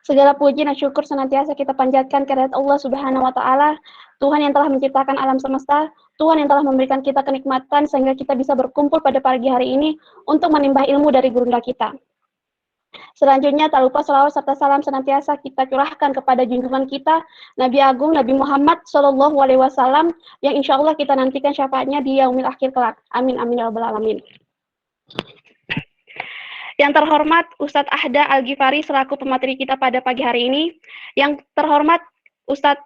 Segala puji dan syukur senantiasa kita panjatkan kehadirat Allah Subhanahu wa taala, Tuhan yang telah menciptakan alam semesta, Tuhan yang telah memberikan kita kenikmatan sehingga kita bisa berkumpul pada pagi hari ini untuk menimba ilmu dari gurunda kita. Selanjutnya, tak lupa selawat serta salam senantiasa kita curahkan kepada junjungan kita, Nabi Agung Nabi Muhammad Shallallahu Alaihi Wasallam, yang insya Allah kita nantikan syafaatnya di yaumil akhir kelak. Amin amin ya rabbal alamin. Yang terhormat Ustadz Ahda Al-Ghifari selaku pemateri kita pada pagi hari ini. Yang terhormat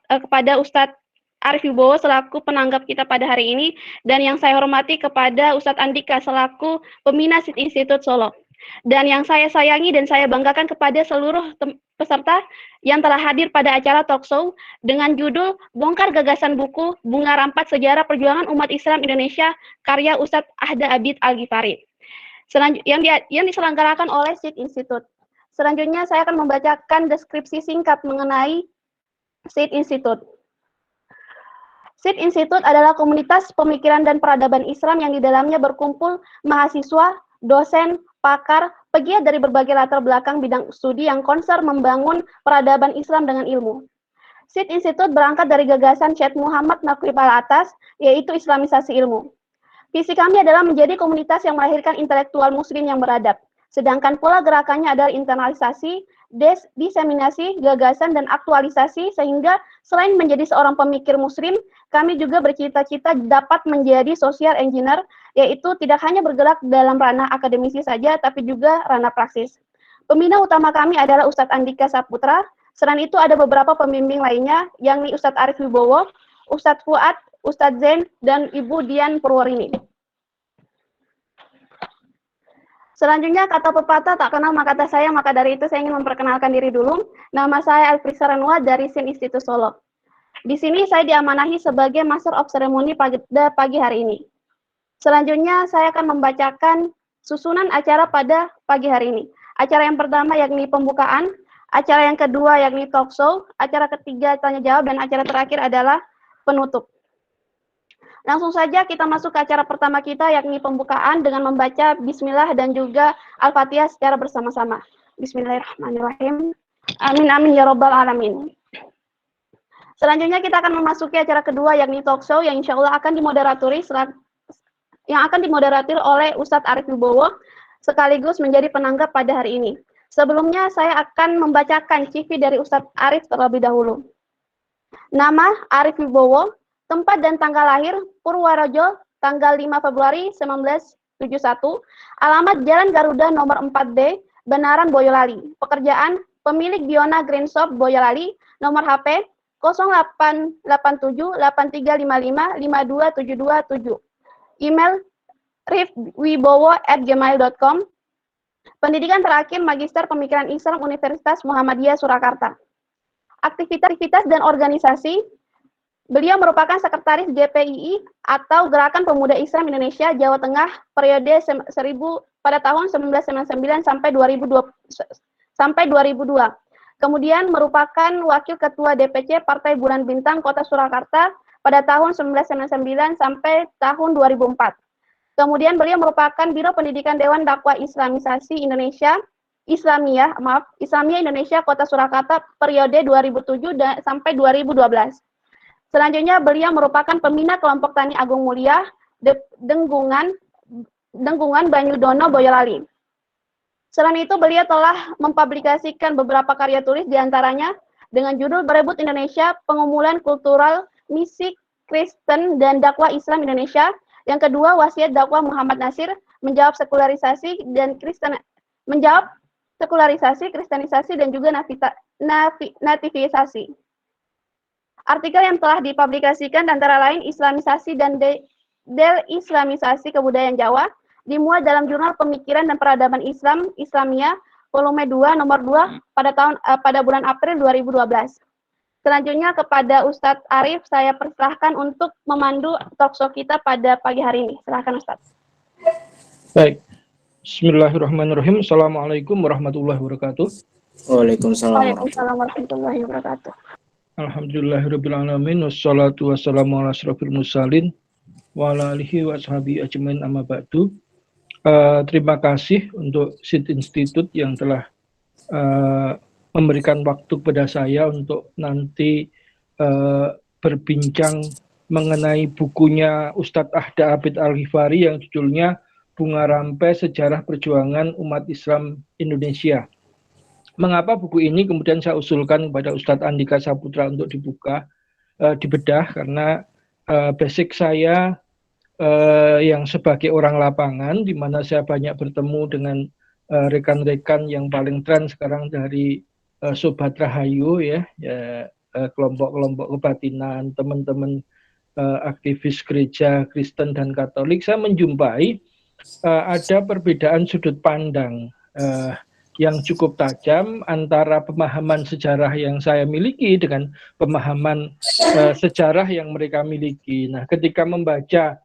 kepada Ustadz Arif Wibowo selaku penanggap kita pada hari ini. Dan yang saya hormati kepada Ustadz Andika selaku pembina SID Institut Solo. Dan yang saya sayangi dan saya banggakan kepada seluruh peserta yang telah hadir pada acara talkshow dengan judul Bongkar Gagasan Buku Bunga Rampat Sejarah Perjuangan Umat Islam Indonesia karya Ustadz Ahda Abid Al-Ghifari. Yang diselenggarakan oleh SID Institute. Selanjutnya saya akan membacakan deskripsi singkat mengenai SID Institute. SID Institute adalah komunitas pemikiran dan peradaban Islam yang di dalamnya berkumpul mahasiswa, dosen, pakar, pegiat dari berbagai latar belakang bidang studi yang konser membangun peradaban Islam dengan ilmu. SID Institute berangkat dari gagasan Syekh Muhammad Naqib al-Atas, yaitu Islamisasi ilmu. Visi kami adalah menjadi komunitas yang melahirkan intelektual muslim yang beradab. Sedangkan pola gerakannya adalah internalisasi, diseminasi, gagasan, dan aktualisasi, sehingga selain menjadi seorang pemikir muslim, kami juga bercita-cita dapat menjadi social engineer, yaitu tidak hanya bergerak dalam ranah akademisi saja, tapi juga ranah praksis. Pembina utama kami adalah Ustadz Andika Saputra. Selain itu ada beberapa pembimbing lainnya, yakni Ustadz Arif Wibowo, Ustadz Fuad, Ustadz Zain, dan Ibu Dian Purwarini. Selanjutnya, kata pepatah tak kenal maka tak sayang, maka dari itu saya ingin memperkenalkan diri dulu. Nama saya Elfrisa Renua dari SIN Institut Solo. Di sini saya diamanahi sebagai Master of Ceremony pada pagi hari ini. Selanjutnya, saya akan membacakan susunan acara pada pagi hari ini. Acara yang pertama yakni pembukaan, acara yang kedua yakni talk show, acara ketiga tanya jawab, dan acara terakhir adalah penutup. Langsung saja kita masuk ke acara pertama kita, yakni pembukaan dengan membaca Bismillah dan juga Al-Fatihah secara bersama-sama. Bismillahirrahmanirrahim. Amin amin ya rabbal alamin. Selanjutnya kita akan memasuki acara kedua, yakni talk show yang insya Allah akan dimoderatir oleh Ustadz Arif Wibowo sekaligus menjadi penanggap pada hari ini. Sebelumnya saya akan membacakan CV dari Ustadz Arif terlebih dahulu. Nama Arif Wibowo. Tempat dan tanggal lahir Purworejo, tanggal 5 Februari 1971. Alamat Jalan Garuda nomor 4D, Benaran, Boyolali. Pekerjaan pemilik Diona Green Shop, Boyolali. Nomor HP 088783555277. Email rifwibowo@gmail.com. Pendidikan terakhir Magister Pemikiran Islam Universitas Muhammadiyah Surakarta. Aktivitas dan organisasi. Beliau merupakan sekretaris GPII atau Gerakan Pemuda Islam Indonesia Jawa Tengah periode pada tahun 1999 sampai 2002. Kemudian merupakan wakil ketua DPC Partai Bulan Bintang Kota Surakarta pada tahun 1999 sampai tahun 2004. Kemudian beliau merupakan Biro Pendidikan Dewan Dakwah Islamisasi Indonesia Islamiyah Indonesia Kota Surakarta periode 2007 sampai 2012. Selanjutnya, beliau merupakan pembina kelompok Tani Agung Mulia, Denggungan Banyudono, Boyolali. Selain itu, beliau telah mempublikasikan beberapa karya tulis diantaranya dengan judul Berebut Indonesia, Pengumuman Kultural, Misi Kristen dan Dakwah Islam Indonesia. Yang kedua, Wasiat Dakwah Muhammad Nasir, menjawab sekularisasi, kristenisasi, dan juga nativisasi. Artikel yang telah dipublikasikan antara lain Islamisasi dan Del-Islamisasi Kebudayaan Jawa, dimuat dalam Jurnal Pemikiran dan Peradaban Islam Islamiyah volume 2 nomor 2 pada bulan April 2012. Selanjutnya kepada Ustadz Arif saya persilahkan untuk memandu talkshow kita pada pagi hari ini. Silakan Ustadz. Baik. Bismillahirrahmanirrahim. Assalamualaikum warahmatullahi wabarakatuh. Waalaikumsalam warahmatullahi wabarakatuh. Alhamdulillahirrabbilalamin. Wassalatu wassalamu ala asrofil mursalin wa ala alihi wa ashabihi ajmain amma ba'du. Terima kasih untuk SID Institute yang telah memberikan waktu kepada saya untuk nanti berbincang mengenai bukunya Ustadz Ahda Abid Al-Ghifari yang judulnya Bunga Rampai Sejarah Perjuangan Umat Islam Indonesia. Mengapa buku ini kemudian saya usulkan kepada Ustadz Andika Saputra untuk dibedah, karena basic saya yang sebagai orang lapangan, di mana saya banyak bertemu dengan rekan-rekan yang paling tren sekarang dari Sobat Rahayu ya, kelompok-kelompok kebatinan, teman-teman aktivis gereja Kristen dan Katolik. Saya menjumpai ada perbedaan sudut pandang yang cukup tajam antara pemahaman sejarah yang saya miliki dengan pemahaman sejarah yang mereka miliki. Nah, ketika membaca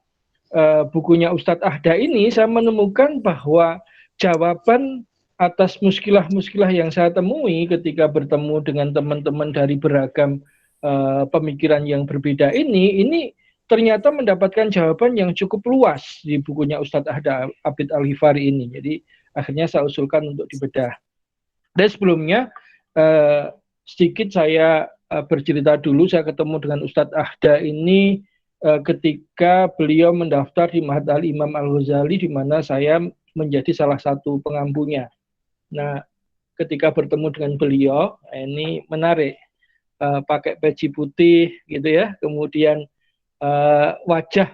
bukunya Ustadz Ahda ini, saya menemukan bahwa jawaban atas muskilah-muskilah yang saya temui ketika bertemu dengan teman-teman dari beragam pemikiran yang berbeda ini ternyata mendapatkan jawaban yang cukup luas di bukunya Ustadz Ahda Abid Al-Ghifari ini. Jadi akhirnya saya usulkan untuk dibedah. Dan sebelumnya sedikit saya bercerita dulu, saya ketemu dengan Ustadz Ahda ini ketika beliau mendaftar di Ma'had Al-Imam Al-Ghazali, di mana saya menjadi salah satu pengampunya. Nah, ketika bertemu dengan beliau, ini menarik, pakai peci putih gitu ya, kemudian wajah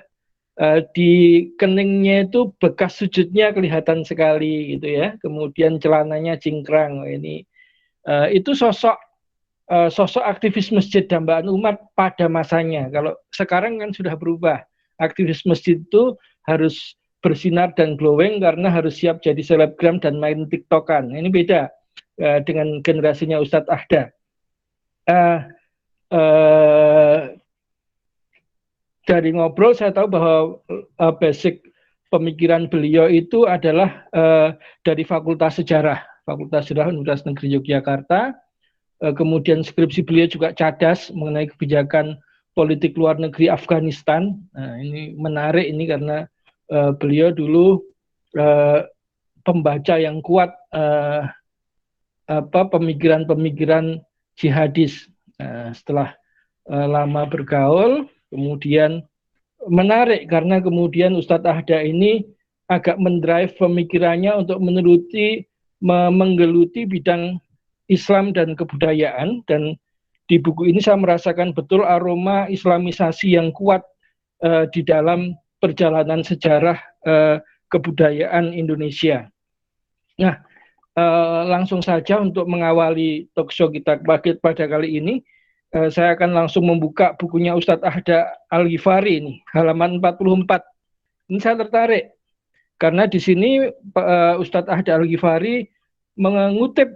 di keningnya itu bekas sujudnya kelihatan sekali gitu ya, kemudian celananya cingkrang. Ini itu sosok aktivis masjid dambaan umat pada masanya. Kalau sekarang kan sudah berubah, aktivis masjid itu harus bersinar dan glowing karena harus siap jadi selebgram dan main tiktokan. Ini beda dengan generasinya Ustadz Ahda. Dari ngobrol saya tahu bahwa basic pemikiran beliau itu adalah dari Fakultas Sejarah Universitas Negeri Yogyakarta. Kemudian skripsi beliau juga cadas mengenai kebijakan politik luar negeri Afghanistan. Nah, ini menarik ini karena beliau dulu pembaca yang kuat pemikiran-pemikiran jihadis. Setelah lama bergaul, kemudian menarik karena kemudian Ustadz Ahda ini agak mendrive pemikirannya untuk menggeluti bidang Islam dan kebudayaan, dan di buku ini saya merasakan betul aroma islamisasi yang kuat di dalam perjalanan sejarah kebudayaan Indonesia. Nah, langsung saja untuk mengawali talkshow kita pada kali ini, saya akan langsung membuka bukunya Ustadz Ahda Al-Ghifari ini, halaman 44. Ini saya tertarik karena di sini Ustadz Ahda Al-Ghifari mengutip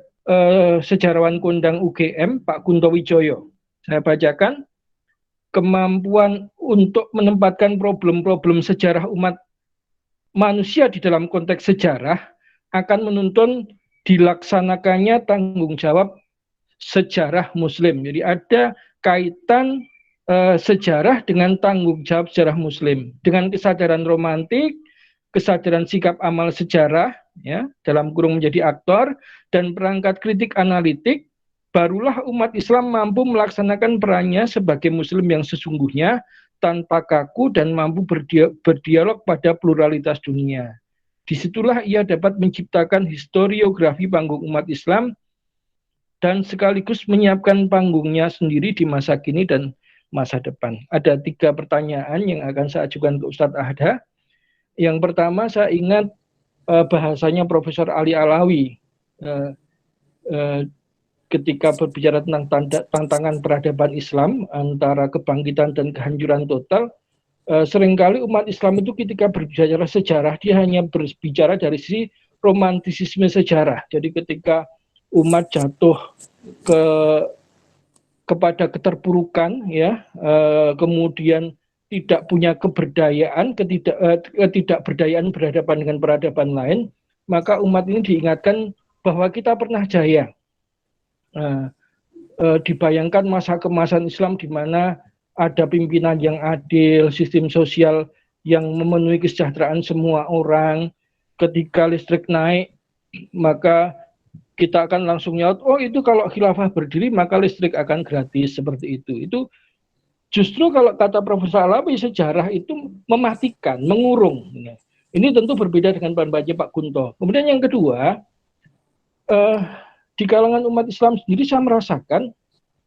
sejarawan kondang UGM Pak Kunto Wijoyo. Saya bacakan, kemampuan untuk menempatkan problem-problem sejarah umat manusia di dalam konteks sejarah akan menuntun dilaksanakannya tanggung jawab sejarah Muslim. Jadi ada kaitan sejarah dengan tanggung jawab sejarah Muslim, dengan kesadaran romantik, kesadaran sikap amal sejarah, ya, dalam kurung menjadi aktor, dan perangkat kritik analitik, barulah umat Islam mampu melaksanakan perannya sebagai Muslim yang sesungguhnya tanpa kaku dan mampu berdialog pada pluralitas dunia. Disitulah ia dapat menciptakan historiografi panggung umat Islam dan sekaligus menyiapkan panggungnya sendiri di masa kini dan masa depan. Ada 3 pertanyaan yang akan saya ajukan ke Ustadz Ahda. Yang pertama, saya ingat bahasanya Profesor Ali Alawi ketika berbicara tentang tantangan peradaban Islam antara kebangkitan dan kehancuran total. Seringkali umat Islam itu ketika berbicara sejarah, dia hanya berbicara dari sisi romantisisme sejarah. Jadi ketika umat jatuh kepada keterpurukan, ya, kemudian tidak punya keberdayaan, ketidakberdayaan berhadapan dengan peradaban lain, maka umat ini diingatkan bahwa kita pernah jaya. Dibayangkan masa kemasan Islam di mana ada pimpinan yang adil, sistem sosial yang memenuhi kesejahteraan semua orang. Ketika listrik naik, maka kita akan langsung nyaut, oh itu kalau khilafah berdiri maka listrik akan gratis seperti itu. Itu justru kalau kata Profesor Alawi sejarah itu mematikan, mengurung. Ini tentu berbeda dengan pendapat Pak Kunto. Kemudian yang kedua, di kalangan umat Islam sendiri saya merasakan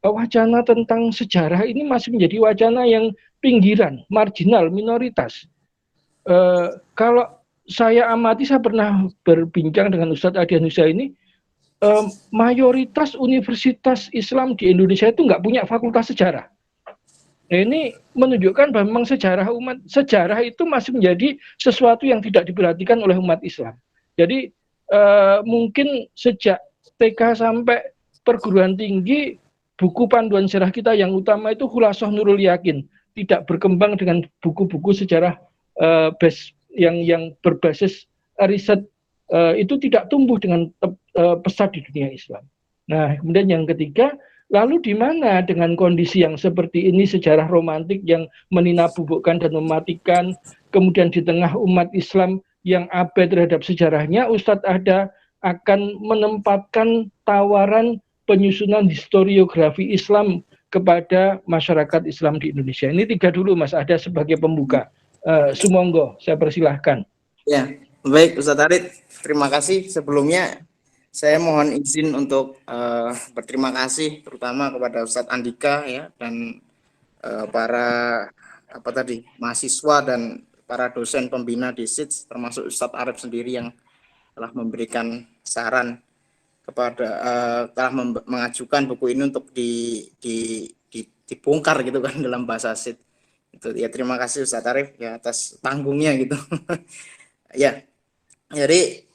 wacana tentang sejarah ini masih menjadi wacana yang pinggiran, marginal, minoritas. Kalau saya amati, saya pernah berbincang dengan Ustadz Adianusa ini, mayoritas universitas Islam di Indonesia itu nggak punya fakultas sejarah. Nah, ini menunjukkan bahwa memang sejarah itu masih menjadi sesuatu yang tidak diperhatikan oleh umat Islam. Jadi mungkin sejak TK sampai perguruan tinggi, buku panduan sejarah kita yang utama itu Khulasoh Nurul Yakin, tidak berkembang dengan buku-buku sejarah yang berbasis riset, itu tidak tumbuh dengan pesat di dunia Islam. Nah, kemudian yang ketiga, lalu di mana dengan kondisi yang seperti ini, sejarah romantik yang meninabubukkan dan mematikan, kemudian di tengah umat Islam yang abai terhadap sejarahnya, Ustadz Ahda akan menempatkan tawaran penyusunan historiografi Islam kepada masyarakat Islam di Indonesia. Ini 3 dulu Mas Ahda sebagai pembuka. Sumonggo, saya persilahkan. Ya, baik Ustadz Arid, terima kasih. Sebelumnya saya mohon izin untuk berterima kasih terutama kepada Ustadz Andika ya, dan para mahasiswa dan para dosen pembina di SIDS, termasuk Ustadz Arif sendiri yang telah memberikan saran kepada telah mengajukan buku ini untuk dibongkar gitu kan dalam bahasa SIDS. Itu ya, terima kasih Ustadz Arif ya atas panggungnya gitu. Ya, jadi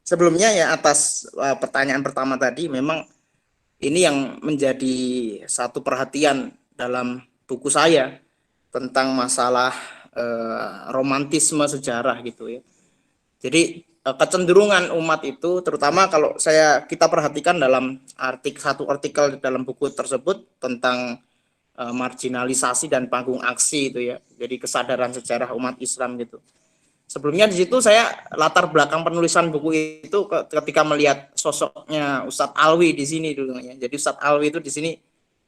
sebelumnya ya atas pertanyaan pertama tadi, memang ini yang menjadi satu perhatian dalam buku saya tentang masalah romantisme sejarah gitu ya. Jadi kecenderungan umat itu, terutama kalau kita perhatikan dalam satu artikel dalam buku tersebut tentang marginalisasi dan panggung aksi itu ya. Jadi kesadaran sejarah umat Islam gitu. Sebelumnya di situ saya latar belakang penulisan buku itu ketika melihat sosoknya Ustadz Alwi di sini dulu ya. Jadi Ustadz Alwi itu di sini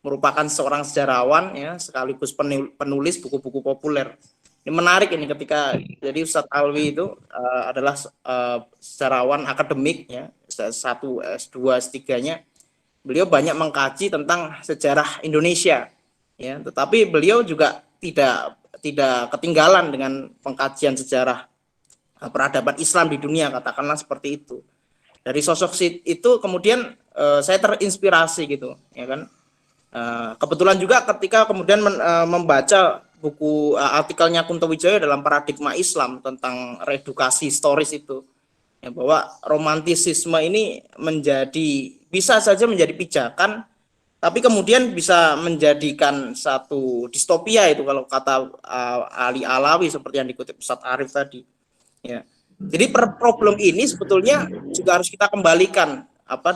merupakan seorang sejarawan ya, sekaligus penulis buku-buku populer. Ini menarik ini ketika jadi Ustadz Alwi itu adalah sejarawan akademik ya, S1, S2, S3-nya. Beliau banyak mengkaji tentang sejarah Indonesia ya, tetapi beliau juga tidak ketinggalan dengan pengkajian sejarah peradaban Islam di dunia, katakanlah seperti itu. Dari sosok itu kemudian saya terinspirasi gitu ya kan. Kebetulan juga ketika kemudian membaca buku artikelnya Kunto Wijaya dalam Paradigma Islam tentang reedukasi historis itu ya, bahwa romantisisme ini bisa saja menjadi pijakan, tapi kemudian bisa menjadikan satu distopia itu kalau kata Ali Alawi seperti yang dikutip Ustadz Arif tadi ya. Jadi problem ini sebetulnya juga harus kita kembalikan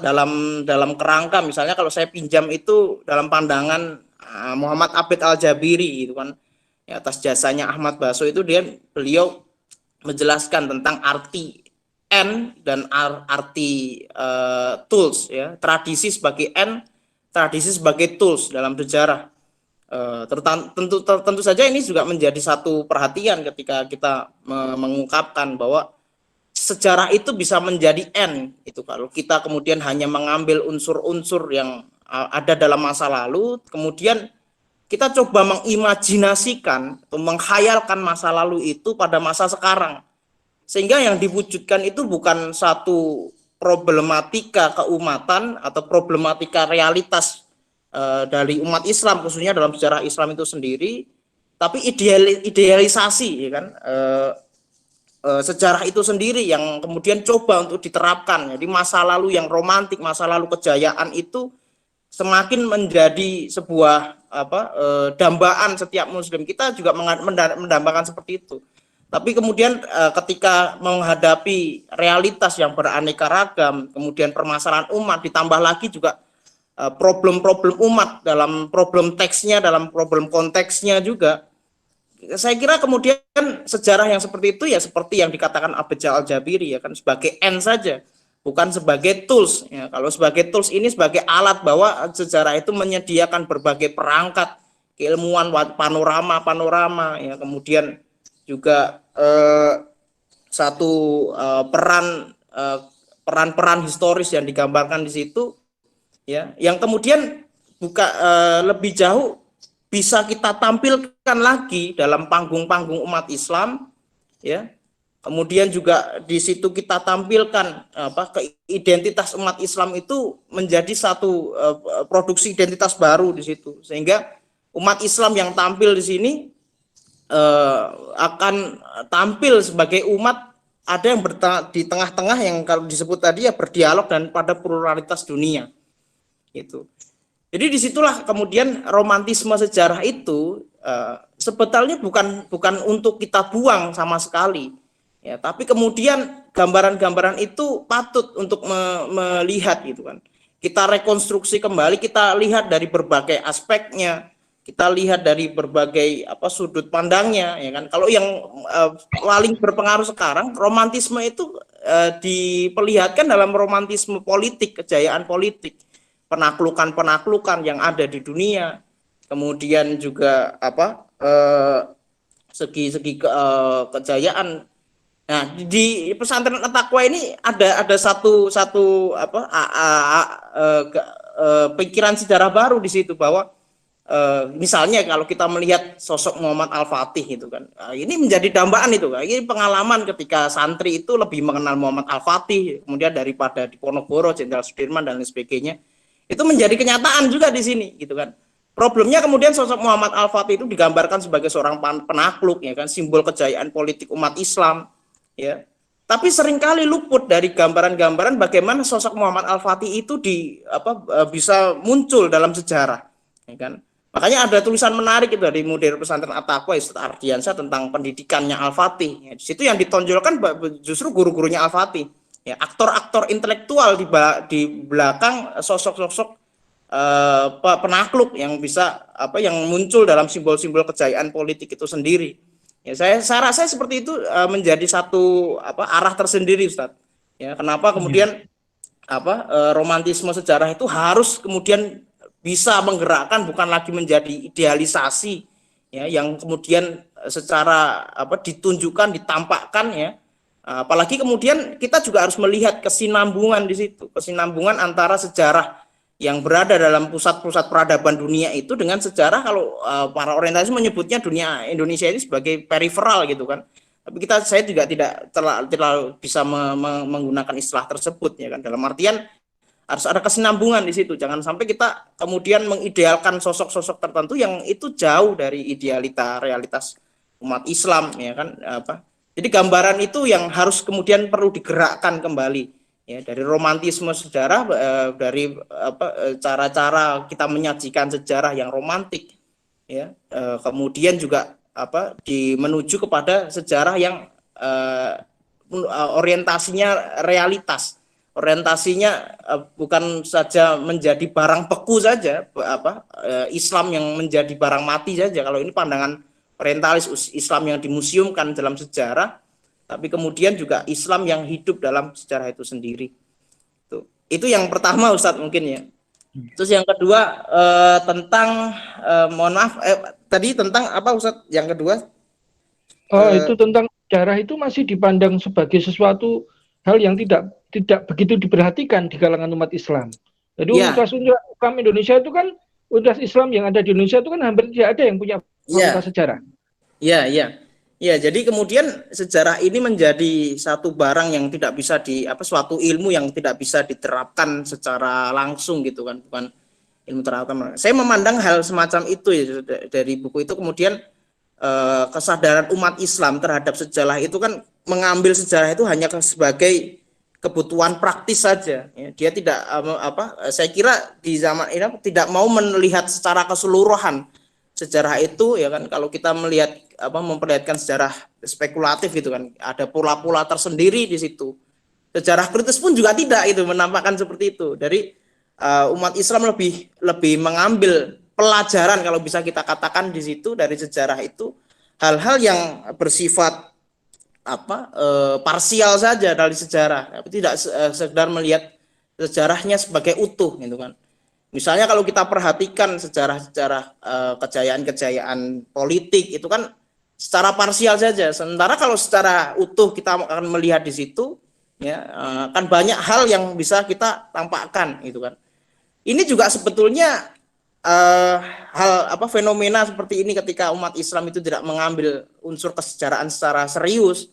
dalam kerangka, misalnya kalau saya pinjam itu dalam pandangan Muhammad Abid Al-Jabiri itu kan ya, atas jasanya Ahmad Baso itu beliau menjelaskan tentang arti N dan arti tools ya, tradisi sebagai N, tradisi sebagai tools dalam sejarah. Tentu saja ini juga menjadi satu perhatian ketika kita mengungkapkan bahwa sejarah itu bisa menjadi N itu kalau kita kemudian hanya mengambil unsur-unsur yang ada dalam masa lalu, kemudian kita coba mengimajinasikan atau menghayalkan masa lalu itu pada masa sekarang, sehingga yang diwujudkan itu bukan satu problematika keumatan atau problematika realitas dari umat Islam khususnya dalam sejarah Islam itu sendiri, tapi idealisasi ya kan, sejarah itu sendiri yang kemudian coba untuk diterapkan. Jadi masa lalu yang romantik, masa lalu kejayaan itu semakin menjadi sebuah dambaan setiap muslim. Kita juga mendambakan seperti itu. Tapi kemudian ketika menghadapi realitas yang beraneka ragam, kemudian permasalahan umat, ditambah lagi juga problem-problem umat dalam problem teksnya, dalam problem konteksnya juga, saya kira kemudian sejarah yang seperti itu ya seperti yang dikatakan Abid Al-Jabiri ya kan, sebagai N saja. bukan sebagai tools ya. Kalau sebagai tools ini sebagai alat bahwa sejarah itu menyediakan berbagai perangkat keilmuan panorama ya, kemudian juga satu peran-peran historis yang digambarkan di situ ya, yang kemudian lebih jauh bisa kita tampilkan lagi dalam panggung-panggung umat Islam ya. Kemudian juga di situ kita tampilkan identitas umat Islam itu menjadi satu produksi identitas baru di situ, sehingga umat Islam yang tampil di sini akan tampil sebagai umat ada yang di tengah-tengah yang kalau disebut tadi ya berdialog dan pada pluralitas dunia itu. Jadi disitulah kemudian romantisme sejarah itu sebetulnya bukan untuk kita buang sama sekali ya, tapi kemudian gambaran-gambaran itu patut untuk melihat gitu kan. Kita rekonstruksi kembali, kita lihat dari berbagai aspeknya, kita lihat dari berbagai sudut pandangnya ya kan. Kalau yang paling berpengaruh sekarang romantisme itu diperlihatkan dalam romantisme politik, kejayaan politik, penaklukan yang ada di dunia, kemudian juga segi kejayaan. Nah, di pesantren At-Taqwa ini ada satu pikiran sejarah baru di situ, bahwa misalnya kalau kita melihat sosok Muhammad Al-Fatih itu kan, ini menjadi dambaan itu kan. Ini pengalaman ketika santri itu lebih mengenal Muhammad Al-Fatih kemudian daripada di Ponorogo, Jenderal Sudirman dan lain sebagainya. Itu menjadi kenyataan juga di sini gitu kan. Problemnya kemudian sosok Muhammad Al-Fatih itu digambarkan sebagai seorang penakluk ya kan, simbol kejayaan politik umat Islam ya. Tapi seringkali luput dari gambaran-gambaran bagaimana sosok Muhammad Al-Fatih itu bisa muncul dalam sejarah ya kan. Makanya ada tulisan menarik itu dari Mudir Pesantren At-Taqwa Ustaz Ardiansyah tentang pendidikannya Al-Fatih ya. Di situ yang ditonjolkan justru guru-gurunya Al-Fatih ya, aktor-aktor intelektual di belakang sosok-sosok penakluk yang bisa yang muncul dalam simbol-simbol kejayaan politik itu sendiri. Ya, saya rasa seperti itu menjadi satu arah tersendiri, Ustaz. Ya, kenapa kemudian romantisme sejarah itu harus kemudian bisa menggerakkan, bukan lagi menjadi idealisasi ya, yang kemudian secara ditunjukkan, ditampakkan ya. Apalagi kemudian kita juga harus melihat kesinambungan di situ, kesinambungan antara sejarah yang berada dalam pusat-pusat peradaban dunia itu dengan sejarah, kalau para orientalis menyebutnya dunia Indonesia ini sebagai periferal gitu kan. Tapi saya juga tidak terlalu bisa menggunakan istilah tersebut ya kan. Dalam artian harus ada kesinambungan di situ. Jangan sampai kita kemudian mengidealkan sosok-sosok tertentu yang itu jauh dari realitas umat Islam ya kan. Jadi gambaran itu yang harus kemudian perlu digerakkan kembali. Ya, dari romantisme sejarah, dari cara-cara kita menyajikan sejarah yang romantik ya, kemudian juga menuju kepada sejarah yang orientasinya realitas, orientasinya bukan saja menjadi barang beku saja, Islam yang menjadi barang mati saja. Kalau ini pandangan orientalis, Islam yang dimuseumkan dalam sejarah, tapi kemudian juga Islam yang hidup dalam sejarah itu sendiri. Itu yang pertama, Ustadz, mungkin ya. Terus yang kedua tentang mohon maaf tadi tentang apa, Ustadz? Yang kedua itu tentang sejarah itu masih dipandang sebagai sesuatu hal yang tidak begitu diperhatikan di kalangan umat Islam. Jadi universitas Islam Indonesia itu kan, universitas Islam yang ada di Indonesia itu kan hampir tidak ada yang punya fakultas sejarah. Iya. Ya, jadi kemudian sejarah ini menjadi satu barang yang tidak bisa suatu ilmu yang tidak bisa diterapkan secara langsung gitu kan, bukan ilmu terapan. Saya memandang hal semacam itu ya, dari buku itu kemudian kesadaran umat Islam terhadap sejarah itu kan mengambil sejarah itu hanya sebagai kebutuhan praktis saja. Ya. Dia tidak saya kira di zaman ini tidak mau melihat secara keseluruhan sejarah itu ya kan. Kalau kita melihat memperlihatkan sejarah spekulatif gitu kan, ada pola-pola tersendiri di situ. Sejarah kritis pun juga tidak itu menampakkan seperti itu. Dari umat Islam lebih mengambil pelajaran, kalau bisa kita katakan di situ, dari sejarah itu hal-hal yang bersifat parsial saja dari sejarah, tapi tidak sekedar melihat sejarahnya sebagai utuh gitu kan. Misalnya kalau kita perhatikan sejarah-sejarah kejayaan-kejayaan politik itu kan secara parsial saja. Sementara kalau secara utuh kita akan melihat di situ, ya kan banyak hal yang bisa kita tampakkan gitu kan. Ini juga sebetulnya fenomena seperti ini ketika umat Islam itu tidak mengambil unsur kesejarahan secara serius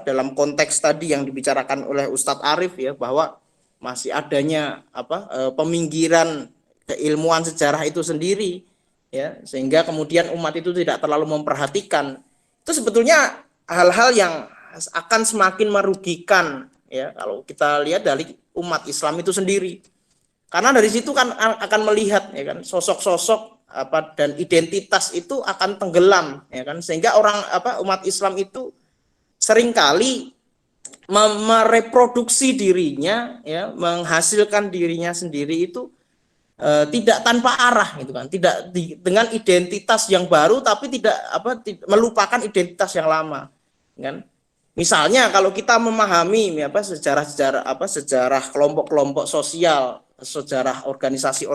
dalam konteks tadi yang dibicarakan oleh Ustadz Arif ya, bahwa masih adanya peminggiran keilmuan sejarah itu sendiri ya, sehingga kemudian umat itu tidak terlalu memperhatikan. Itu sebetulnya hal-hal yang akan semakin merugikan ya kalau kita lihat dari umat Islam itu sendiri. Karena dari situ kan akan melihat ya kan sosok-sosok dan identitas itu akan tenggelam ya kan, sehingga umat Islam itu seringkali mereproduksi dirinya ya, menghasilkan dirinya sendiri itu tidak tanpa arah gitu kan, tidak dengan identitas yang baru tapi tidak melupakan identitas yang lama kan. Misalnya kalau kita memahami sejarah kelompok-kelompok sosial, sejarah organisasi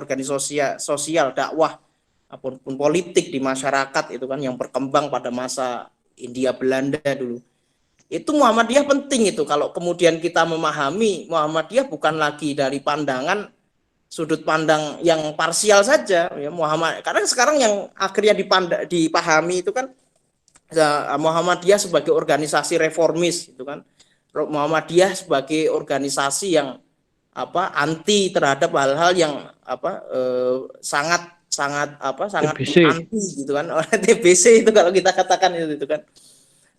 sosial dakwah apapun politik di masyarakat itu kan yang berkembang pada masa Hindia Belanda dulu. Itu Muhammadiyah penting itu. Kalau kemudian kita memahami Muhammadiyah bukan lagi dari pandangan sudut pandang yang parsial saja ya, karena sekarang yang akhirnya dipahami itu kan Muhammadiyah sebagai organisasi reformis itu kan. Muhammadiyah sebagai organisasi yang anti terhadap hal-hal yang sangat anti gitu kan. TBC itu kalau kita katakan itu kan.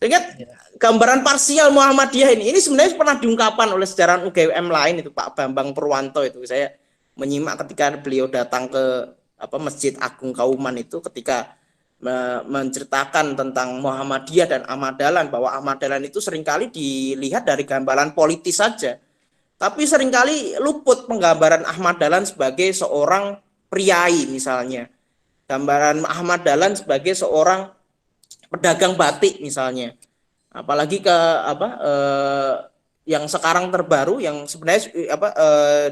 Ingat gambaran parsial Muhammadiyah ini sebenarnya pernah diungkapkan oleh sejarawan UGM lain itu Pak Bambang Purwanto. Itu saya menyimak ketika beliau datang ke Masjid Agung Kauman itu, ketika menceritakan tentang Muhammadiyah dan Ahmad Dahlan, bahwa Ahmad Dahlan itu seringkali dilihat dari gambaran politis saja, tapi seringkali luput penggambaran Ahmad Dahlan sebagai seorang priai misalnya, gambaran Ahmad Dahlan sebagai seorang pedagang batik misalnya, apalagi yang sekarang terbaru yang sebenarnya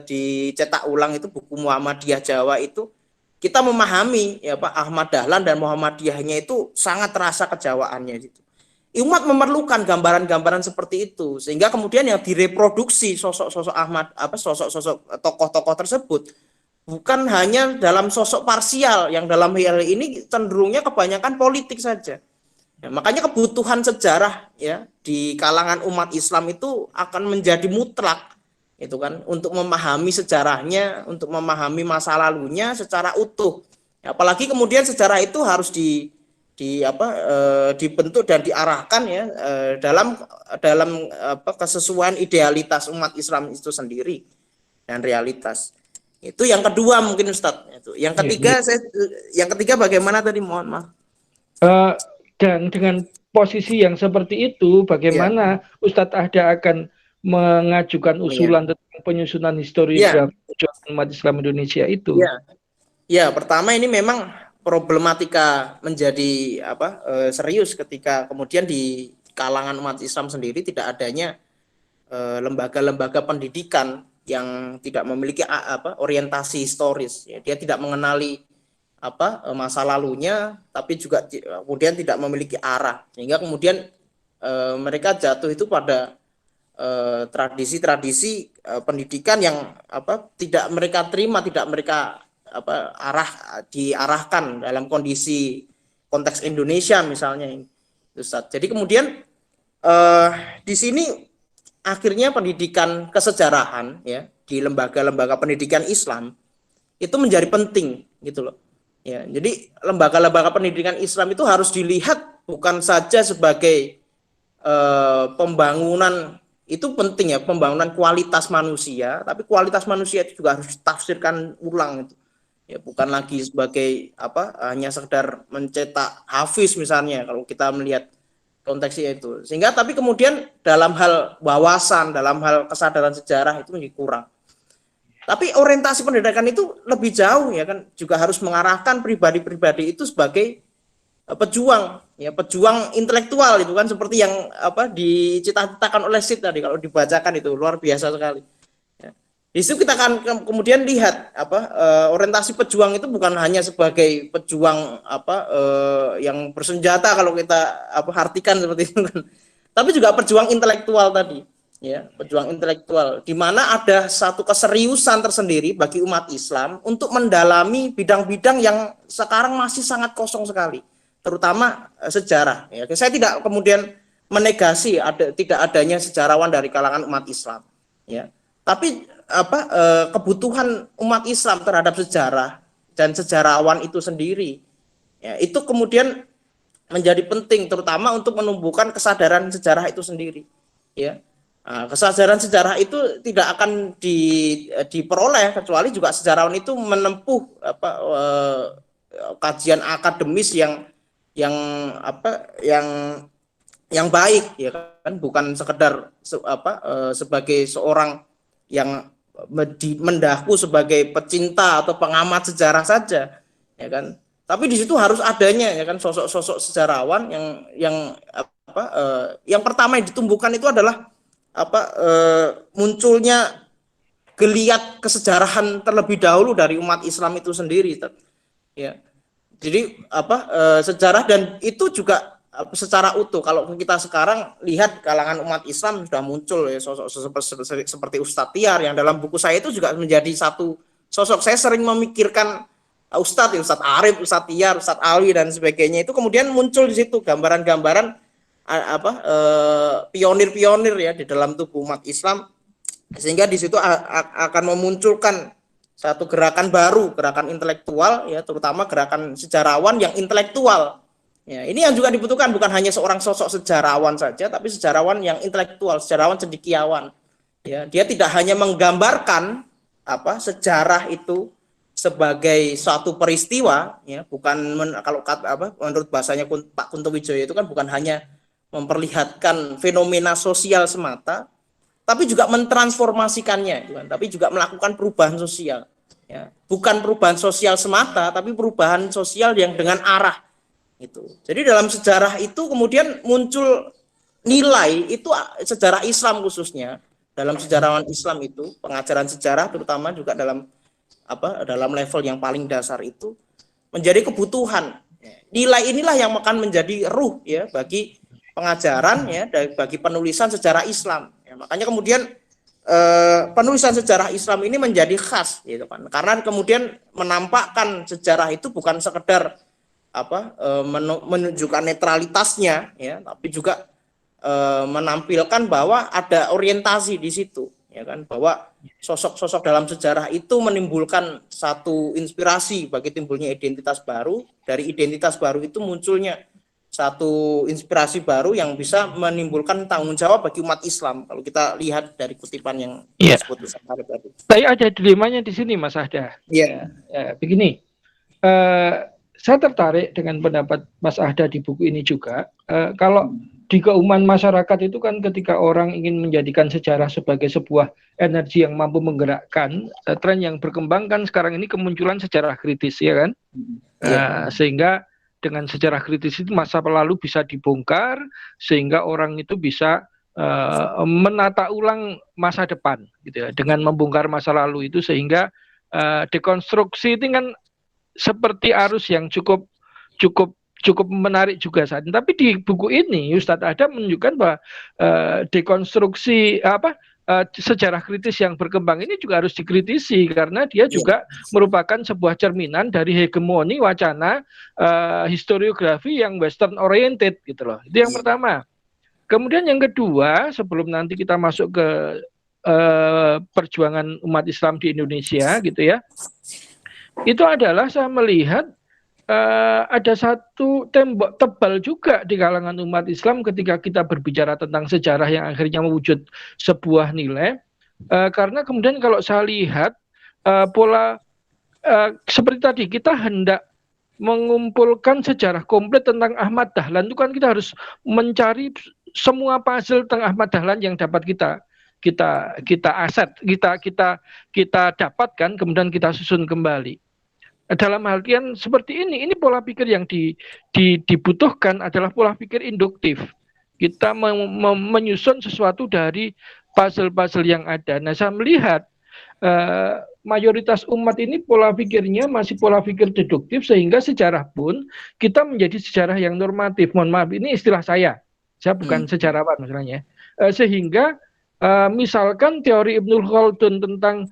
dicetak ulang itu buku Muhammadiyah Jawa itu, kita memahami ya Pak, Ahmad Dahlan dan Muhammadiyahnya itu sangat terasa kejawaannya gitu. Umat memerlukan gambaran-gambaran seperti itu, sehingga kemudian yang direproduksi sosok-sosok sosok-sosok tokoh-tokoh tersebut bukan hanya dalam sosok parsial yang dalam hal ini cenderungnya kebanyakan politik saja. Ya, makanya kebutuhan sejarah ya di kalangan umat Islam itu akan menjadi mutlak itu kan, untuk memahami sejarahnya, untuk memahami masa lalunya secara utuh. Apalagi kemudian sejarah itu harus dibentuk dan diarahkan ya dalam kesesuaian idealitas umat Islam itu sendiri dan realitas. Itu yang kedua mungkin Ustadz. Itu. Yang ketiga yang ketiga bagaimana tadi, mohon maaf. Dan dengan posisi yang seperti itu, bagaimana Ustadz Ahda akan mengajukan usulan tentang penyusunan historiografi perjuangan umat Islam Indonesia itu? Ya, pertama ini memang problematika menjadi serius ketika kemudian di kalangan umat Islam sendiri tidak adanya lembaga-lembaga pendidikan yang tidak memiliki orientasi historis. Ya, dia tidak mengenali masa lalunya, tapi juga kemudian tidak memiliki arah, sehingga kemudian mereka jatuh itu pada tradisi-tradisi pendidikan yang tidak mereka terima, tidak mereka diarahkan dalam kondisi konteks Indonesia misalnya ini, Ustaz. Jadi kemudian di sini akhirnya pendidikan kesejarahan ya di lembaga-lembaga pendidikan Islam itu menjadi penting gitu loh. Ya, jadi lembaga-lembaga pendidikan Islam itu harus dilihat bukan saja sebagai pembangunan, itu penting ya, pembangunan kualitas manusia, tapi kualitas manusia itu juga harus ditafsirkan ulang itu. Ya, bukan lagi sebagai hanya sekedar mencetak hafiz misalnya kalau kita melihat konteksnya itu. Sehingga tapi kemudian dalam hal wawasan, dalam hal kesadaran sejarah itu menjadi kurang. Tapi orientasi pendidikan itu lebih jauh ya kan, juga harus mengarahkan pribadi-pribadi itu sebagai pejuang, ya pejuang intelektual itu kan, seperti yang dicita-citakan oleh Sid tadi, kalau dibacakan itu luar biasa sekali. Ya. Di situ kita akan kemudian lihat orientasi pejuang itu bukan hanya sebagai pejuang yang bersenjata kalau kita artikan seperti itu kan, tapi juga pejuang intelektual tadi, ya pejuang intelektual, di mana ada satu keseriusan tersendiri bagi umat Islam untuk mendalami bidang-bidang yang sekarang masih sangat kosong sekali, terutama sejarah. Ya, saya tidak kemudian menegasi tidak adanya sejarawan dari kalangan umat Islam, ya, tapi kebutuhan umat Islam terhadap sejarah dan sejarawan itu sendiri, ya, itu kemudian menjadi penting, terutama untuk menumbuhkan kesadaran sejarah itu sendiri, ya. Nah, kesadaran sejarah itu tidak akan diperoleh kecuali juga sejarawan itu menempuh kajian akademis yang baik, ya kan, bukan sekedar sebagai seorang yang mendaku sebagai pecinta atau pengamat sejarah saja, ya kan, tapi di situ harus adanya, ya kan, sosok-sosok sejarawan yang pertama yang ditumbuhkan itu adalah munculnya geliat kesejarahan terlebih dahulu dari umat Islam itu sendiri, ya. Jadi sejarah, dan itu juga secara utuh. Kalau kita sekarang lihat kalangan umat Islam sudah muncul, ya, sosok seperti Ustadz Tiar, yang dalam buku saya itu juga menjadi satu sosok. Saya sering memikirkan Ustadz Arif, Ustadz Tiar, Ustadz Alwi dan sebagainya, itu kemudian muncul di situ gambaran-gambaran pionir-pionir, ya, di dalam tubuh umat Islam, sehingga di situ akan memunculkan satu gerakan baru, gerakan intelektual, ya, terutama gerakan sejarawan yang intelektual. Ya, ini yang juga dibutuhkan, bukan hanya seorang sosok sejarawan saja, tapi sejarawan yang intelektual, sejarawan cendekiawan. Ya, dia tidak hanya menggambarkan sejarah itu sebagai suatu peristiwa, ya, bukan kalau menurut bahasanya Pak Kunto Wijoyo itu kan bukan hanya memperlihatkan fenomena sosial semata, tapi juga mentransformasikannya, kan, tapi juga melakukan perubahan sosial, ya, bukan perubahan sosial semata, tapi perubahan sosial yang dengan arah itu. Jadi dalam sejarah itu kemudian muncul nilai itu, sejarah Islam khususnya, dalam sejarawan Islam itu pengajaran sejarah terutama juga dalam level yang paling dasar itu menjadi kebutuhan. Nilai inilah yang akan menjadi ruh, ya, bagi pengajaran, ya, bagi penulisan sejarah Islam. Ya, makanya kemudian penulisan sejarah Islam ini menjadi khas, gitu kan, karena kemudian menampakkan sejarah itu bukan sekedar menunjukkan netralitasnya, ya, tapi juga menampilkan bahwa ada orientasi di situ, ya kan, bahwa sosok-sosok dalam sejarah itu menimbulkan satu inspirasi bagi timbulnya identitas baru. Dari identitas baru itu munculnya satu inspirasi baru yang bisa menimbulkan tanggung jawab bagi umat Islam. Kalau kita lihat dari kutipan yang disebut tadi. Saya ada dilemanya di sini, Mas Ahda. Iya. Ya, begini, saya tertarik dengan pendapat Mas Ahda di buku ini juga. Kalau di keumuman masyarakat itu kan ketika orang ingin menjadikan sejarah sebagai sebuah energi yang mampu menggerakkan, tren yang berkembang kan sekarang ini kemunculan sejarah kritis, ya kan? Sehingga dengan sejarah kritis itu masa lalu bisa dibongkar, sehingga orang itu bisa menata ulang masa depan, gitu ya, dengan membongkar masa lalu itu, sehingga dekonstruksi itu kan seperti arus yang cukup menarik juga saat ini. Tapi di buku ini Ustadz Adha menunjukkan bahwa dekonstruksi sejarah kritis yang berkembang ini juga harus dikritisi, karena dia juga merupakan sebuah cerminan dari hegemoni wacana historiografi yang western oriented, gitu loh. Itu yang pertama. Kemudian yang kedua, sebelum nanti kita masuk ke perjuangan umat Islam di Indonesia, gitu ya, itu adalah saya melihat ada satu tembok tebal juga di kalangan umat Islam ketika kita berbicara tentang sejarah yang akhirnya mewujud sebuah nilai, karena kemudian kalau saya lihat pola seperti tadi, kita hendak mengumpulkan sejarah komplit tentang Ahmad Dahlan, itu kan kita harus mencari semua puzzle tentang Ahmad Dahlan yang dapat kita dapatkan, kemudian kita susun kembali. dalam artian seperti ini pola pikir yang dibutuhkan adalah pola pikir induktif. Kita menyusun sesuatu dari puzzle-puzzle yang ada. Nah, saya melihat mayoritas umat ini pola pikirnya masih pola pikir deduktif, sehingga sejarah pun kita menjadi sejarah yang normatif. Mohon maaf, ini istilah saya bukan sejarawan maksudnya. Sehingga misalkan teori Ibnul Khaldun tentang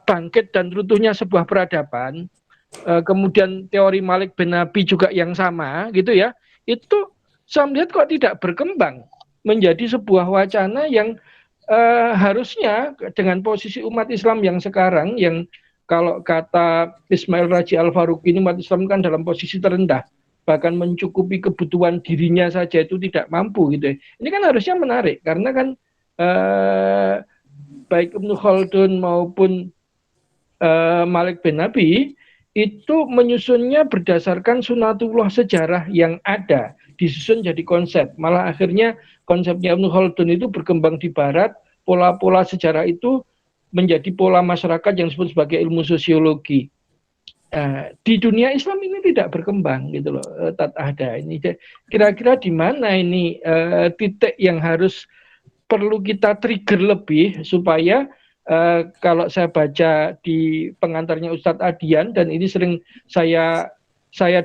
bangkit dan runtuhnya sebuah peradaban, kemudian teori Malik bin Nabi juga yang sama gitu ya, itu saya melihat kok tidak berkembang menjadi sebuah wacana yang harusnya dengan posisi umat Islam yang sekarang, yang kalau kata Ismail Raji Al-Faruqi ini, umat Islam kan dalam posisi terendah, bahkan mencukupi kebutuhan dirinya saja itu tidak mampu gitu ya. Ini kan harusnya menarik, karena kan baik Ibnu Khaldun maupun Malik bin Nabi itu menyusunnya berdasarkan sunatullah sejarah yang ada, disusun jadi konsep. Malah akhirnya konsepnya Ibnu Khaldun itu berkembang di barat, pola-pola sejarah itu menjadi pola masyarakat yang disebut sebagai ilmu sosiologi. Di dunia Islam ini tidak berkembang gitu loh, ada ini. Kira-kira di mana ini titik yang harus perlu kita trigger lebih supaya kalau saya baca di pengantarnya Ustadz Adian, dan ini sering saya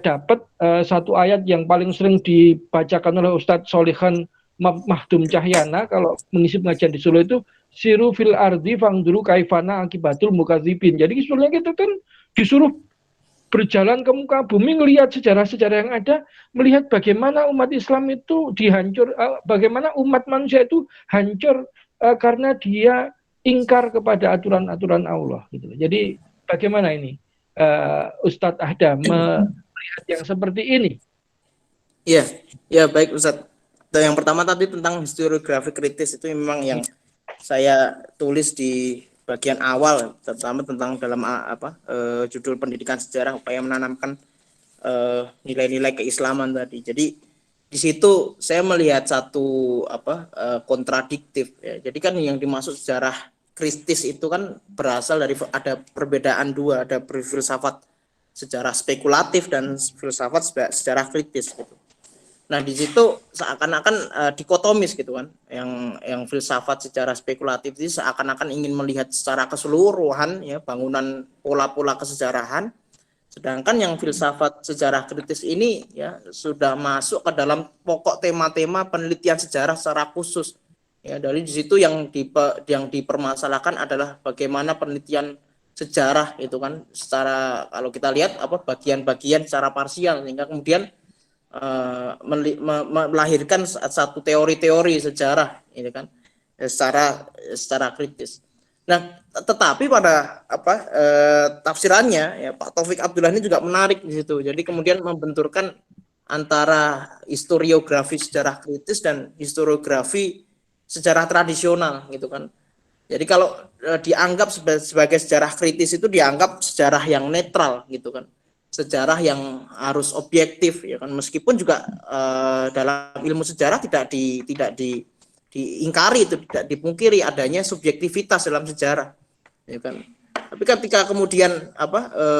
dapat satu ayat yang paling sering dibacakan oleh Ustadz Solihan Mahdum Cahyana kalau mengisi pengajian di Solo itu, siru fil ardi fangduru kaifana akibatul mukadzibin. Jadi sebenarnya kita kan disuruh berjalan ke muka bumi, melihat sejarah-sejarah yang ada, melihat bagaimana umat Islam itu dihancur, bagaimana umat manusia itu hancur karena dia ingkar kepada aturan-aturan Allah gitu. Jadi bagaimana ini Ustadz Ahda melihat yang seperti ini? Ya baik Ustadz. Yang pertama tadi tentang historiografi kritis, itu memang yang saya tulis di bagian awal, terutama tentang dalam judul pendidikan sejarah upaya menanamkan nilai-nilai keislaman tadi. Jadi di situ saya melihat satu kontradiktif ya. Jadi kan yang dimaksud sejarah kritis itu kan berasal dari ada perbedaan dua, ada filsafat sejarah spekulatif dan filsafat sejarah kritis gitu. Nah di situ seakan-akan dikotomis gitu kan, yang filsafat secara spekulatif itu seakan-akan ingin melihat secara keseluruhan ya bangunan pola-pola kesejarahan, sedangkan yang filsafat sejarah kritis ini ya sudah masuk ke dalam pokok tema-tema penelitian sejarah secara khusus ya. Dari di situ yang dipermasalahkan adalah bagaimana penelitian sejarah itu kan secara, kalau kita lihat bagian-bagian secara parsial, sehingga kemudian melahirkan satu teori-teori sejarah ini kan secara kritis. Nah, tetapi pada tafsirannya ya Pak Taufik Abdullah ini juga menarik di situ. Jadi kemudian membenturkan antara historiografi sejarah kritis dan historiografi sejarah tradisional gitu kan. Jadi kalau dianggap sebagai sejarah kritis itu dianggap sejarah yang netral gitu kan. Sejarah yang harus objektif ya kan, meskipun juga dalam ilmu sejarah tidak diingkari, itu tidak dipungkiri adanya subjektivitas dalam sejarah ya kan. Tapi ketika kemudian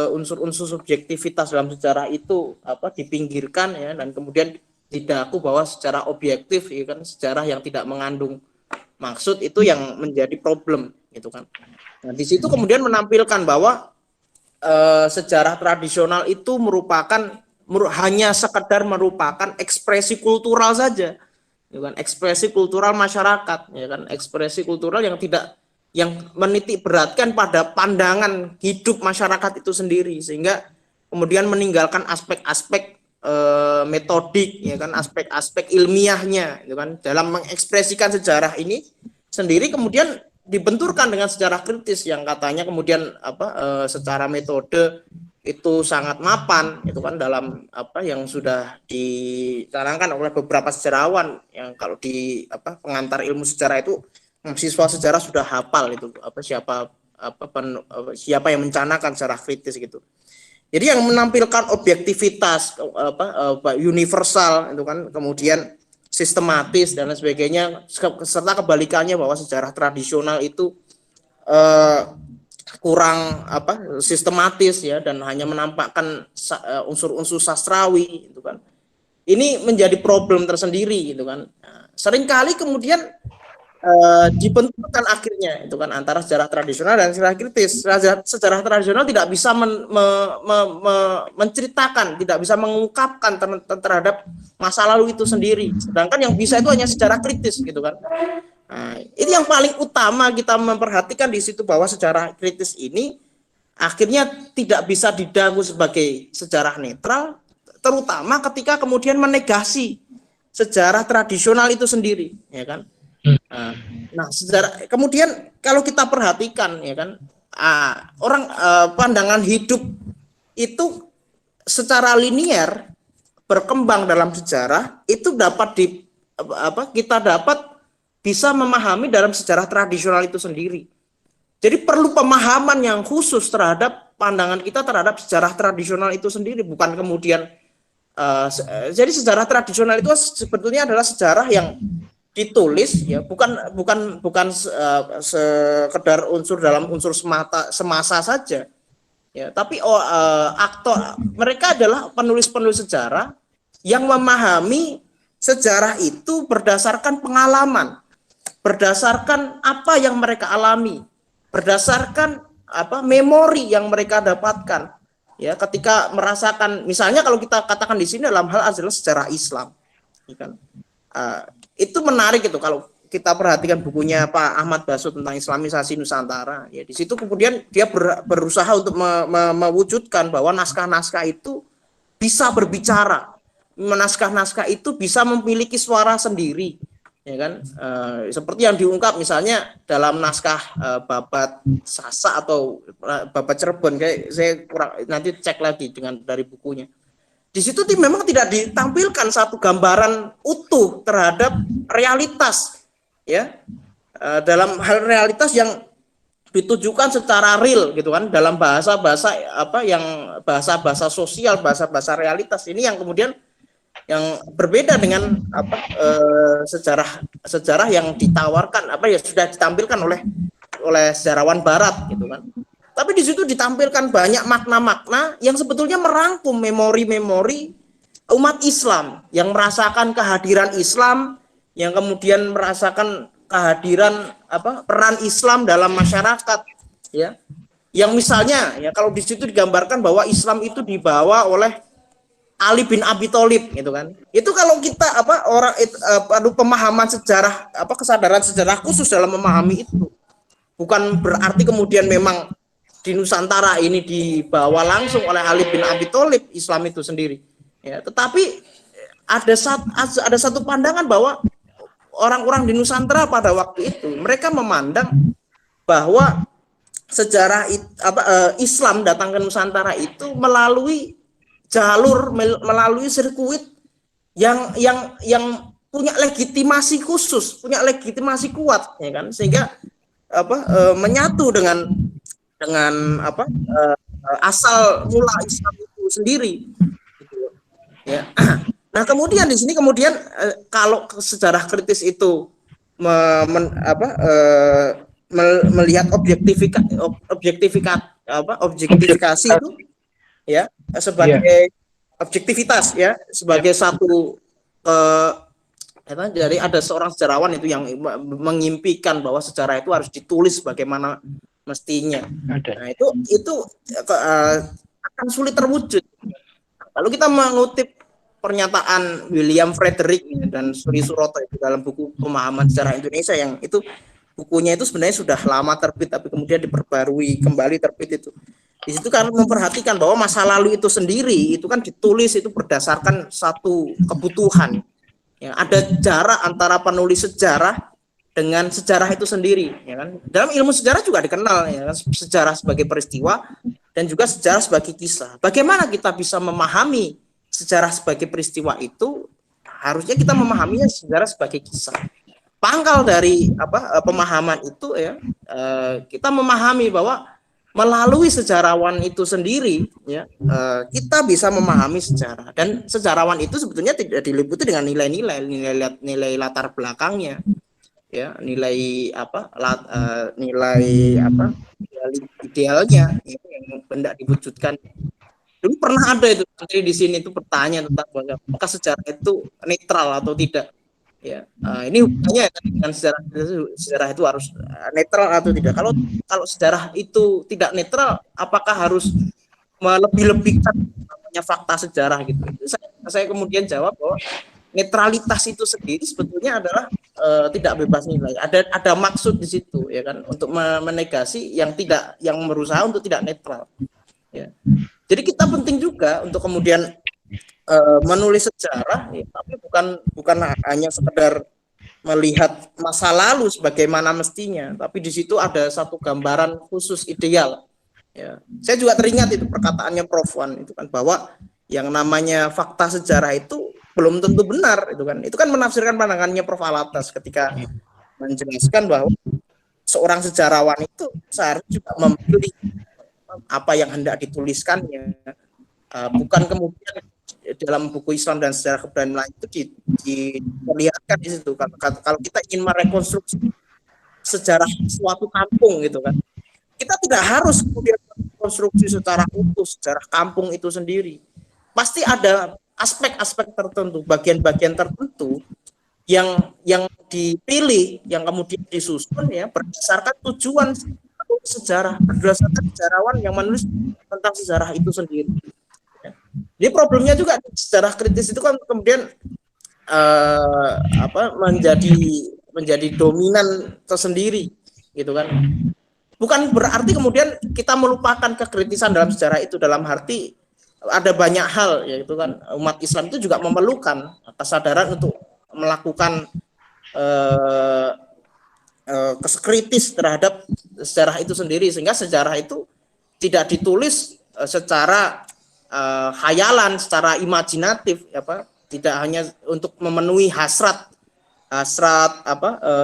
unsur-unsur subjektivitas dalam sejarah itu dipinggirkan ya, dan kemudian didaku bahwa secara objektif ya kan, sejarah yang tidak mengandung maksud, itu yang menjadi problem gitu kan. Nah di situ kemudian menampilkan bahwa sejarah tradisional itu hanya sekedar merupakan ekspresi kultural saja, ya kan? Ekspresi kultural masyarakat, ya kan? Ekspresi kultural yang menitik beratkan pada pandangan hidup masyarakat itu sendiri, sehingga kemudian meninggalkan aspek-aspek metodik, ya kan? Aspek-aspek ilmiahnya, ya kan? Dalam mengekspresikan sejarah ini sendiri kemudian dibenturkan dengan sejarah kritis yang katanya kemudian secara metode itu sangat mapan itu kan, dalam yang sudah dicanangkan oleh beberapa sejarawan yang kalau di pengantar ilmu sejarah itu siswa sejarah sudah hafal itu siapa yang mencanangkan secara kritis gitu. Jadi yang menampilkan objektivitas universal itu kan, kemudian sistematis dan lain sebagainya, serta kebalikannya bahwa sejarah tradisional itu kurang sistematis ya, dan hanya menampakkan unsur-unsur sastrawi gitu kan. Ini menjadi problem tersendiri gitu kan. Nah, seringkali kemudian dibenturkan akhirnya itu kan antara sejarah tradisional dan sejarah kritis. Sejarah tradisional tidak bisa menceritakan, tidak bisa mengungkapkan terhadap masa lalu itu sendiri. Sedangkan yang bisa itu hanya sejarah kritis gitu kan. Nah, ini yang paling utama kita memperhatikan di situ, bahwa sejarah kritis ini akhirnya tidak bisa didanggu sebagai sejarah netral, terutama ketika kemudian menegasi sejarah tradisional itu sendiri, ya kan? Nah, sejarah kemudian kalau kita perhatikan, ya kan, pandangan hidup itu secara linier berkembang dalam sejarah itu dapat kita dapat bisa memahami dalam sejarah tradisional itu sendiri. Jadi perlu pemahaman yang khusus terhadap pandangan kita terhadap sejarah tradisional itu sendiri, bukan kemudian jadi sejarah tradisional itu sebetulnya adalah sejarah yang ditulis ya, bukan sekedar unsur dalam unsur semasa saja ya, tapi aktor mereka adalah penulis-penulis sejarah yang memahami sejarah itu berdasarkan pengalaman, berdasarkan apa yang mereka alami, berdasarkan memori yang mereka dapatkan ya, ketika merasakan, misalnya kalau kita katakan di sini dalam hal adalah sejarah Islam, ya kan? Itu menarik itu kalau kita perhatikan bukunya Pak Ahmad Baso tentang Islamisasi Nusantara ya, di situ kemudian dia berusaha untuk mewujudkan bahwa naskah-naskah itu bisa berbicara, naskah-naskah itu bisa memiliki suara sendiri, ya kan? Seperti yang diungkap misalnya dalam naskah Babat Sasa atau Babat Cirebon, kayak saya nanti cek lagi dari bukunya. Di situ memang tidak ditampilkan satu gambaran utuh terhadap realitas, ya, dalam hal realitas yang ditujukan secara real gitu kan, dalam bahasa-bahasa yang bahasa-bahasa sosial, bahasa-bahasa realitas ini yang kemudian yang berbeda dengan sejarah yang ditawarkan sudah ditampilkan oleh sejarawan Barat gitu kan. Tapi di situ ditampilkan banyak makna-makna yang sebetulnya merangkum memori-memori umat Islam yang merasakan kehadiran Islam, yang kemudian merasakan kehadiran peran Islam dalam masyarakat, ya. Yang misalnya ya kalau di situ digambarkan bahwa Islam itu dibawa oleh Ali bin Abi Thalib gitu kan. Itu kalau kita pemahaman sejarah kesadaran sejarah khusus dalam memahami itu. Bukan berarti kemudian memang di Nusantara ini dibawa langsung oleh Ali bin Abi Thalib Islam itu sendiri. Ya, tetapi ada satu pandangan bahwa orang-orang di Nusantara pada waktu itu mereka memandang bahwa sejarah Islam datang ke Nusantara itu melalui jalur, melalui sirkuit yang punya legitimasi khusus, punya legitimasi kuat, ya kan, sehingga menyatu dengan asal mula Islam itu sendiri, gitu, ya. Nah kemudian di sini kalau sejarah kritis itu melihat objektifikasi itu ya sebagai objektivitas ya, sebagai satu dari ada seorang sejarawan itu yang mengimpikan bahwa sejarah itu harus ditulis bagaimana mestinya. Nah, itu akan sulit terwujud. Lalu kita mengutip pernyataan William Frederick dan Suri Suroto itu dalam buku Pemahaman Sejarah Indonesia, yang itu bukunya itu sebenarnya sudah lama terbit tapi kemudian diperbarui kembali terbit itu. Di situ kan memperhatikan bahwa masa lalu itu sendiri itu kan ditulis itu berdasarkan satu kebutuhan. Ya, ada jarak antara penulis sejarah dengan sejarah itu sendiri, ya kan. Dalam ilmu sejarah juga dikenal ya kan, sejarah sebagai peristiwa dan juga sejarah sebagai kisah. Bagaimana kita bisa memahami sejarah sebagai peristiwa itu? Harusnya kita memahaminya sejarah sebagai kisah. Pangkal dari pemahaman itu ya, kita memahami bahwa melalui sejarawan itu sendiri ya, kita bisa memahami sejarah, dan sejarawan itu sebetulnya tidak diliputi dengan nilai latar belakangnya. Ya, nilai idealnya itu yang hendak diwujudkan. Dulu pernah ada itu santri di sini itu bertanya tentang apakah sejarah itu netral atau tidak. Ya, ini hubungannya dengan sejarah itu harus netral atau tidak. Kalau sejarah itu tidak netral, apakah harus melebih-lebihkan namanya fakta sejarah gitu? Saya kemudian jawab bahwa netralitas itu sendiri sebetulnya adalah tidak bebas nilai. Ada maksud di situ, ya kan, untuk menegasi yang berusaha untuk tidak netral. Ya. Jadi kita penting juga untuk kemudian menulis sejarah, ya, tapi bukan hanya sekedar melihat masa lalu sebagaimana mestinya, tapi di situ ada satu gambaran khusus ideal. Ya. Saya juga teringat itu perkataannya Prof. Wan itu kan, bahwa yang namanya fakta sejarah itu belum tentu benar, itu kan menafsirkan pandangannya Prof. Alatas ketika menjelaskan bahwa seorang sejarawan itu seharusnya juga memilih apa yang hendak dituliskannya, bukan kemudian dalam buku Islam dan Sejarah Kebudayaan Melayu itu diperlihatkan di situ. Kalau kita ingin merekonstruksi sejarah suatu kampung gitu kan, kita tidak harus kemudian konstruksi secara utuh sejarah kampung itu sendiri. Pasti ada aspek-aspek tertentu, bagian-bagian tertentu yang dipilih, yang kemudian disusun ya berdasarkan tujuan sejarah, berdasarkan sejarawan yang menulis tentang sejarah itu sendiri. Jadi problemnya juga sejarah kritis itu kan kemudian menjadi dominan tersendiri, gitu kan. Bukan berarti kemudian kita melupakan kekritisan dalam sejarah itu, dalam arti ada banyak hal, yaitu kan umat Islam itu juga memerlukan kesadaran untuk melakukan kritis terhadap sejarah itu sendiri, sehingga sejarah itu tidak ditulis secara khayalan, secara imajinatif, tidak hanya untuk memenuhi hasrat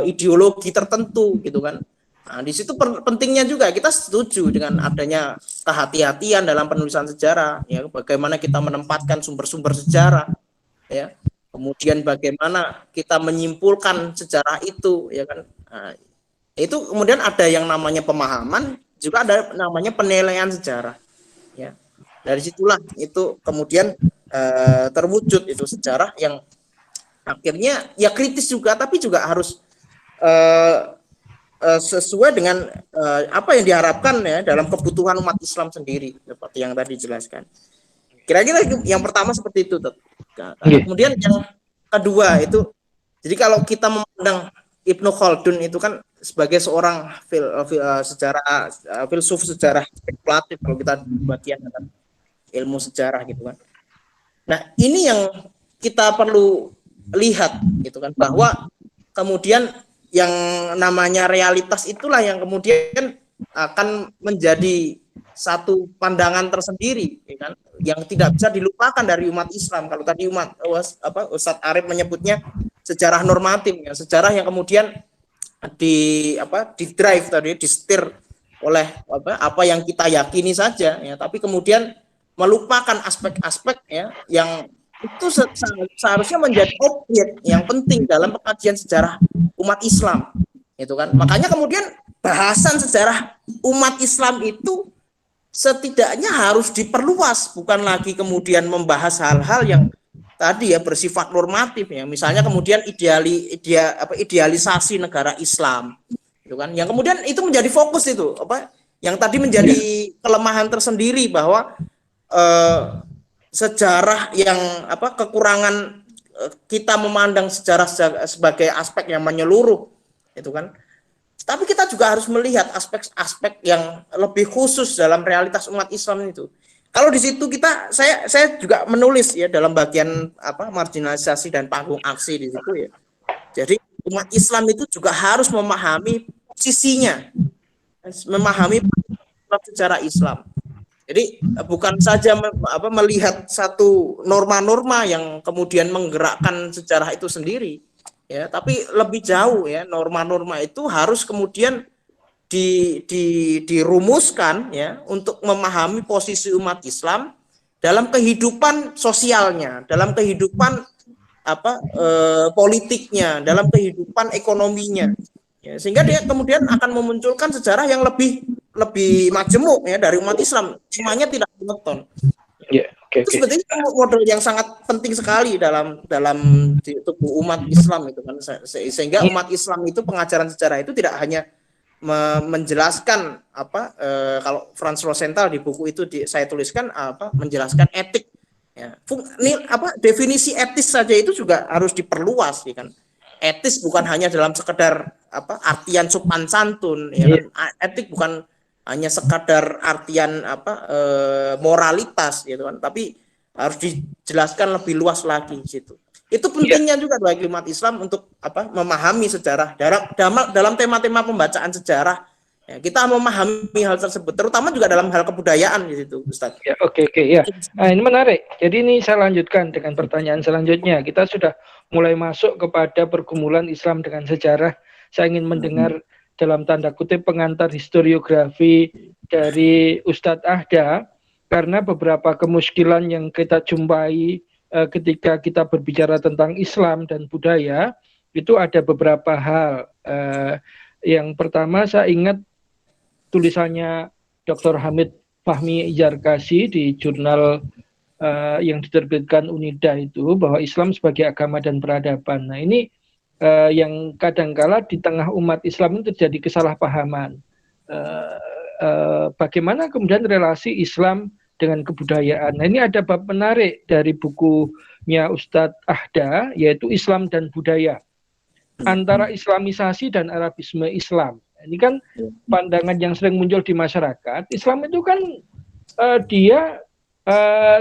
ideologi tertentu, gitu kan. Nah, di situ pentingnya juga kita setuju dengan adanya kehati-hatian dalam penulisan sejarah, ya, bagaimana kita menempatkan sumber-sumber sejarah, ya, kemudian bagaimana kita menyimpulkan sejarah itu, ya kan. Nah, itu kemudian ada yang namanya pemahaman, juga ada namanya penilaian sejarah, ya. Dari situlah itu kemudian terwujud itu sejarah yang akhirnya ya kritis juga, tapi juga harus sesuai dengan apa yang diharapkan ya dalam kebutuhan umat Islam sendiri, seperti yang tadi dijelaskan. Kira-kira yang pertama seperti itu. Kemudian yang kedua itu, jadi kalau kita memandang Ibnu Khaldun itu kan sebagai seorang filsuf sejarah spekulatif, kalau kita bagian kan ilmu sejarah gitu kan. Nah, ini yang kita perlu lihat gitu kan, bahwa kemudian yang namanya realitas itulah yang kemudian akan menjadi satu pandangan tersendiri, ya kan, yang tidak bisa dilupakan dari umat Islam. Kalau tadi Ustadz Arif menyebutnya sejarah normatif, ya, sejarah yang kemudian di-drive tadi, disetir oleh apa yang kita yakini saja, ya, tapi kemudian melupakan aspek-aspek ya yang itu seharusnya menjadi objek yang penting dalam pengkajian sejarah umat Islam, itu kan. Makanya kemudian bahasan sejarah umat Islam itu setidaknya harus diperluas, bukan lagi kemudian membahas hal-hal yang tadi ya bersifat normatif, ya, misalnya kemudian idealisasi negara Islam, itu kan, yang kemudian itu menjadi fokus itu yang tadi menjadi kelemahan tersendiri, bahwa sejarah yang kekurangan kita memandang sejarah sebagai aspek yang menyeluruh, itu kan. Tapi kita juga harus melihat aspek-aspek yang lebih khusus dalam realitas umat Islam itu. Kalau di situ saya juga menulis ya dalam bagian marginalisasi dan panggung aksi di situ ya. Jadi umat Islam itu juga harus memahami posisinya, memahami sejarah Islam. Jadi bukan saja melihat satu norma-norma yang kemudian menggerakkan sejarah itu sendiri, ya, tapi lebih jauh ya, norma-norma itu harus kemudian dirumuskan ya untuk memahami posisi umat Islam dalam kehidupan sosialnya, dalam kehidupan politiknya, dalam kehidupan ekonominya, ya, sehingga dia kemudian akan memunculkan sejarah yang lebih lebih majemuk ya dari umat Islam, semuanya tidak monoton. Ya, oke, Itu oke. sebetulnya model yang sangat penting sekali dalam di tubuh umat Islam itu kan, sehingga umat Islam itu pengajaran sejarah itu tidak hanya menjelaskan kalau Franz Rosenthal di buku itu saya tuliskan menjelaskan etik ya. Ini definisi etis saja itu juga harus diperluas ya kan. Etis bukan hanya dalam sekedar artian sopan santun ya kan. Etik bukan hanya sekadar artian moralitas gitu kan, tapi harus dijelaskan lebih luas lagi situ. Itu pentingnya juga bagi umat Islam untuk memahami sejarah dalam tema-tema pembacaan sejarah. Ya, kita memahami hal tersebut, terutama juga dalam hal kebudayaan di situ, Ustaz. Ya, oke, ya. Nah, ini menarik. Jadi ini saya lanjutkan dengan pertanyaan selanjutnya. Kita sudah mulai masuk kepada pergumulan Islam dengan sejarah. Saya ingin mendengar dalam tanda kutip pengantar historiografi dari Ustadz Ahda, karena beberapa kemuskilan yang kita jumpai ketika kita berbicara tentang Islam dan budaya, itu ada beberapa hal. Yang pertama, saya ingat tulisannya Dr. Hamid Fahmi Yarkasi di jurnal yang diterbitkan UNIDA itu, bahwa Islam sebagai agama dan peradaban. Nah, ini yang kadangkala di tengah umat Islam itu terjadi kesalahpahaman. Bagaimana kemudian relasi Islam dengan kebudayaan. Nah, ini ada bab menarik dari bukunya Ustadz Ahda, yaitu Islam dan Budaya. Antara Islamisasi dan Arabisme Islam. Ini kan pandangan yang sering muncul di masyarakat. Islam itu kan dia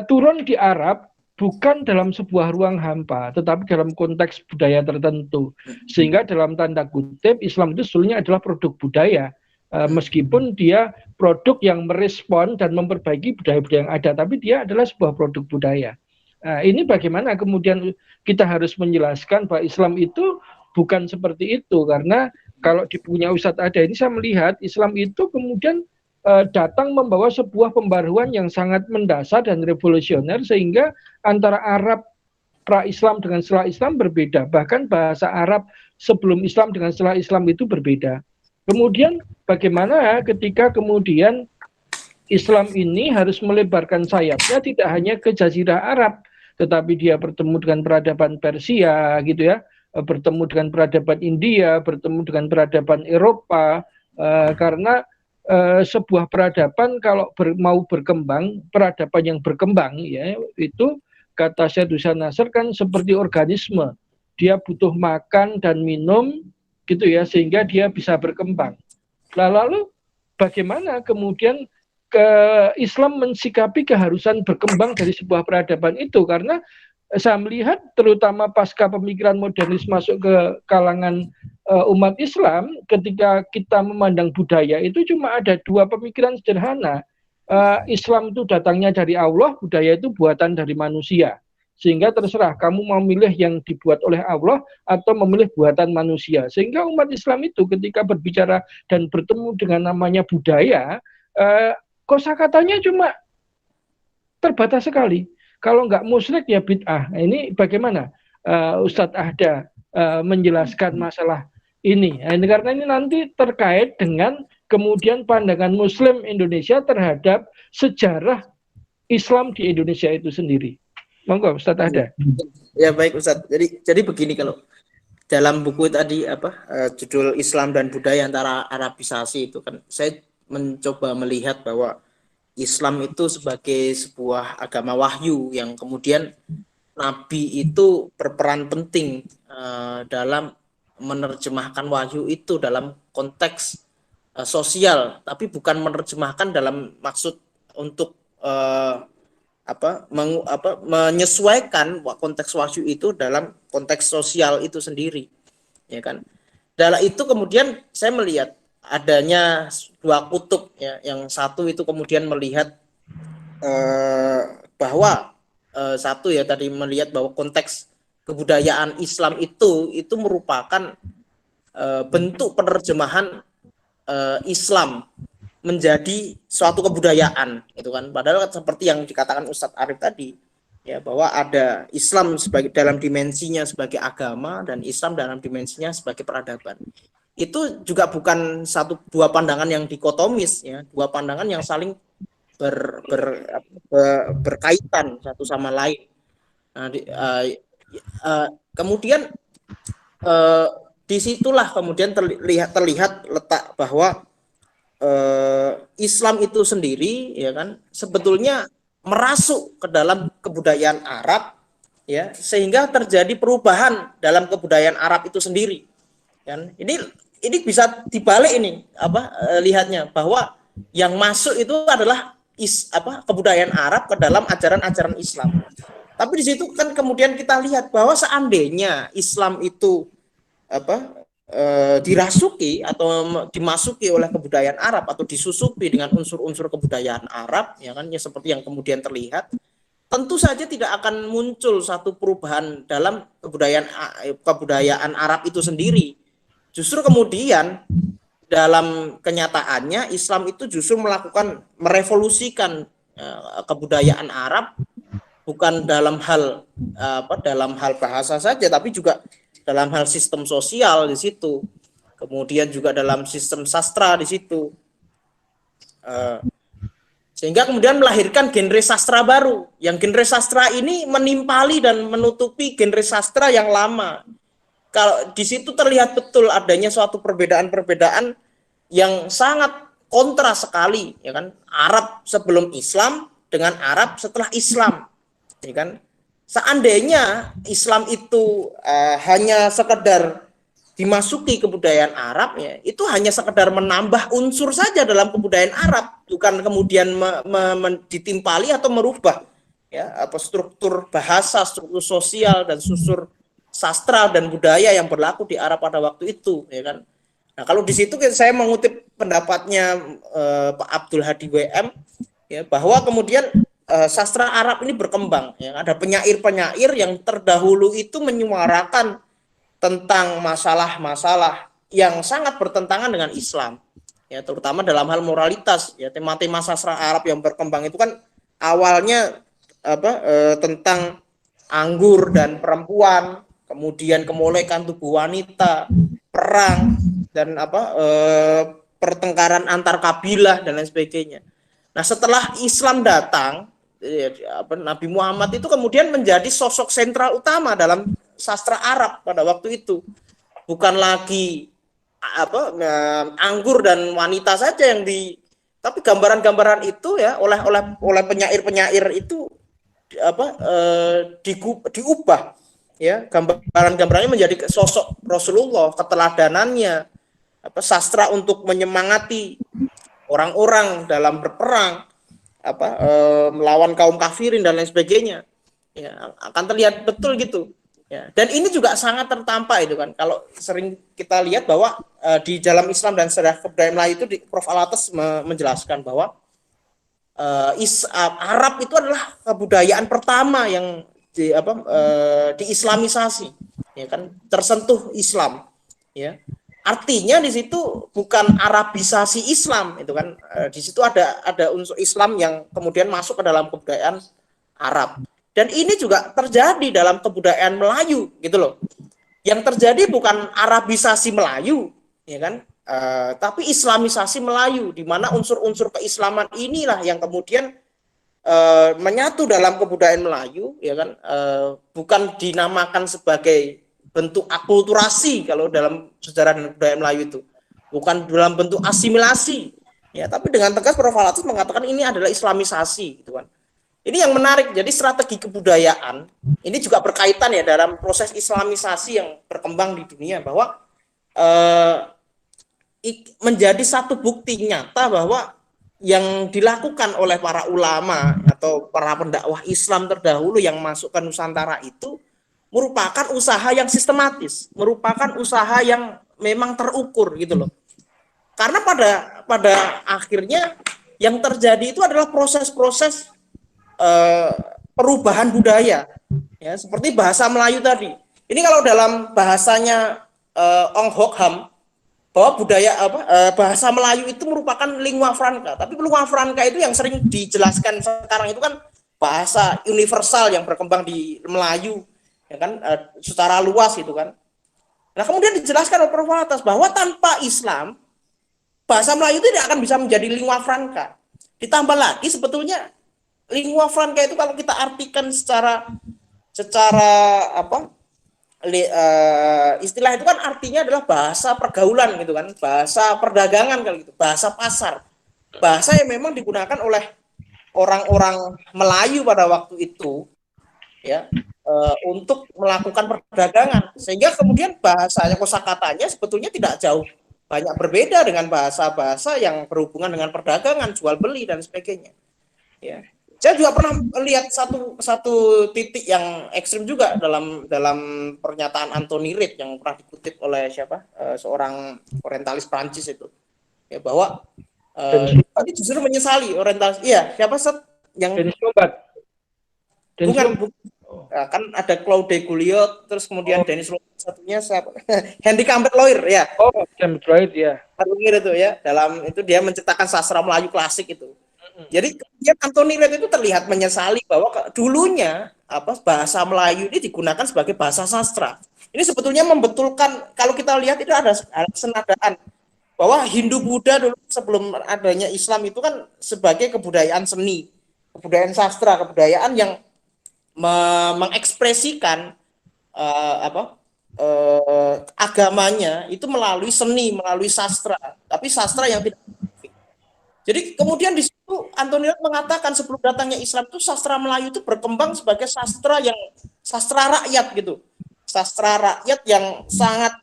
turun di Arab bukan dalam sebuah ruang hampa, tetapi dalam konteks budaya tertentu. Sehingga dalam tanda kutip, Islam itu sebetulnya adalah produk budaya. Meskipun dia produk yang merespon dan memperbaiki budaya-budaya yang ada, tapi dia adalah sebuah produk budaya. Ini bagaimana kemudian kita harus menjelaskan bahwa Islam itu bukan seperti itu, karena kalau di punya Ustadz Ada ini saya melihat Islam itu kemudian datang membawa sebuah pembaruan yang sangat mendasar dan revolusioner, sehingga antara Arab pra-Islam dengan setelah Islam berbeda. Bahkan bahasa Arab sebelum Islam dengan setelah Islam itu berbeda. Kemudian bagaimana ketika kemudian Islam ini harus melebarkan sayapnya tidak hanya ke Jazirah Arab, tetapi dia bertemu dengan peradaban Persia gitu ya, bertemu dengan peradaban India, bertemu dengan peradaban Eropa, karena sebuah peradaban kalau mau berkembang, peradaban yang berkembang ya, itu kata Syed Hussein Nasr kan seperti organisme, dia butuh makan dan minum gitu ya, sehingga dia bisa berkembang. Lalu bagaimana kemudian Islam mensikapi keharusan berkembang dari sebuah peradaban itu, karena saya melihat terutama pasca pemikiran modernis masuk ke kalangan umat Islam, ketika kita memandang budaya itu cuma ada dua pemikiran sederhana. Islam itu datangnya dari Allah, budaya itu buatan dari manusia. Sehingga terserah kamu mau milih yang dibuat oleh Allah atau memilih buatan manusia. Sehingga umat Islam itu ketika berbicara dan bertemu dengan namanya budaya, kosakatanya cuma terbatas sekali. Kalau nggak musyrik ya bid'ah. Nah, ini bagaimana Ustadz Ahda menjelaskan masalah ini? Nah, karena ini nanti terkait dengan kemudian pandangan Muslim Indonesia terhadap sejarah Islam di Indonesia itu sendiri. Monggo Ustadz Ahda. Ya baik Ustadz. Jadi begini, kalau dalam buku tadi judul Islam dan Budaya antara Arabisasi itu kan saya mencoba melihat bahwa Islam itu sebagai sebuah agama wahyu yang kemudian Nabi itu berperan penting dalam menerjemahkan wahyu itu dalam konteks sosial, tapi bukan menerjemahkan dalam maksud untuk menyesuaikan konteks wahyu itu dalam konteks sosial itu sendiri, ya kan. Dalam itu kemudian saya melihat adanya dua kutub ya, yang satu itu kemudian melihat bahwa satu ya tadi melihat bahwa konteks kebudayaan Islam itu merupakan bentuk penerjemahan Islam menjadi suatu kebudayaan itu kan, padahal seperti yang dikatakan Ustadz Arif tadi ya, bahwa ada Islam sebagai dalam dimensinya sebagai agama dan Islam dalam dimensinya sebagai peradaban. itu juga bukan dua pandangan yang dikotomis, ya, dua pandangan yang saling berkaitan satu sama lain. Nah, kemudian disitulah kemudian terlihat letak bahwa Islam itu sendiri, ya kan, sebetulnya merasuk ke dalam kebudayaan Arab, ya, sehingga terjadi perubahan dalam kebudayaan Arab itu sendiri. Kan? Ini bisa dibalik ini lihatnya bahwa yang masuk itu adalah kebudayaan Arab ke dalam ajaran-ajaran Islam. Tapi di situ kan kemudian kita lihat bahwa seandainya Islam itu dirasuki atau dimasuki oleh kebudayaan Arab atau disusupi dengan unsur-unsur kebudayaan Arab, ya kan, ya, seperti yang kemudian terlihat, tentu saja tidak akan muncul satu perubahan dalam kebudayaan Arab itu sendiri. Justru kemudian dalam kenyataannya Islam itu justru merevolusikan kebudayaan Arab, bukan dalam hal bahasa saja, tapi juga dalam hal sistem sosial di situ, kemudian juga dalam sistem sastra di situ, sehingga kemudian melahirkan genre sastra baru. Yang genre sastra ini menimpali dan menutupi genre sastra yang lama. Kalau di situ terlihat betul adanya suatu perbedaan-perbedaan yang sangat kontra sekali, ya kan, Arab sebelum Islam dengan Arab setelah Islam, ya kan. Seandainya Islam itu hanya sekedar dimasuki kebudayaan Arab, ya, itu hanya sekedar menambah unsur saja dalam kebudayaan Arab, bukan kemudian ditimpali atau merubah, ya, struktur bahasa, struktur sosial, dan struktur sastra dan budaya yang berlaku di Arab pada waktu itu, ya kan. Nah, kalau di situ saya mengutip pendapatnya Pak Abdul Hadi WM, ya, bahwa kemudian sastra Arab ini berkembang, ya, ada penyair-penyair yang terdahulu itu menyuarakan tentang masalah-masalah yang sangat bertentangan dengan Islam, ya, terutama dalam hal moralitas, ya. Tema-tema sastra Arab yang berkembang itu kan awalnya tentang anggur dan perempuan, kemudian kemolekan tubuh wanita, perang, dan pertengkaran antar kabilah dan lain sebagainya. Nah, setelah Islam datang, Nabi Muhammad itu kemudian menjadi sosok sentral utama dalam sastra Arab pada waktu itu. Bukan lagi anggur dan wanita saja tapi gambaran-gambaran itu, ya, oleh penyair-penyair itu diubah, ya, gambaran-gambarannya menjadi sosok Rasulullah, keteladanannya, sastra untuk menyemangati orang-orang dalam berperang, melawan kaum kafirin dan lain sebagainya, ya, akan terlihat betul gitu, ya. Dan ini juga sangat tertampak itu kan, kalau sering kita lihat bahwa di dalam Islam dan sejarah kebudayaan Melayu itu, Prof. Alatas menjelaskan bahwa Arab itu adalah kebudayaan pertama yang diislamisasi, ya kan, tersentuh Islam, ya. Artinya di situ bukan Arabisasi Islam, itu kan, di situ ada unsur Islam yang kemudian masuk ke dalam kebudayaan Arab. Dan ini juga terjadi dalam kebudayaan Melayu, gitu loh. Yang terjadi bukan Arabisasi Melayu, ya kan, tapi Islamisasi Melayu, di mana unsur-unsur keislaman inilah yang kemudian menyatu dalam kebudayaan Melayu, ya kan, bukan dinamakan sebagai bentuk akulturasi kalau dalam sejarah dan kebudayaan Melayu itu, bukan dalam bentuk asimilasi, ya, tapi dengan tegas Prof. Alatas mengatakan ini adalah islamisasi, gitu kan. Ini yang menarik. Jadi strategi kebudayaan ini juga berkaitan, ya, dalam proses islamisasi yang berkembang di dunia, bahwa menjadi satu bukti nyata bahwa yang dilakukan oleh para ulama atau para pendakwah Islam terdahulu yang masuk ke Nusantara itu merupakan usaha yang sistematis, merupakan usaha yang memang terukur, gitu loh. Karena pada akhirnya yang terjadi itu adalah proses-proses perubahan budaya, ya, seperti bahasa Melayu tadi. Ini kalau dalam bahasanya Ong Hok Ham, bahwa bahasa Melayu itu merupakan lingua franca, tapi lingua franca itu yang sering dijelaskan sekarang itu kan bahasa universal yang berkembang di Melayu, ya kan, secara luas itu kan. Nah, kemudian dijelaskan oleh Prof. Alatas bahwa tanpa Islam, bahasa Melayu itu tidak akan bisa menjadi lingua franca. Ditambah lagi sebetulnya lingua franca itu kalau kita artikan secara apa? Istilah itu kan artinya adalah bahasa pergaulan gitu kan, bahasa perdagangan kali gitu, bahasa pasar. Bahasa yang memang digunakan oleh orang-orang Melayu pada waktu itu ya untuk melakukan perdagangan, sehingga kemudian bahasanya, kosakatanya sebetulnya tidak jauh banyak berbeda dengan bahasa-bahasa yang berhubungan dengan perdagangan, jual beli dan sebagainya. Ya. Saya juga pernah lihat satu titik yang ekstrim juga dalam pernyataan Anthony Reid yang pernah dikutip oleh seorang orientalis Prancis itu, ya, bahwa tadi justru menyesali orientalis. Iya, siapa Set yang Dennis Lombat. bukan. Nah, kan ada Claude Gouliot, terus kemudian Dennis Lombat, satunya siapa? Henry Campbell Lawyer ya. Oh, Campbell Lawyer ya. Lawyer itu ya, dalam itu dia menciptakan sastra Melayu klasik itu. Jadi kemudian Anthony Reid itu terlihat menyesali bahwa dulunya bahasa Melayu ini digunakan sebagai bahasa sastra. Ini sebetulnya membetulkan, kalau kita lihat itu ada senadaan bahwa Hindu Buddha dulu sebelum adanya Islam itu kan sebagai kebudayaan seni, kebudayaan sastra, kebudayaan yang mengekspresikan agamanya itu melalui seni, melalui sastra, tapi sastra yang tidak. Jadi kemudian di situ Anthony Reid mengatakan sebelum datangnya Islam itu sastra Melayu itu berkembang sebagai sastra rakyat gitu. Sastra rakyat yang sangat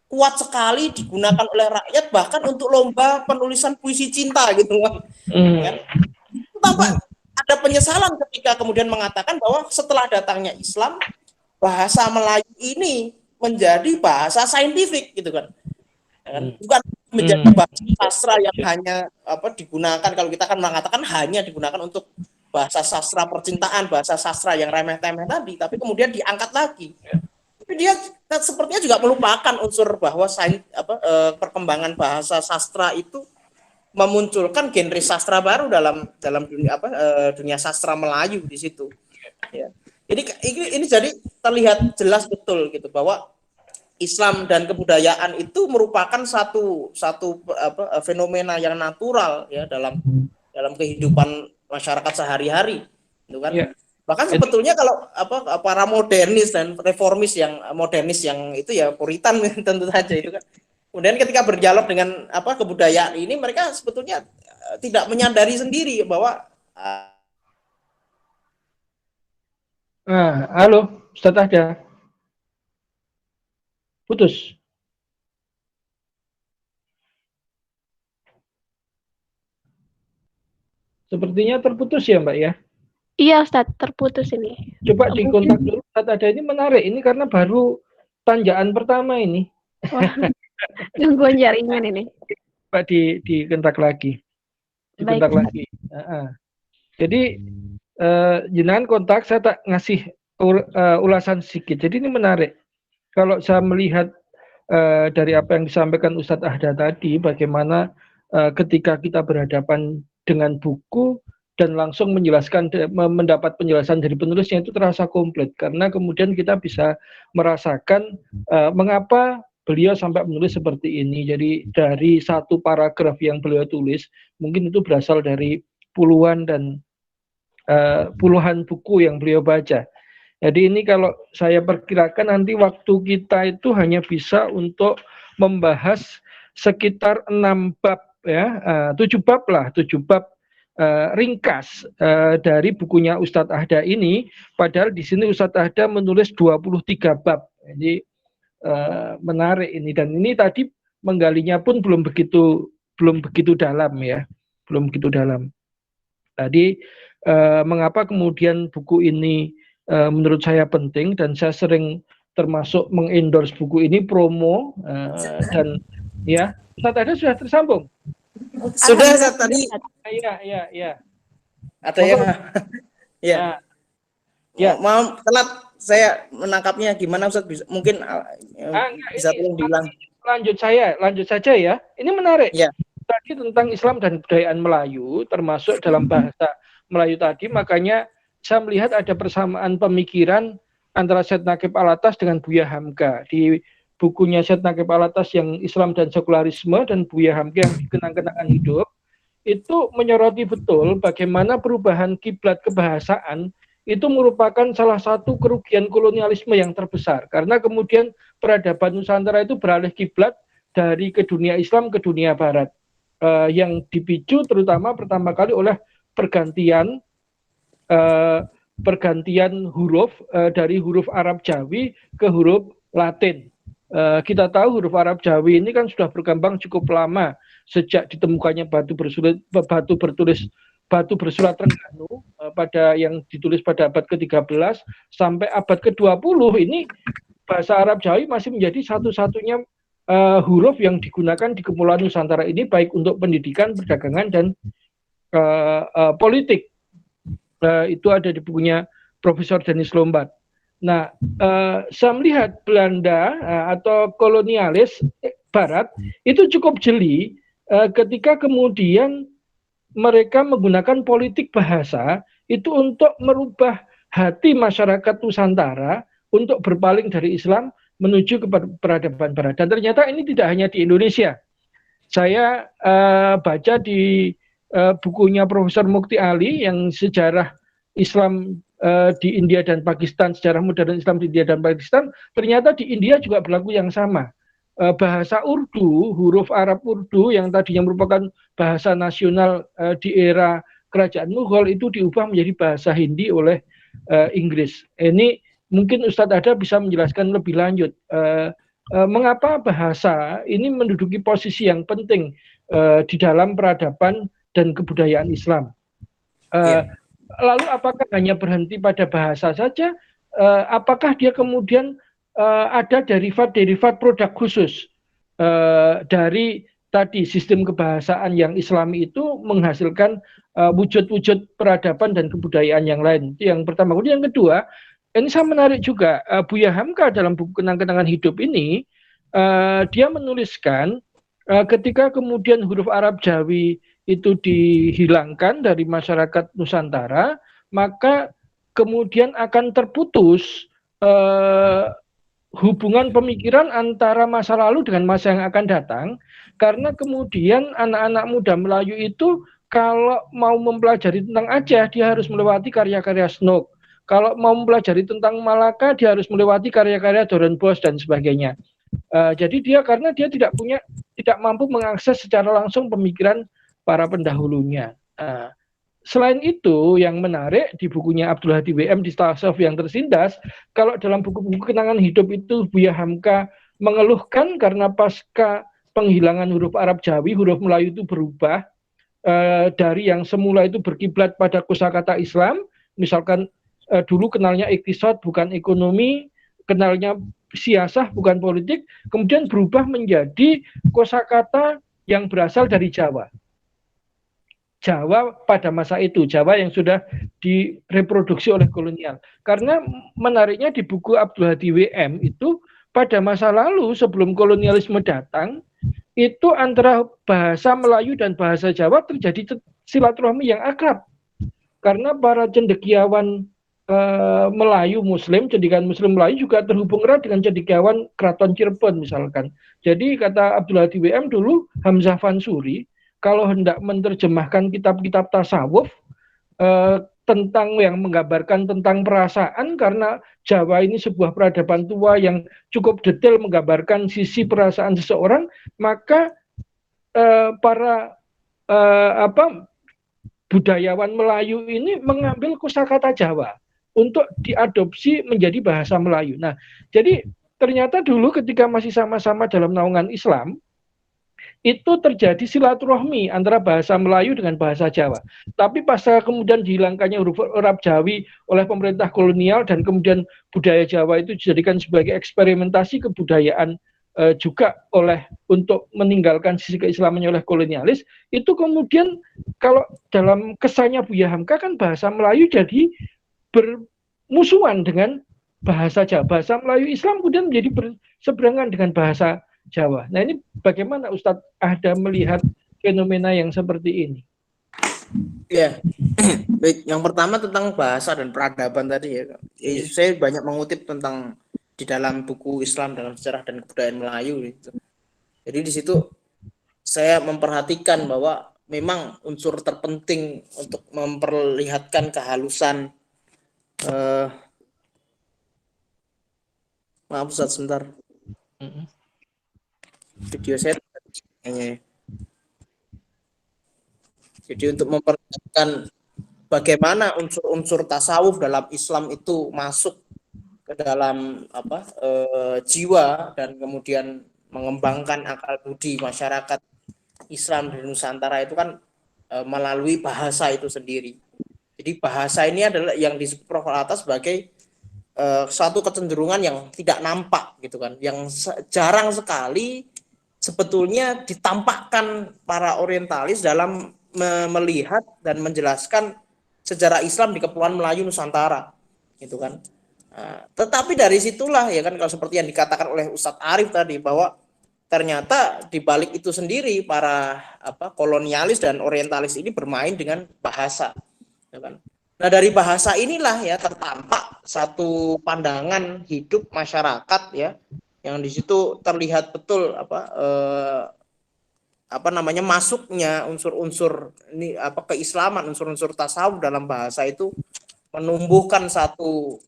kuat sekali digunakan oleh rakyat bahkan untuk lomba penulisan puisi cinta gitu kan. Tampak ada penyesalan ketika kemudian mengatakan bahwa setelah datangnya Islam bahasa Melayu ini menjadi bahasa saintifik gitu kan. Bukan menjadi bahasa sastra yang hanya digunakan, kalau kita kan mengatakan hanya digunakan untuk bahasa sastra percintaan, bahasa sastra yang remeh-temeh tadi, tapi kemudian diangkat lagi. Tapi dia sepertinya juga melupakan unsur bahwa perkembangan bahasa sastra itu memunculkan genre sastra baru dalam dunia sastra Melayu di situ. Ya. Ini jadi terlihat jelas betul gitu bahwa Islam dan kebudayaan itu merupakan satu fenomena yang natural ya dalam kehidupan masyarakat sehari-hari, gitu kan. Yeah. Bahkan sebetulnya kalau para modernis dan reformis yang itu ya puritan tentu saja itu kan. Kemudian ketika berdialog dengan kebudayaan ini, mereka sebetulnya tidak menyadari sendiri bahwa halo, Ustadz ada. Putus. Sepertinya terputus ya Mbak ya? Iya Ustadz, terputus ini. Coba dikontak dulu, Ustadz ada, ini menarik, ini karena baru tanjakan pertama ini. Gangguan jaringan ini. Pak dikontak lagi. Dikontak lagi. Jadi jenengan kontak, saya tak ngasih ulasan sedikit. Jadi ini menarik. Kalau saya melihat dari apa yang disampaikan Ustadz Ahda tadi, bagaimana ketika kita berhadapan dengan buku dan langsung mendapat penjelasan dari penulisnya itu terasa komplit, karena kemudian kita bisa merasakan mengapa beliau sampai menulis seperti ini. Jadi dari satu paragraf yang beliau tulis, mungkin itu berasal dari puluhan buku yang beliau baca. Jadi ini kalau saya perkirakan nanti waktu kita itu hanya bisa untuk membahas sekitar 6 bab ya, 7 bab ringkas dari bukunya Ustadz Ahda ini, padahal di sini Ustadz Ahda menulis 23 bab. Jadi menarik ini, dan ini tadi menggalinya pun belum begitu dalam ya, belum begitu dalam. Tadi mengapa kemudian buku ini menurut saya penting, dan saya sering termasuk mengendorse buku ini, promo dan ya. Ustadz Ahda sudah tersambung? Sudah tadi. Iya. Ada yang ya. Mau telat saya menangkapnya gimana Ustadz, mungkin bisa tolong diulang. Lanjut saja ya. Ini menarik. Ya. Tadi tentang Islam dan kebudayaan Melayu, termasuk dalam bahasa Melayu tadi, makanya saya melihat ada persamaan pemikiran antara Syed Naqib Alatas dengan Buya Hamka. Di bukunya Syed Naqib Alatas yang Islam dan Sekularisme dan Buya Hamka yang Kenang-kenangan Hidup, itu menyoroti betul bagaimana perubahan kiblat kebahasaan itu merupakan salah satu kerugian kolonialisme yang terbesar, karena kemudian peradaban Nusantara itu beralih kiblat dari ke dunia Islam ke dunia Barat, yang dipicu terutama pertama kali oleh pergantian huruf dari huruf Arab Jawi ke huruf Latin. Kita tahu huruf Arab Jawi ini kan sudah berkembang cukup lama sejak ditemukannya batu bersurat Trengganu pada yang ditulis pada abad ke-13 sampai abad ke-20. Ini bahasa Arab Jawi masih menjadi satu-satunya huruf yang digunakan di Kepulauan Nusantara ini, baik untuk pendidikan, perdagangan, dan politik. Itu ada di bukunya Profesor Dennis Lombard. Nah, saya melihat Belanda atau kolonialis Barat itu cukup jeli ketika kemudian mereka menggunakan politik bahasa itu untuk merubah hati masyarakat Nusantara untuk berpaling dari Islam menuju ke peradaban Barat. Dan ternyata ini tidak hanya di Indonesia. Saya baca di bukunya Profesor Mukti Ali yang sejarah Islam di India dan Pakistan, sejarah modern Islam di India dan Pakistan, ternyata di India juga berlaku yang sama. Bahasa Urdu, huruf Arab Urdu yang tadinya merupakan bahasa nasional di era kerajaan Mughal itu diubah menjadi bahasa Hindi oleh Inggris. Ini mungkin Ustadz Ada bisa menjelaskan lebih lanjut mengapa bahasa ini menduduki posisi yang penting di dalam peradaban dan kebudayaan Islam. Lalu apakah hanya berhenti pada bahasa saja? Apakah dia kemudian ada derivat-derivat produk khusus dari tadi sistem kebahasaan yang Islami itu menghasilkan wujud-wujud peradaban dan kebudayaan yang lain? Itu yang pertama. Kemudian yang kedua, ini saya menarik juga, Buya Hamka dalam buku Kenang-kenangan Hidup ini, dia menuliskan ketika kemudian huruf Arab Jawi itu dihilangkan dari masyarakat Nusantara, maka kemudian akan terputus hubungan pemikiran antara masa lalu dengan masa yang akan datang, karena kemudian anak-anak muda Melayu itu kalau mau mempelajari tentang Aceh, dia harus melewati karya-karya Snook. Kalau mau mempelajari tentang Malaka, dia harus melewati karya-karya Doornbos dan sebagainya. Jadi karena dia tidak mampu mengakses secara langsung pemikiran para pendahulunya. Selain itu, yang menarik di bukunya Abdul Hadi WM di Tasawuf yang Tersindas, kalau dalam buku-buku Kenangan Hidup itu Buya Hamka mengeluhkan karena pasca penghilangan huruf Arab Jawi, huruf Melayu itu berubah dari yang semula itu berkiblat pada kosakata Islam, misalkan dulu kenalnya iktisad bukan ekonomi, kenalnya siasah bukan politik, kemudian berubah menjadi kosakata yang berasal dari Jawa. Jawa pada masa itu, Jawa yang sudah direproduksi oleh kolonial. Karena menariknya di buku Abdul Hadi WM itu pada masa lalu sebelum kolonialisme datang, itu antara bahasa Melayu dan bahasa Jawa terjadi silaturahmi yang akrab. Karena para cendekiawan Melayu Muslim, cendekiawan Muslim Melayu juga terhubung erat dengan cendekiawan Keraton Cirebon misalkan. Jadi kata Abdul Hadi WM dulu, Hamzah Fansuri kalau hendak menerjemahkan kitab-kitab tasawuf tentang yang menggambarkan tentang perasaan, karena Jawa ini sebuah peradaban tua yang cukup detail menggambarkan sisi perasaan seseorang, maka para budayawan Melayu ini mengambil kosakata Jawa untuk diadopsi menjadi bahasa Melayu. Nah, jadi ternyata dulu ketika masih sama-sama dalam naungan Islam, itu terjadi silaturahmi antara bahasa Melayu dengan bahasa Jawa. Tapi pasca kemudian dihilangkannya huruf Arab Jawi oleh pemerintah kolonial dan kemudian budaya Jawa itu dijadikan sebagai eksperimentasi kebudayaan juga untuk meninggalkan sisi keislamannya oleh kolonialis, itu kemudian kalau dalam kesannya Buya Hamka kan bahasa Melayu jadi bermusuhan dengan bahasa Jawa. Bahasa Melayu Islam kemudian menjadi berseberangan dengan bahasa Jawa. Nah, ini bagaimana Ustadz Ahda melihat fenomena yang seperti ini? Ya, baik. Yang pertama tentang bahasa dan peradaban tadi ya. Saya banyak mengutip tentang di dalam buku Islam dalam sejarah dan kebudayaan Melayu gitu. Jadi di situ saya memperhatikan bahwa memang unsur terpenting untuk memperlihatkan kehalusan maaf Ustaz sebentar. Video saya kayaknya. Jadi untuk memperlihatkan bagaimana unsur-unsur tasawuf dalam Islam itu masuk ke dalam jiwa dan kemudian mengembangkan akal budi masyarakat Islam di Nusantara itu kan melalui bahasa itu sendiri. Jadi bahasa ini adalah yang disebut Prof. Atta sebagai suatu kecenderungan yang tidak nampak gitu kan, yang jarang sekali sebetulnya ditampakkan para orientalis dalam melihat dan menjelaskan sejarah Islam di Kepulauan Melayu Nusantara gitu kan. Tetapi dari situlah ya kan, kalau seperti yang dikatakan oleh Ustadz Arif tadi, bahwa ternyata di balik itu sendiri para kolonialis dan orientalis ini bermain dengan bahasa ya kan. Nah dari bahasa inilah ya tertampak satu pandangan hidup masyarakat ya, yang di situ terlihat betul masuknya unsur-unsur ini keislaman, unsur-unsur tasawuf dalam bahasa itu menumbuhkan satu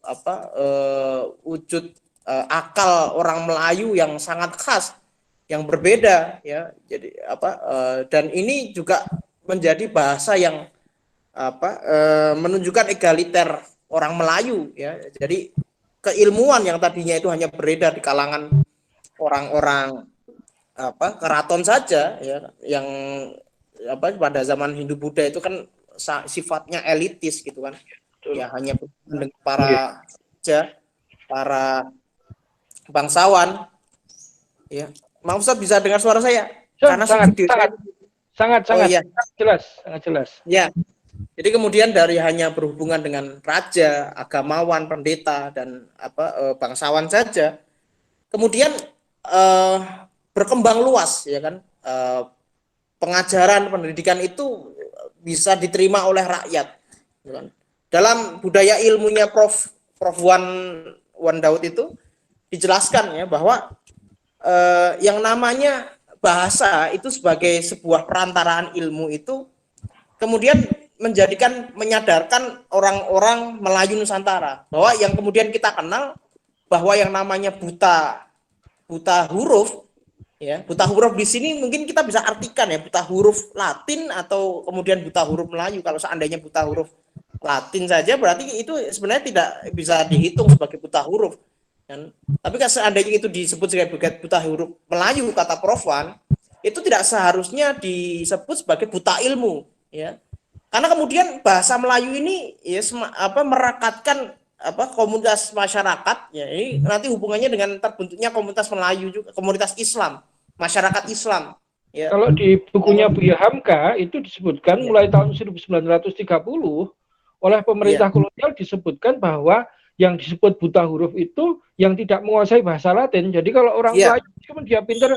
wujud akal orang Melayu yang sangat khas, yang berbeda ya. Jadi dan ini juga menjadi bahasa yang menunjukkan egaliter orang Melayu ya. Jadi keilmuan yang tadinya itu hanya beredar di kalangan orang-orang keraton saja ya, yang pada zaman Hindu Buddha itu kan sifatnya elitis gitu kan. Ya hanya para bangsawan ya. Maaf Ustaz, bisa dengar suara saya? Karena sangat jelas. Ya. Jadi kemudian dari hanya berhubungan dengan raja, agamawan, pendeta dan bangsawan saja, kemudian berkembang luas ya kan. Pengajaran pendidikan itu bisa diterima oleh rakyat ya kan. Dalam budaya ilmunya Prof. Wan Daud itu dijelaskan ya bahwa yang namanya bahasa itu sebagai sebuah perantaraan ilmu itu kemudian menyadarkan orang-orang Melayu Nusantara bahwa yang kemudian kita kenal bahwa yang namanya buta huruf ya, buta huruf di sini mungkin kita bisa artikan ya buta huruf Latin atau kemudian buta huruf Melayu. Kalau seandainya buta huruf Latin saja berarti itu sebenarnya tidak bisa dihitung sebagai buta huruf kan? Tapi kalau seandainya itu disebut sebagai buta huruf Melayu, kata Prof. Wan, itu tidak seharusnya disebut sebagai buta ilmu ya. Karena kemudian bahasa Melayu ini ya merekatkan komunitas masyarakat ya, ini nanti hubungannya dengan terbentuknya komunitas Melayu juga, komunitas Islam, masyarakat Islam ya. Kalau di bukunya Buya Hamka itu disebutkan mulai tahun 1930 oleh pemerintah kolonial disebutkan bahwa yang disebut buta huruf itu yang tidak menguasai bahasa Latin. Jadi kalau orang Melayu dia pintar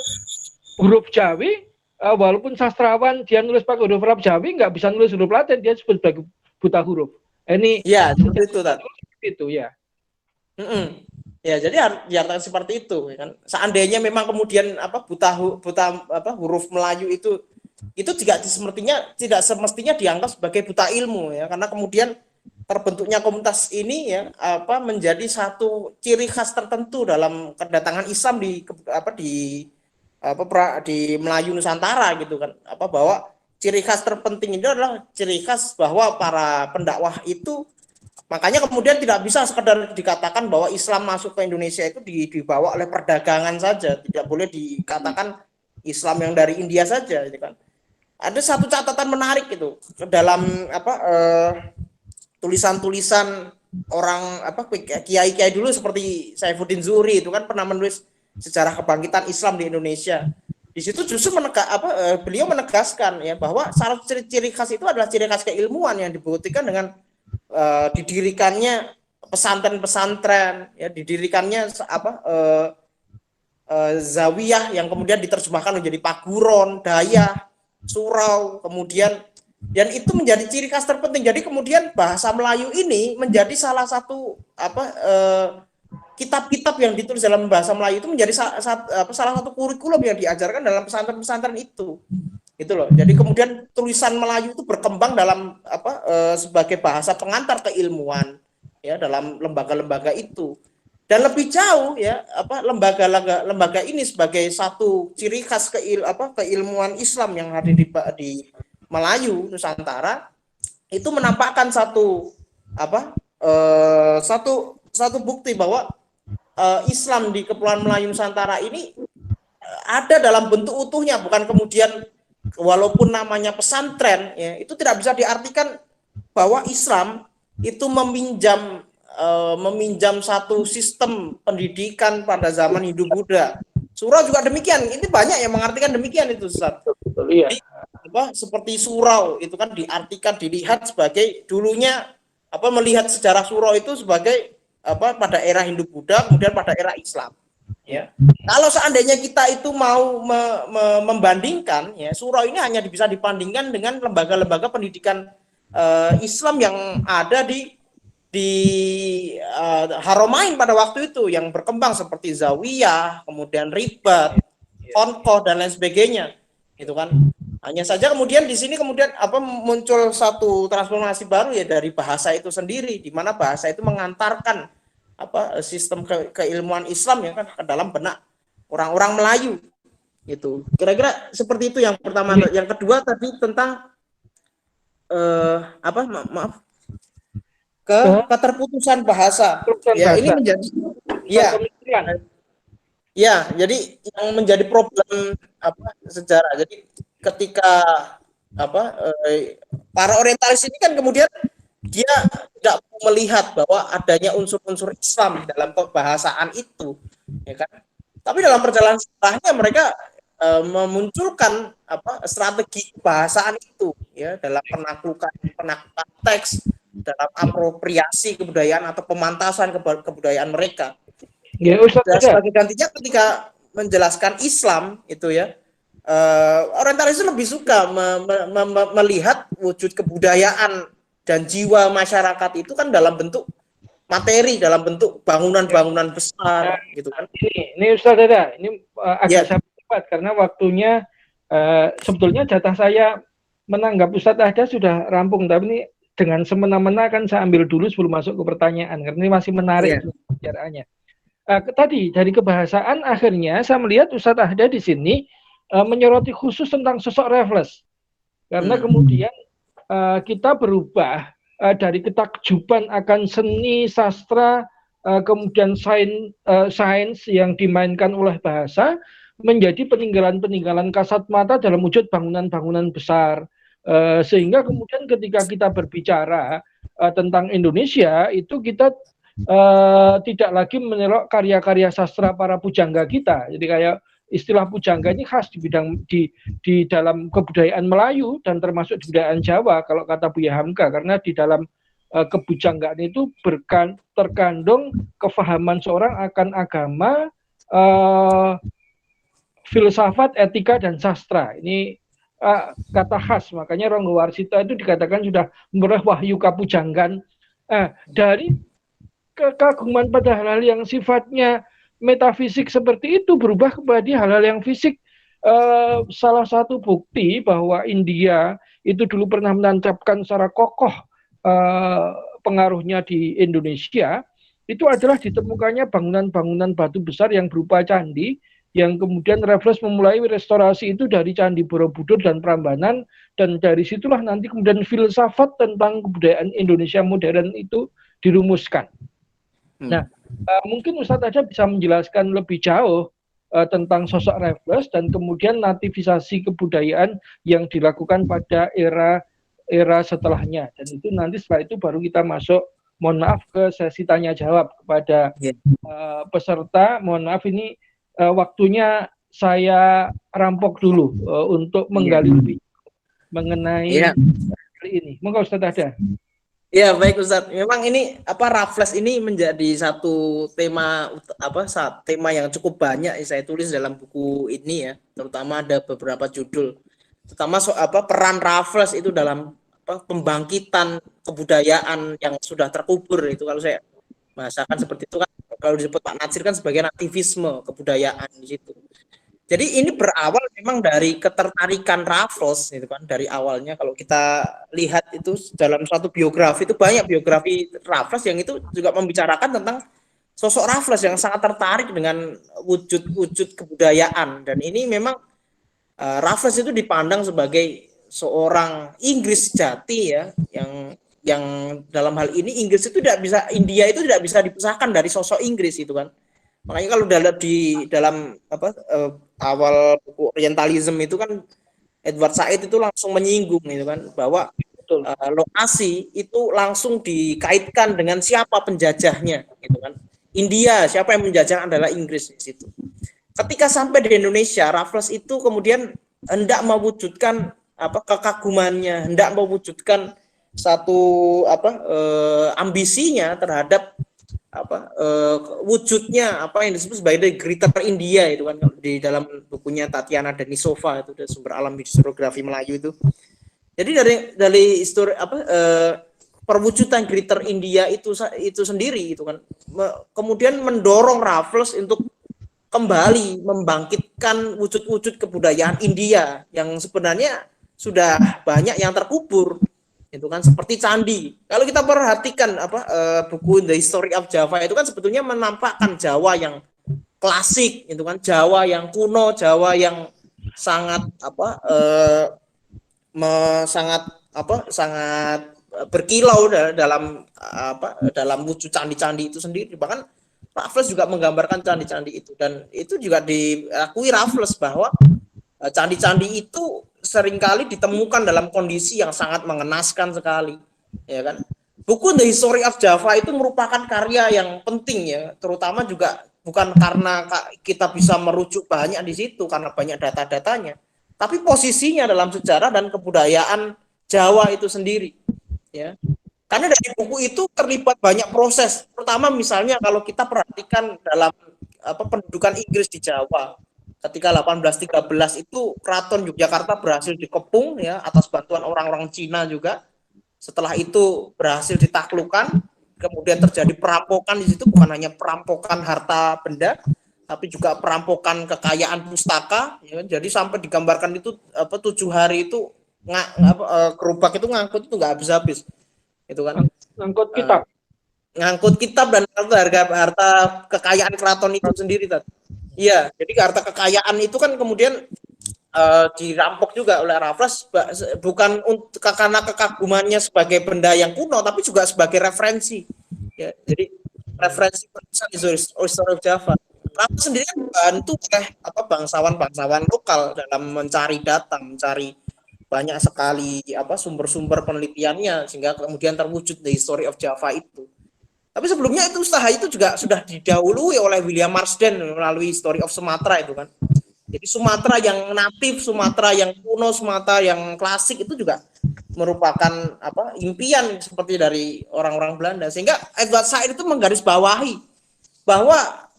huruf Jawi, walaupun sastrawan dia nulis pakai huruf Arab Jawi nggak bisa nulis huruf Latin, dia disebut sebagai buta huruf. Ini ya seperti itu ya. Ya jadi diartikan seperti itu kan. Seandainya memang kemudian buta huruf Melayu itu tidak semestinya dianggap sebagai buta ilmu ya, karena kemudian terbentuknya komunitas ini ya menjadi satu ciri khas tertentu dalam kedatangan Islam di Melayu Nusantara gitu kan, bahwa ciri khas terpenting itu adalah ciri khas bahwa para pendakwah itu, makanya kemudian tidak bisa sekedar dikatakan bahwa Islam masuk ke Indonesia itu dibawa oleh perdagangan saja, tidak boleh dikatakan Islam yang dari India saja gitu kan. Ada satu catatan menarik itu dalam tulisan-tulisan orang kiai-kiai dulu seperti Saifuddin Zuhri itu kan pernah menulis sejarah kebangkitan Islam di Indonesia. Di situ justru beliau menegaskan ya bahwa salah ciri khas itu adalah ciri khas keilmuan yang dibuktikan dengan didirikannya pesantren-pesantren ya, didirikannya zawiyah yang kemudian diterjemahkan menjadi paguron, dayah, surau, kemudian, dan itu menjadi ciri khas terpenting. Jadi kemudian bahasa Melayu ini menjadi salah satu kitab-kitab yang ditulis dalam bahasa Melayu itu menjadi salah satu kurikulum yang diajarkan dalam pesantren-pesantren itu. Itu loh. Jadi kemudian tulisan Melayu itu berkembang dalam sebagai bahasa pengantar keilmuan ya dalam lembaga-lembaga itu. Dan lebih jauh ya lembaga ini sebagai satu ciri khas keilmuan Islam yang hadir di Melayu Nusantara itu menampakkan satu bukti bahwa Islam di Kepulauan Melayu Nusantara ini ada dalam bentuk utuhnya, bukan kemudian walaupun namanya pesantren ya itu tidak bisa diartikan bahwa Islam itu meminjam satu sistem pendidikan pada zaman Hindu-Buddha. Surau juga demikian. Ini banyak yang mengartikan demikian itu, Ustaz. Iya. Seperti surau itu kan dilihat sebagai dulunya melihat sejarah surau itu sebagai pada era Hindu-Buddha, kemudian pada era Islam. Ya. Kalau seandainya kita itu mau membandingkan, ya surau ini hanya bisa dibandingkan dengan lembaga-lembaga pendidikan Islam yang ada di Haromain pada waktu itu yang berkembang seperti Zawiyah, kemudian Ribat, Konkoh dan lain sebagainya, itu kan. Hanya saja kemudian di sini kemudian muncul satu transformasi baru ya dari bahasa itu sendiri, di mana bahasa itu mengantarkan sistem keilmuan Islam ya kan ke dalam benak orang-orang Melayu. Gitu. Kira-kira seperti itu yang pertama. Yang kedua tadi tentang keterputusan bahasa. Ya, ini menjadi jadi yang menjadi problem sejarah. Jadi ketika para orientalis ini kan kemudian dia tidak melihat bahwa adanya unsur-unsur Islam di dalam kebahasaan itu, ya kan? Tapi dalam perjalanan setelahnya mereka memunculkan strategi kebahasaan itu, ya, dalam penaklukan teks, dalam apropriasi kebudayaan atau pemantasan kebudayaan mereka. Ya, Ustaz, sebagai gantinya ketika menjelaskan Islam itu ya, orientalis itu lebih suka melihat wujud kebudayaan dan jiwa masyarakat itu kan dalam bentuk materi, dalam bentuk bangunan-bangunan besar, gitu kan. Ini Ustaz Dada, ini agak cepat karena waktunya sebetulnya jatah saya menanggap Ustaz Ahda sudah rampung, tapi ini dengan semena-mena kan saya ambil dulu sebelum masuk ke pertanyaan karena ini masih menarik pembicaraannya. Tadi dari kebahasaan akhirnya saya melihat Ustaz Ahda di sini menyoroti khusus tentang sosok Raffles karena kemudian kita berubah dari ketakjuban akan seni, sastra, kemudian sains yang dimainkan oleh bahasa menjadi peninggalan-peninggalan kasat mata dalam wujud bangunan-bangunan besar. Sehingga kemudian ketika kita berbicara tentang Indonesia itu kita tidak lagi menelok karya-karya sastra para pujangga kita. Jadi kayak istilah pujangga ini khas di dalam kebudayaan Melayu dan termasuk di kebudayaan Jawa kalau kata Buya Hamka, karena di dalam kebujanggaan itu terkandung kefahaman seorang akan agama, filsafat, etika dan sastra. Ini kata khas, makanya Ronggo Warsito itu dikatakan sudah memperoleh wahyu kapujanggan dari kekaguman pada hal-hal yang sifatnya metafisik seperti itu berubah kepada hal-hal yang fisik. Salah satu bukti bahwa India itu dulu pernah menancapkan secara kokoh pengaruhnya di Indonesia itu adalah ditemukannya bangunan-bangunan batu besar yang berupa candi, yang kemudian Raffles memulai restorasi itu dari Candi Borobudur dan Prambanan, dan dari situlah nanti kemudian filsafat tentang kebudayaan Indonesia modern itu dirumuskan. Nah, mungkin Ustadz Aja bisa menjelaskan lebih jauh tentang sosok Raffles dan kemudian nativisasi kebudayaan yang dilakukan pada era setelahnya. Dan itu nanti setelah itu baru kita masuk, mohon maaf, ke sesi tanya jawab kepada peserta. Mohon maaf ini waktunya saya rampok dulu untuk menggali lebih mengenai ini. Monggo Ustadz Aja. Ya, baik Ustadz. Memang ini Raffles ini menjadi satu tema tema yang cukup banyak saya tulis dalam buku ini ya. Terutama ada beberapa judul. Terutama peran Raffles itu dalam pembangkitan kebudayaan yang sudah terkubur itu, kalau saya bahasakan seperti itu kan, kalau disebut Pak Natsir kan sebagai aktivisme kebudayaan di situ. Jadi ini berawal memang dari ketertarikan Raffles gitu kan, dari awalnya kalau kita lihat itu dalam suatu biografi itu banyak biografi Raffles yang itu juga membicarakan tentang sosok Raffles yang sangat tertarik dengan wujud-wujud kebudayaan, dan ini memang Raffles itu dipandang sebagai seorang Inggris sejati ya, yang dalam hal ini Inggris itu tidak bisa, India itu tidak bisa dipisahkan dari sosok Inggris itu kan. Makanya kalau dalam awal buku Orientalism itu kan Edward Said itu langsung menyinggung itu kan, bahwa lokasi itu langsung dikaitkan dengan siapa penjajahnya gitu kan. India, siapa yang menjajah adalah Inggris di situ. Ketika sampai di Indonesia, Raffles itu kemudian hendak mewujudkan kekagumannya, hendak mewujudkan satu ambisinya terhadap wujudnya apa yang disebut sebagai Greater India itu kan, di dalam bukunya Tatiana Denisova itu, sumber alam historiografi Melayu itu. Jadi dari histori perwujudan Greater India itu sendiri itu kan kemudian mendorong Raffles untuk kembali membangkitkan wujud-wujud kebudayaan India yang sebenarnya sudah banyak yang terkubur itu kan, seperti candi. Kalau kita perhatikan buku The History of Java itu kan sebetulnya menampakkan Jawa yang klasik itu kan, Jawa yang kuno, Jawa yang sangat sangat berkilau dalam wujud candi-candi itu sendiri. Bahkan Raffles juga menggambarkan candi-candi itu, dan itu juga diakui Raffles bahwa candi-candi itu seringkali ditemukan dalam kondisi yang sangat mengenaskan sekali, ya kan. Buku The History of Java itu merupakan karya yang penting ya, terutama juga bukan karena kita bisa merujuk banyak di situ karena banyak data-datanya, tapi posisinya dalam sejarah dan kebudayaan Jawa itu sendiri, ya. Karena dari buku itu terlibat banyak proses, pertama misalnya kalau kita perhatikan dalam pendudukan Inggris di Jawa. Ketika 1813 itu Keraton Yogyakarta berhasil dikepung ya atas bantuan orang-orang Cina juga. Setelah itu berhasil ditaklukkan, kemudian terjadi perampokan di situ, bukan hanya perampokan harta benda, tapi juga perampokan kekayaan pustaka. Ya, jadi sampai digambarkan itu 7 hari itu gerobak itu ngangkut itu nggak habis-habis, itu kan. Ngangkut kitab. Ngangkut kitab dan harta kekayaan keraton itu sendiri tadi. Iya, jadi harta kekayaan itu kan kemudian dirampok juga oleh Raffles, bukan karena kekagumannya sebagai benda yang kuno, tapi juga sebagai referensi. Ya, jadi referensi penulisan History of Java. Raffles sendiri kan dibantu oleh bangsawan-bangsawan lokal dalam mencari data, mencari banyak sekali sumber-sumber penelitiannya sehingga kemudian terwujud The History of Java itu. Tapi sebelumnya itu usaha itu juga sudah didahului oleh William Marsden melalui History of Sumatra itu kan. Jadi Sumatera yang natif, Sumatera yang kuno, Sumatera yang klasik itu juga merupakan impian seperti dari orang-orang Belanda, sehingga Edward Said itu menggarisbawahi bahwa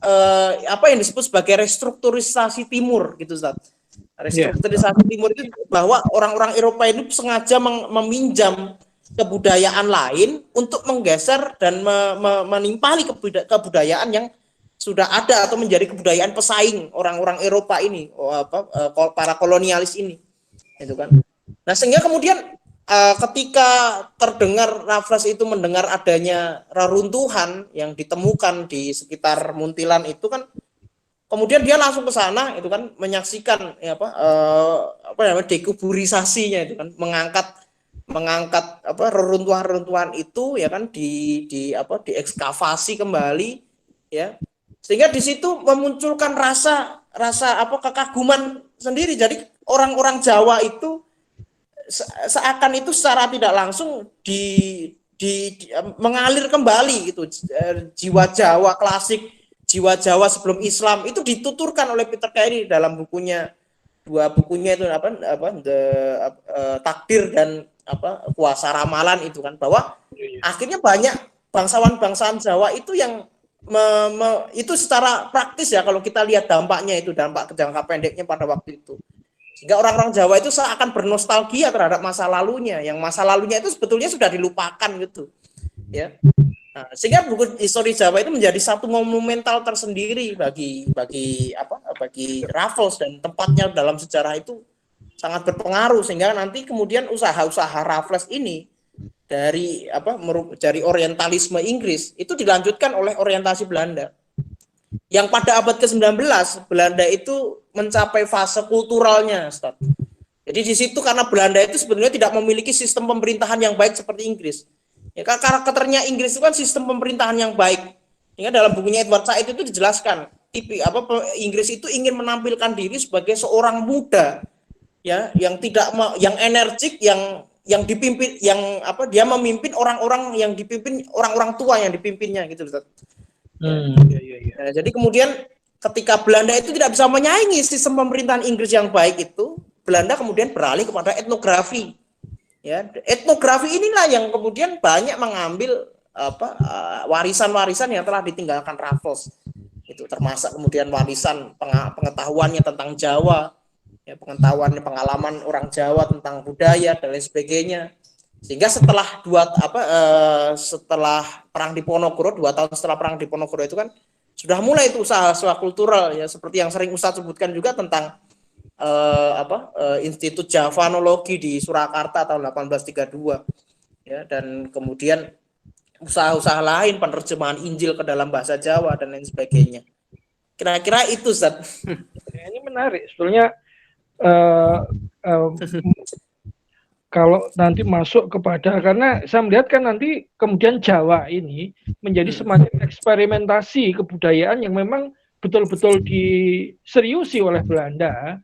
apa yang disebut sebagai restrukturisasi timur gitu, Ustaz. Restrukturisasi timur itu bahwa orang-orang Eropa itu sengaja meminjam kebudayaan lain untuk menggeser dan menimpali kebudayaan yang sudah ada atau menjadi kebudayaan pesaing orang-orang Eropa ini, para kolonialis ini, itu kan. Nah sehingga kemudian ketika terdengar Raffles itu mendengar adanya reruntuhan yang ditemukan di sekitar Muntilan itu kan, kemudian dia langsung ke sana itu kan, menyaksikan dekuburisasinya itu kan, mengangkat reruntuhan-reruntuhan itu ya kan, diekskavasi kembali ya, sehingga di situ memunculkan rasa kekaguman sendiri. Jadi orang-orang Jawa itu seakan itu secara tidak langsung mengalir kembali gitu, jiwa Jawa klasik, jiwa Jawa sebelum Islam itu dituturkan oleh Peter Carey dalam dua bukunya itu Takdir dan Kuasa Ramalan itu kan, bahwa akhirnya banyak bangsawan-bangsawan Jawa itu yang itu secara praktis ya, kalau kita lihat dampaknya itu, dampak jangka pendeknya pada waktu itu, sehingga orang-orang Jawa itu seakan bernostalgia terhadap masa lalunya, yang masa lalunya itu sebetulnya sudah dilupakan gitu ya. Nah, sehingga buku histori Jawa itu menjadi satu monumental tersendiri bagi Raffles, dan tempatnya dalam sejarah itu sangat berpengaruh, sehingga nanti kemudian usaha-usaha Raffles ini dari orientalisme Inggris itu dilanjutkan oleh orientasi Belanda. Yang pada abad ke-19 Belanda itu mencapai fase kulturalnya, Ustaz. Jadi di situ karena Belanda itu sebetulnya tidak memiliki sistem pemerintahan yang baik seperti Inggris. Ya, karakternya Inggris itu kan sistem pemerintahan yang baik. Hingga dalam bukunya Edward Said itu dijelaskan, Inggris itu ingin menampilkan diri sebagai seorang muda, ya, yang yang energik, yang dipimpin, dia memimpin orang-orang yang dipimpin orang-orang tua yang dipimpinnya gitu, Ustaz. Nah, jadi kemudian ketika Belanda itu tidak bisa menyaingi sistem pemerintahan Inggris yang baik itu, Belanda kemudian beralih kepada etnografi. Ya, etnografi inilah yang kemudian banyak mengambil warisan-warisan yang telah ditinggalkan Raffles. Itu termasuk kemudian warisan pengetahuannya tentang Jawa, ya, pengalaman orang Jawa tentang budaya dan lain sebagainya. Sehingga setelah perang Diponegoro, 2 tahun setelah perang Diponegoro itu kan sudah mulai itu usaha-usaha kultural, ya, seperti yang sering Ustadz sebutkan juga tentang Institut Javanologi di Surakarta tahun 1832, ya, dan kemudian usaha-usaha lain, penerjemahan Injil ke dalam bahasa Jawa dan lain sebagainya. Kira-kira itu, Ustaz. Ini menarik sebetulnya. Kalau nanti masuk kepada, karena saya melihat kan nanti kemudian Jawa ini menjadi semacam eksperimentasi kebudayaan yang memang betul-betul diseriusi oleh Belanda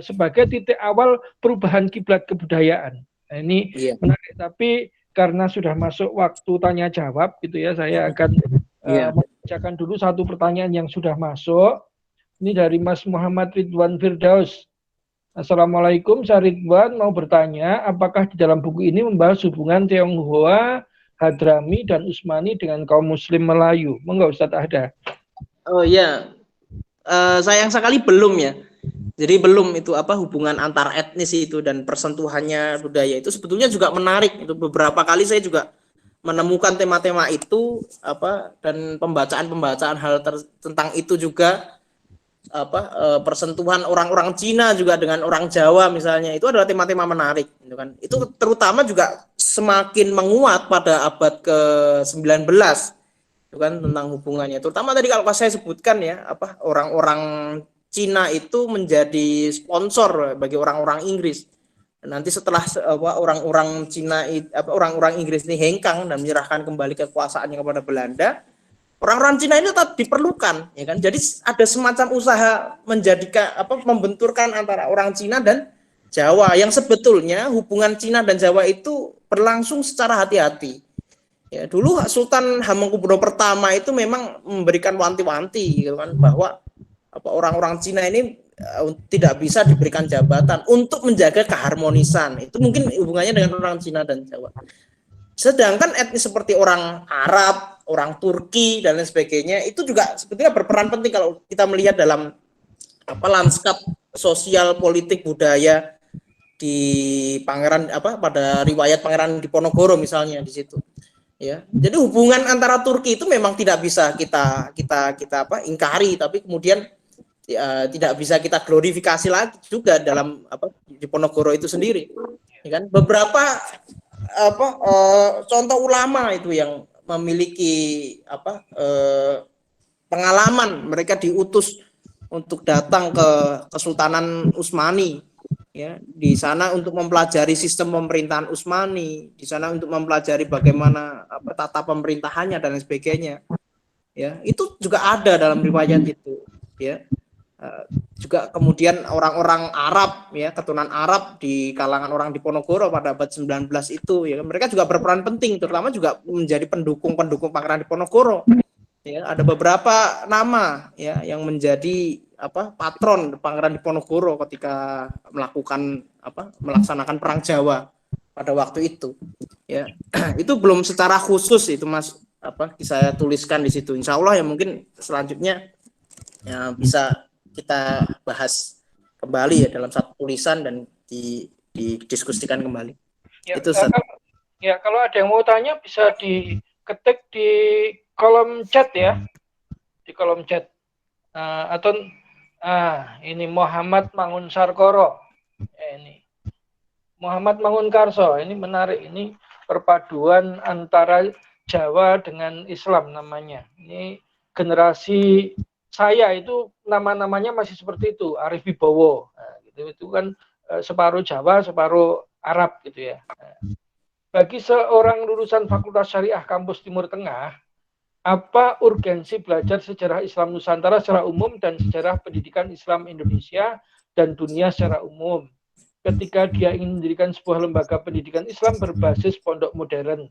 sebagai titik awal perubahan kiblat kebudayaan. Nah, ini menarik, tapi karena sudah masuk waktu tanya jawab gitu ya, saya akan membacakan dulu satu pertanyaan yang sudah masuk. Ini dari Mas Muhammad Ridwan Firdaus. Assalamualaikum, saya Ridwan mau bertanya, apakah di dalam buku ini membahas hubungan Tionghoa, Hadrami, dan Usmani dengan kaum Muslim Melayu? Monggo Ustadz Ahda. Oh ya, sayang sekali belum ya. Jadi belum itu hubungan antar etnis itu dan persentuhannya budaya itu sebetulnya juga menarik. Itu beberapa kali saya juga menemukan tema-tema itu dan pembacaan hal tentang itu juga. Persentuhan orang-orang Cina juga dengan orang Jawa misalnya, itu adalah tema-tema menarik gitu kan. Itu terutama juga semakin menguat pada abad ke-19 itu kan, tentang hubungannya. Terutama tadi kalau saya sebutkan ya, orang-orang Cina itu menjadi sponsor bagi orang-orang Inggris. Nanti setelah orang-orang Cina orang-orang Inggris ini hengkang dan menyerahkan kembali kekuasaannya kepada Belanda, orang-orang Cina itu tetap diperlukan, ya kan? Jadi ada semacam usaha membenturkan antara orang Cina dan Jawa, yang sebetulnya hubungan Cina dan Jawa itu berlangsung secara hati-hati. Ya, dulu Sultan Hamengkubuwono pertama itu memang memberikan wanti-wanti, gitu kan, bahwa orang-orang Cina ini tidak bisa diberikan jabatan untuk menjaga keharmonisan. Itu mungkin hubungannya dengan orang Cina dan Jawa. Sedangkan etnis seperti orang Arab, orang Turki dan lain sebagainya itu juga sebetulnya berperan penting kalau kita melihat dalam lanskap sosial, politik, budaya di pada riwayat Pangeran Diponegoro misalnya di situ. Ya. Jadi hubungan antara Turki itu memang tidak bisa kita ingkari, tapi kemudian tidak bisa kita glorifikasi lagi juga dalam Diponegoro itu sendiri. Ya kan? Beberapa contoh ulama itu yang memiliki pengalaman, mereka diutus untuk datang ke Kesultanan Utsmani, ya, di sana untuk mempelajari sistem pemerintahan Utsmani, di sana untuk mempelajari bagaimana tata pemerintahannya dan lain sebagainya, ya, itu juga ada dalam riwayat itu, ya. Juga kemudian orang-orang Arab, ya, keturunan Arab di kalangan orang Diponegoro pada abad 19 itu, ya, mereka juga berperan penting, terutama juga menjadi pendukung Pangeran Diponegoro. Ya, ada beberapa nama, ya, yang menjadi patron Pangeran Diponegoro ketika melaksanakan perang Jawa pada waktu itu. Ya, itu belum secara khusus itu Mas saya tuliskan di situ. Insya Allah ya mungkin selanjutnya ya bisa kita bahas kembali ya dalam satu tulisan dan didiskusikan kembali. Ya, itu Ya, kalau ada yang mau tanya bisa diketik di kolom chat ya, di kolom chat. Atau ini Muhammad Mangun Sarkoro. Ini Muhammad Mangun Karso. Ini menarik. Ini perpaduan antara Jawa dengan Islam namanya. Ini generasi saya itu nama-namanya masih seperti itu, Arif Wibowo. Nah, gitu, itu kan separuh Jawa, separuh Arab gitu ya. Bagi seorang lulusan Fakultas Syariah Kampus Timur Tengah, apa urgensi belajar sejarah Islam Nusantara secara umum dan sejarah pendidikan Islam Indonesia dan dunia secara umum ketika dia ingin mendirikan sebuah lembaga pendidikan Islam berbasis pondok modern,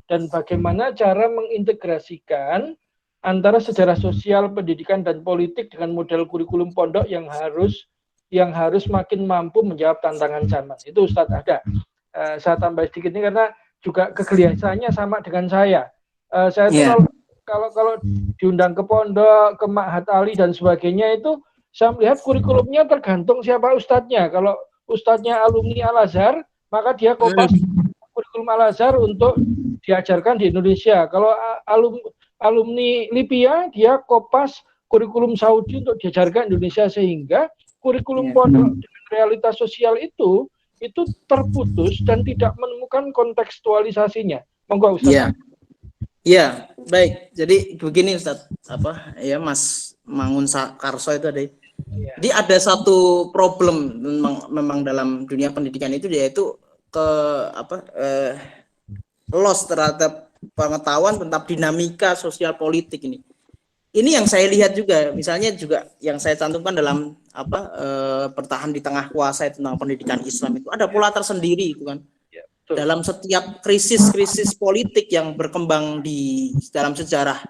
dan bagaimana cara mengintegrasikan antara sejarah sosial, pendidikan, dan politik dengan model kurikulum pondok yang harus makin mampu menjawab tantangan zaman. Itu Ustadz ada. Saya tambah sedikit ini karena juga kegelisahannya sama dengan saya. Saya itu kalau diundang ke pondok, ke Ma'had Ali dan sebagainya itu saya melihat kurikulumnya tergantung siapa ustadznya. Kalau ustadznya alumni Al-Azhar, maka dia kopas kurikulum Al-Azhar untuk diajarkan di Indonesia. Kalau alumni Libya, dia kopas kurikulum Saudi untuk diajarkan di Indonesia, sehingga kurikulum pondok dengan realitas sosial itu terputus dan tidak menemukan kontekstualisasinya. Monggo Ustaz. Iya. Iya, baik. Jadi begini Ustaz, Mas Mangun Karso itu ada. Jadi ada satu problem memang dalam dunia pendidikan itu, yaitu loss terhadap pengetahuan tentang dinamika sosial politik ini. Ini yang saya lihat juga, misalnya juga yang saya cantumkan dalam bertahan di tengah kuasa tentang pendidikan Islam itu ada pola tersendiri itu kan. Dalam setiap krisis politik yang berkembang di dalam sejarah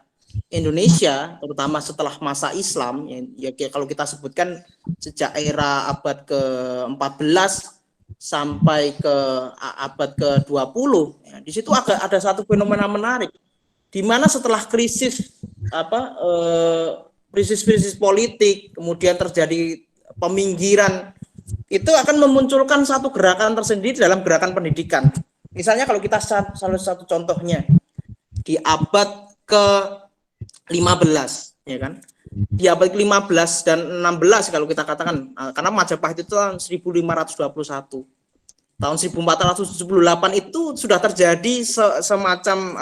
Indonesia, terutama setelah masa Islam, ya kalau kita sebutkan sejak era abad ke-14 sampai ke abad ke-20, ya, di situ ada satu fenomena menarik, di mana setelah krisis politik, kemudian terjadi peminggiran, itu akan memunculkan satu gerakan tersendiri dalam gerakan pendidikan. Misalnya kalau kita salah satu contohnya di abad ke-15, ya kan? Di abad ke-15 dan 16 kalau kita katakan, karena Majapahit itu tahun 1521. Tahun 1478 itu sudah terjadi semacam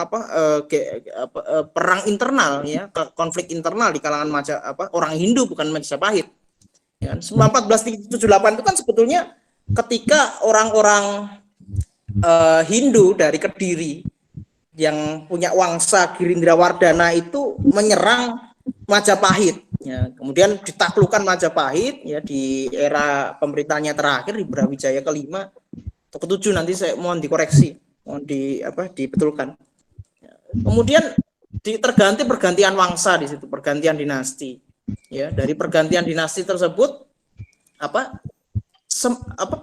perang internal, ya, konflik internal di kalangan orang Hindu, bukan Majapahit. Ya, 1478 itu kan sebetulnya ketika orang-orang Hindu dari Kediri yang punya wangsa Girindrawardhana itu menyerang Majapahit. Ya, kemudian ditaklukkan Majapahit ya di era pemerintahnya terakhir di Brawijaya ke-5 atau ke-7, nanti saya mohon dikoreksi, mohon dibetulkan. Ya, kemudian terganti pergantian wangsa di situ, pergantian dinasti. Ya, dari pergantian dinasti tersebut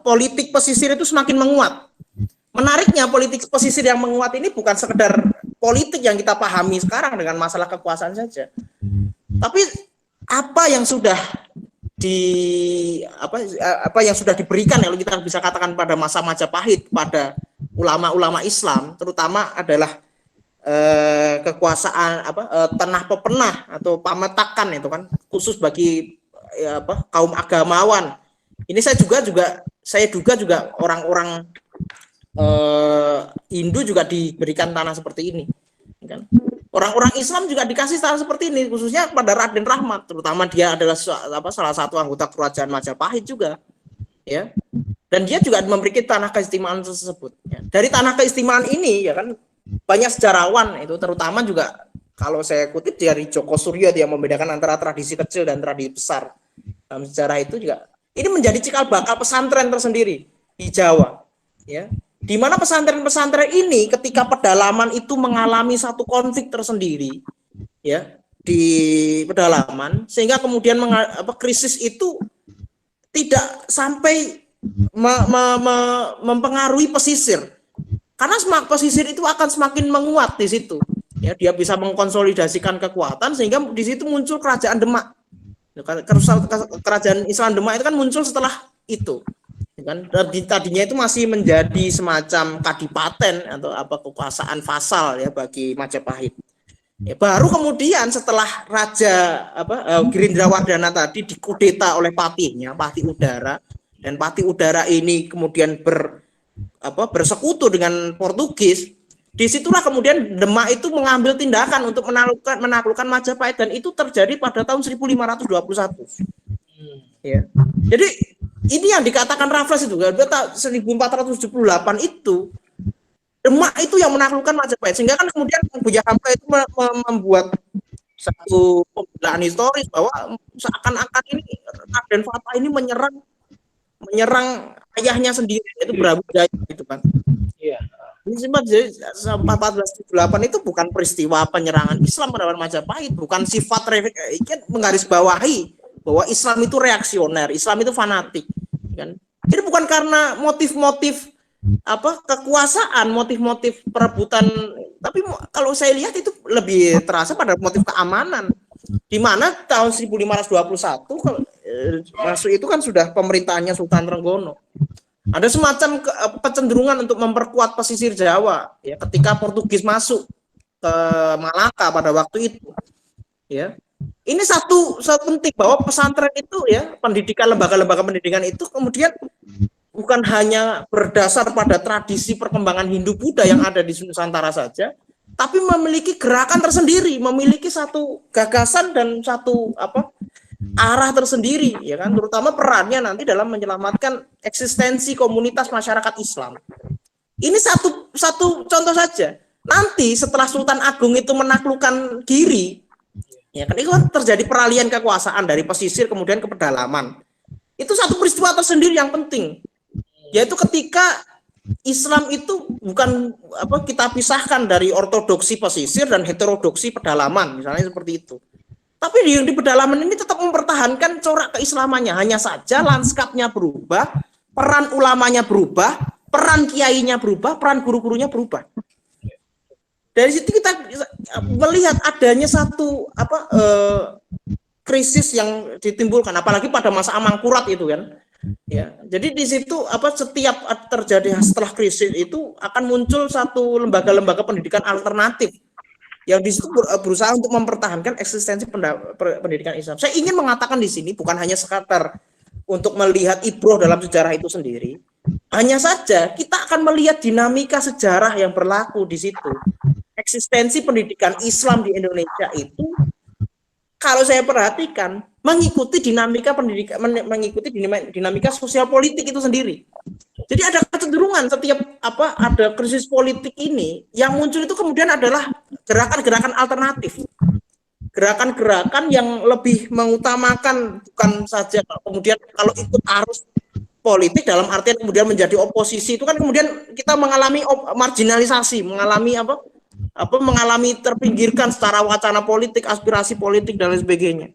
politik pesisir itu semakin menguat. Menariknya, politik pesisir yang menguat ini bukan sekedar politik yang kita pahami sekarang dengan masalah kekuasaan saja, tapi apa yang sudah diberikan, kalau kita bisa katakan pada masa Majapahit pada ulama-ulama Islam, terutama adalah kekuasaan tanah pepenah atau pametakan itu kan, khusus bagi kaum agamawan. Ini saya duga juga orang-orang Hindu juga diberikan tanah seperti ini, kan? Orang-orang Islam juga dikasih tanah seperti ini, khususnya pada Raden Rahmat, terutama dia adalah salah satu anggota kerajaan Majapahit juga, ya. Dan dia juga memiliki tanah keistimewaan tersebut. Ya. Dari tanah keistimewaan ini, ya kan, banyak sejarawan itu, terutama juga kalau saya kutip dari Joko Suryo, dia membedakan antara tradisi kecil dan tradisi besar. Dalam sejarah itu juga ini menjadi cikal bakal pesantren tersendiri di Jawa, ya. Di mana pesantren-pesantren ini ketika pedalaman itu mengalami satu konflik tersendiri, ya, di pedalaman, sehingga kemudian krisis itu tidak sampai mempengaruhi pesisir, karena pesisir itu akan semakin menguat di situ, ya, dia bisa mengkonsolidasikan kekuatan sehingga di situ muncul kerajaan Demak. Kerajaan Islam Demak itu kan muncul setelah itu. kan. Tadinya itu masih menjadi semacam kadipaten atau apa kekuasaan vasal ya bagi Majapahit. Ya, baru kemudian setelah Raja Girindrawardhana tadi dikudeta oleh patihnya, Patih Udara, dan Patih Udara ini kemudian bersekutu dengan Portugis. Disitulah kemudian Demak itu mengambil tindakan untuk menaklukkan Majapahit, dan itu terjadi pada tahun 1521. Ya. Jadi ini yang dikatakan Raffles itu 1478 itu Demak itu yang menaklukkan Majapahit, sehingga kan kemudian Buya Hamka itu membuat satu pembelaan historis bahwa seakan-akan ini Raden Fatah ini menyerang ayahnya sendiri, itu Brawijaya gitu kan. Iya. Ini 1478 itu bukan peristiwa penyerangan Islam terhadap Majapahit, bukan sifat menggarisbawahi bahwa Islam itu reaksioner, Islam itu fanatik, kan? Jadi bukan karena motif-motif kekuasaan, motif-motif perebutan, tapi kalau saya lihat itu lebih terasa pada motif keamanan, di mana tahun 1521 masuk itu kan sudah pemerintahannya Sultan Trenggono. Ada semacam kecenderungan untuk memperkuat pesisir Jawa ya ketika Portugis masuk ke Malaka pada waktu itu. Ya. Ini satu penting bahwa pesantren itu ya, pendidikan, lembaga-lembaga pendidikan itu kemudian bukan hanya berdasar pada tradisi perkembangan Hindu-Buddha yang ada di Nusantara saja, tapi memiliki gerakan tersendiri, memiliki satu gagasan dan satu arah tersendiri, ya kan, terutama perannya nanti dalam menyelamatkan eksistensi komunitas masyarakat Islam. Ini satu contoh saja. Nanti setelah Sultan Agung itu menaklukkan Giri, ya kan, itu kan terjadi peralihan kekuasaan dari pesisir kemudian ke pedalaman. Itu satu peristiwa tersendiri yang penting. Yaitu ketika Islam itu bukan kita pisahkan dari ortodoksi pesisir dan heterodoksi pedalaman, misalnya seperti itu. Tapi di pedalaman ini tetap mempertahankan corak keislamannya, hanya saja lanskapnya berubah, peran ulamanya berubah, peran kiainya berubah, peran guru-gurunya berubah. Dari situ kita melihat adanya satu krisis yang ditimbulkan, apalagi pada masa Amangkurat itu kan. Ya, jadi di situ setiap terjadi setelah krisis itu akan muncul satu lembaga-lembaga pendidikan alternatif yang di situ berusaha untuk mempertahankan eksistensi pendidikan Islam. Saya ingin mengatakan di sini bukan hanya sekadar untuk melihat ibroh dalam sejarah itu sendiri, hanya saja kita akan melihat dinamika sejarah yang berlaku di situ. Eksistensi pendidikan Islam di Indonesia itu, kalau saya perhatikan, mengikuti dinamika pendidikan, mengikuti dinamika sosial politik itu sendiri. Jadi ada kecenderungan setiap ada krisis politik ini yang muncul itu kemudian adalah gerakan-gerakan alternatif, gerakan-gerakan yang lebih mengutamakan bukan saja kemudian kalau ikut arus politik dalam artian kemudian menjadi oposisi, itu kan kemudian kita mengalami marginalisasi, mengalami terpinggirkan secara wacana politik, aspirasi politik dan lain sebagainya.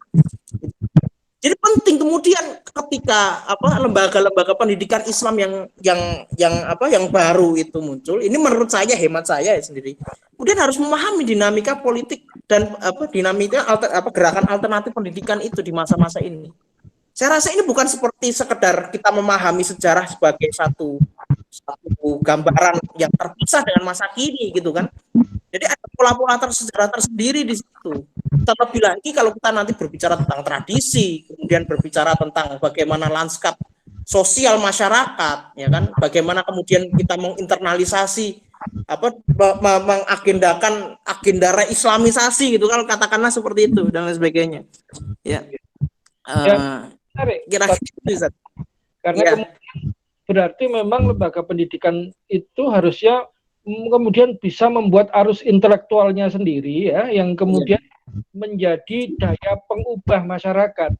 Jadi penting kemudian ketika lembaga-lembaga pendidikan Islam yang baru itu muncul, ini menurut saya, hemat saya sendiri, kemudian harus memahami dinamika politik dan dinamika gerakan alternatif pendidikan itu di masa-masa ini. Saya rasa ini bukan seperti sekedar kita memahami sejarah sebagai satu gambaran yang terpisah dengan masa kini gitu kan. Jadi ada pola-pola sejarah tersendiri di situ. Terlebih lagi kalau kita nanti berbicara tentang tradisi, kemudian berbicara tentang bagaimana lanskap sosial masyarakat, ya kan, bagaimana kemudian kita menginternalisasi mengagendakan agenda reislamisasi gitu, kalau katakanlah seperti itu dan lain sebagainya. Ya. Kira-kira itu, karena berarti memang lembaga pendidikan itu harusnya kemudian bisa membuat arus intelektualnya sendiri ya, yang kemudian menjadi daya pengubah masyarakat.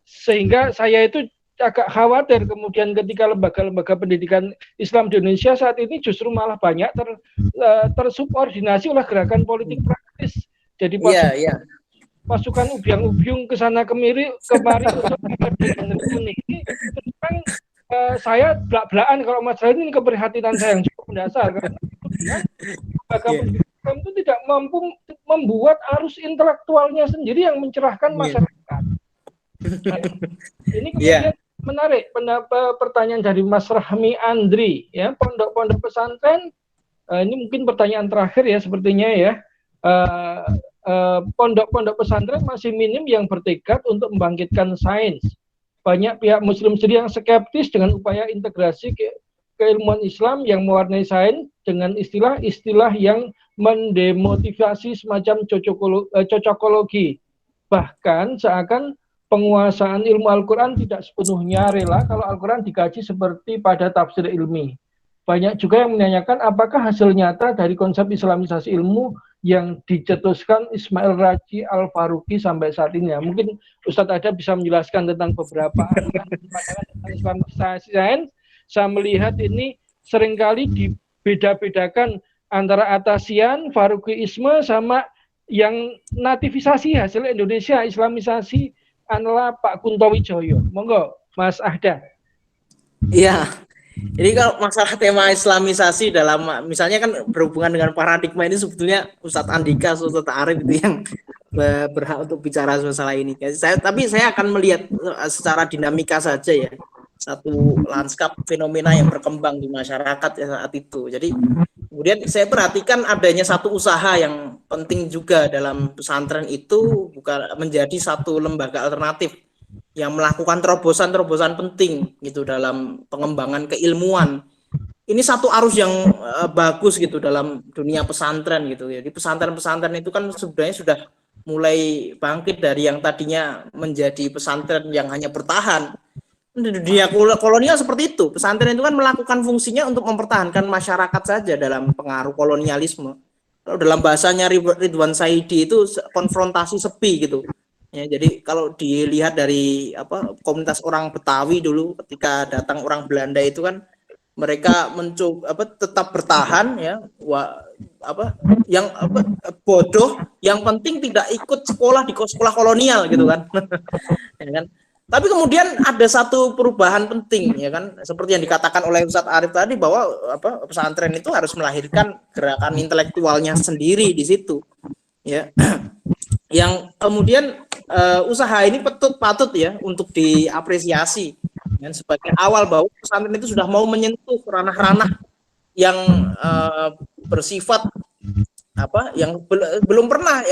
Sehingga saya itu agak khawatir kemudian ketika lembaga-lembaga pendidikan Islam di Indonesia saat ini justru malah banyak tersubordinasi oleh gerakan politik praktis. Jadi pasukan ubyang-ubyung ke sana kemari untuk ini. Saya belak-belakan kalau masalah ini, keprihatinan saya yang cukup mendasar karena lembaga pendidikan itu tidak mampu membuat arus intelektualnya sendiri yang mencerahkan masyarakat. Nah, ini kemudian menarik pertanyaan dari Mas Rahmi Andri, ya, pondok-pondok pesantren, ini mungkin pertanyaan terakhir ya sepertinya ya. Pondok-pondok pesantren masih minim yang bertekad untuk membangkitkan sains. Banyak pihak Muslim sendiri yang skeptis dengan upaya integrasi keilmuan Islam yang mewarnai sains dengan istilah-istilah yang mendemotivasi semacam cocokologi. Bahkan seakan penguasaan ilmu Al-Quran tidak sepenuhnya rela kalau Al-Quran dikaji seperti pada tafsir ilmi. Banyak juga yang menanyakan apakah hasil nyata dari konsep Islamisasi ilmu yang dicetuskan Ismail Raji Al-Faruqi sampai saat ini. Ya, mungkin Ustadz Ada bisa menjelaskan tentang beberapa pandangan tentang Islamisasi sains. Saya melihat ini seringkali dibeda-bedakan antara Atasian, Faruqiisme, sama yang nativisasi hasil Indonesia, Islamisasi adalah Pak Kunto Wijoyo. Monggo, Mas Ahda. Iya. Jadi kalau masalah tema Islamisasi dalam misalnya kan berhubungan dengan paradigma ini sebetulnya Ustadz Andika, Ustadz Arif itu yang berhak untuk bicara masalah ini. Tapi saya akan melihat secara dinamika saja ya, satu lanskap fenomena yang berkembang di masyarakat ya saat itu. Jadi kemudian saya perhatikan adanya satu usaha yang penting juga dalam pesantren itu bukan menjadi satu lembaga alternatif yang melakukan terobosan-terobosan penting gitu dalam pengembangan keilmuan. Ini satu arus yang bagus gitu dalam dunia pesantren gitu ya. Di pesantren-pesantren itu kan sebenarnya sudah mulai bangkit dari yang tadinya menjadi pesantren yang hanya bertahan. Di dunia kolonial seperti itu. Pesantren itu kan melakukan fungsinya untuk mempertahankan masyarakat saja dalam pengaruh kolonialisme. Kalau dalam bahasanya Ridwan Saidi itu konfrontasi sepi gitu. Ya, jadi kalau dilihat dari komunitas orang Betawi dulu ketika datang orang Belanda itu kan mereka mencoba tetap bertahan ya, bodoh, yang penting tidak ikut sekolah di sekolah kolonial gitu kan. Ya kan? Tapi kemudian ada satu perubahan penting ya kan, seperti yang dikatakan oleh Ustadz Arif tadi bahwa pesantren itu harus melahirkan gerakan intelektualnya sendiri di situ. Ya. Yang kemudian usaha ini patut ya untuk diapresiasi dan sebagai awal bahwa pesantren itu sudah mau menyentuh ranah-ranah yang bersifat yang belum pernah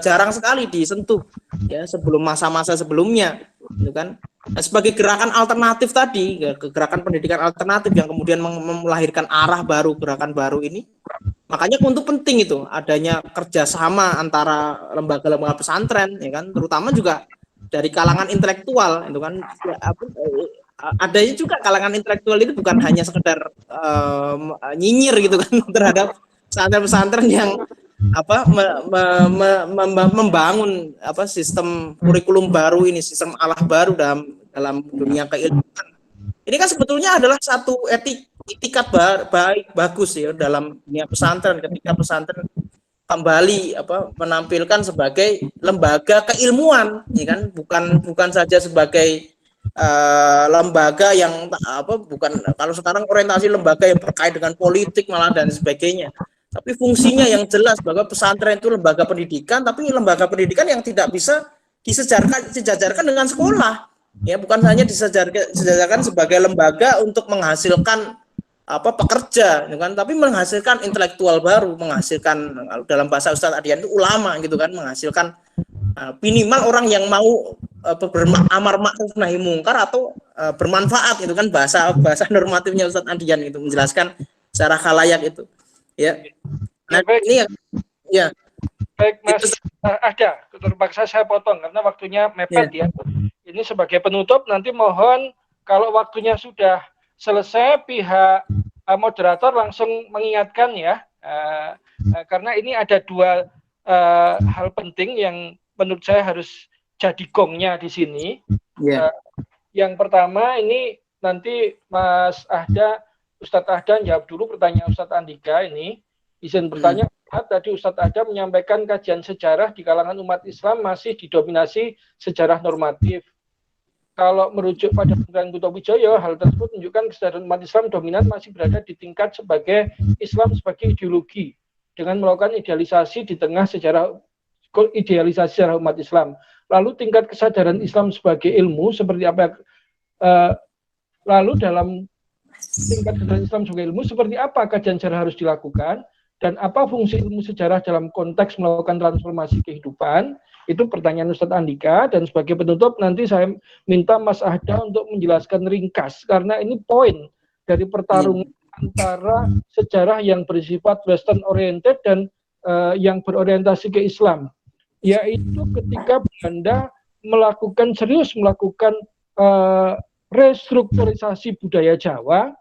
jarang sekali disentuh ya sebelum masa-masa sebelumnya gitu kan. Nah, sebagai gerakan alternatif tadi, gerakan pendidikan alternatif yang kemudian melahirkan arah baru, gerakan baru ini, makanya untuk penting itu adanya kerjasama antara lembaga-lembaga pesantren, ya kan, terutama juga dari kalangan intelektual, itu kan, adanya juga kalangan intelektual itu bukan hanya sekedar nyinyir gitu kan terhadap pesantren-pesantren yang membangun sistem kurikulum baru ini, sistem alah baru dalam dunia keilmuan. Ini kan sebetulnya adalah satu etikat baik bagus ya dalam dunia pesantren ketika pesantren kembali menampilkan sebagai lembaga keilmuan, ya kan, bukan saja sebagai lembaga yang bukan kalau sekarang orientasi lembaga yang berkait dengan politik malah dan sebagainya. Tapi fungsinya yang jelas bahwa pesantren itu lembaga pendidikan, tapi lembaga pendidikan yang tidak bisa disejajarkan dengan sekolah. Ya, bukan hanya disejajarkan sebagai lembaga untuk menghasilkan pekerja, gitu kan, tapi menghasilkan intelektual baru, menghasilkan dalam bahasa Ustadz Adian itu ulama gitu kan, menghasilkan minimal orang yang mau beramar ma'ruf nahi mungkar atau bermanfaat, itu kan bahasa normatifnya Ustadz Adian itu menjelaskan secara khalayak itu. Ya. Nah, ini ya. Baik, Mas Ada, terpaksa saya potong karena waktunya mepet ya. Ini sebagai penutup, nanti mohon kalau waktunya sudah selesai pihak moderator langsung mengingatkan ya, karena ini ada dua hal penting yang menurut saya harus jadi gongnya di sini. Yang pertama ini nanti Mas Ahda, Ustadz Ahda jawab dulu pertanyaan Ustadz Andika ini. Izin bertanya, tadi Ustadz Ahda menyampaikan kajian sejarah di kalangan umat Islam masih didominasi sejarah normatif. Kalau merujuk pada pemikiran Kunto Wijoyo, hal tersebut menunjukkan kesadaran umat Islam dominan masih berada di tingkat sebagai Islam sebagai ideologi dengan melakukan idealisasi di tengah idealisasi sejarah umat Islam. Lalu tingkat kesadaran Islam sebagai ilmu seperti apa Lalu dalam tingkat kesadaran Islam sebagai ilmu, seperti apa kajian sejarah harus dilakukan, dan apa fungsi ilmu sejarah dalam konteks melakukan transformasi kehidupan, itu pertanyaan Ustadz Andika. Dan sebagai penutup nanti saya minta Mas Ahda untuk menjelaskan ringkas, karena ini poin dari pertarungan antara sejarah yang bersifat Western oriented dan yang berorientasi ke Islam, yaitu ketika Belanda serius melakukan restrukturisasi budaya Jawa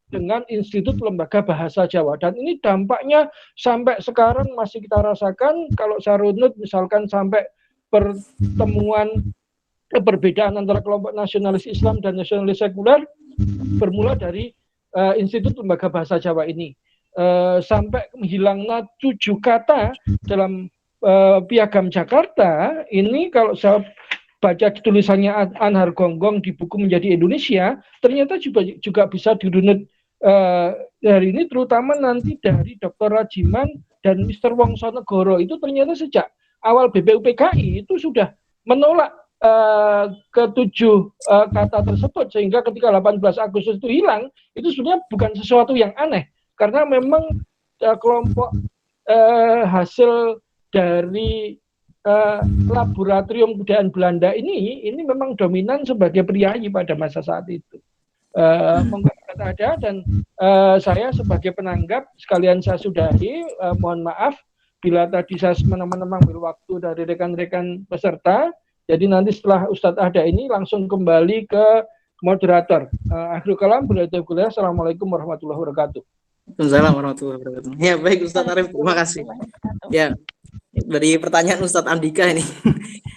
dengan Institut Lembaga Bahasa Jawa, dan ini dampaknya sampai sekarang masih kita rasakan. Kalau saya runut misalkan sampai pertemuan perbedaan antara kelompok nasionalis Islam dan nasionalis sekuler bermula dari Institut Lembaga Bahasa Jawa ini, sampai hilangnya 7 kata dalam Piagam Jakarta ini. Kalau saya baca tulisannya Anhar Gonggong di buku Menjadi Indonesia, ternyata juga bisa dirunut hari ini, terutama nanti dari Dr. Rajiman dan Mr. Wongsonegoro. Itu ternyata sejak awal BPUPKI itu sudah menolak ketujuh kata tersebut, sehingga ketika 18 Agustus itu hilang, itu sebenarnya bukan sesuatu yang aneh, karena memang kelompok hasil dari laboratorium kebudayaan Belanda ini memang dominan sebagai priayi pada masa saat itu. Monggo ada, dan saya sebagai penanggap sekalian saya sudahi. Mohon maaf bila tadi saya semena-mena mengambil waktu dari rekan-rekan peserta. Jadi nanti setelah Ustadz Ahda ini langsung kembali ke moderator. Akhirul kalam, Assalamualaikum warahmatullahi wabarakatuh. Waalaikumsalam warahmatullahi wabarakatuh. Ya, baik Ustadz Arif, terima kasih. Ya, dari pertanyaan Ustadz Andika ini,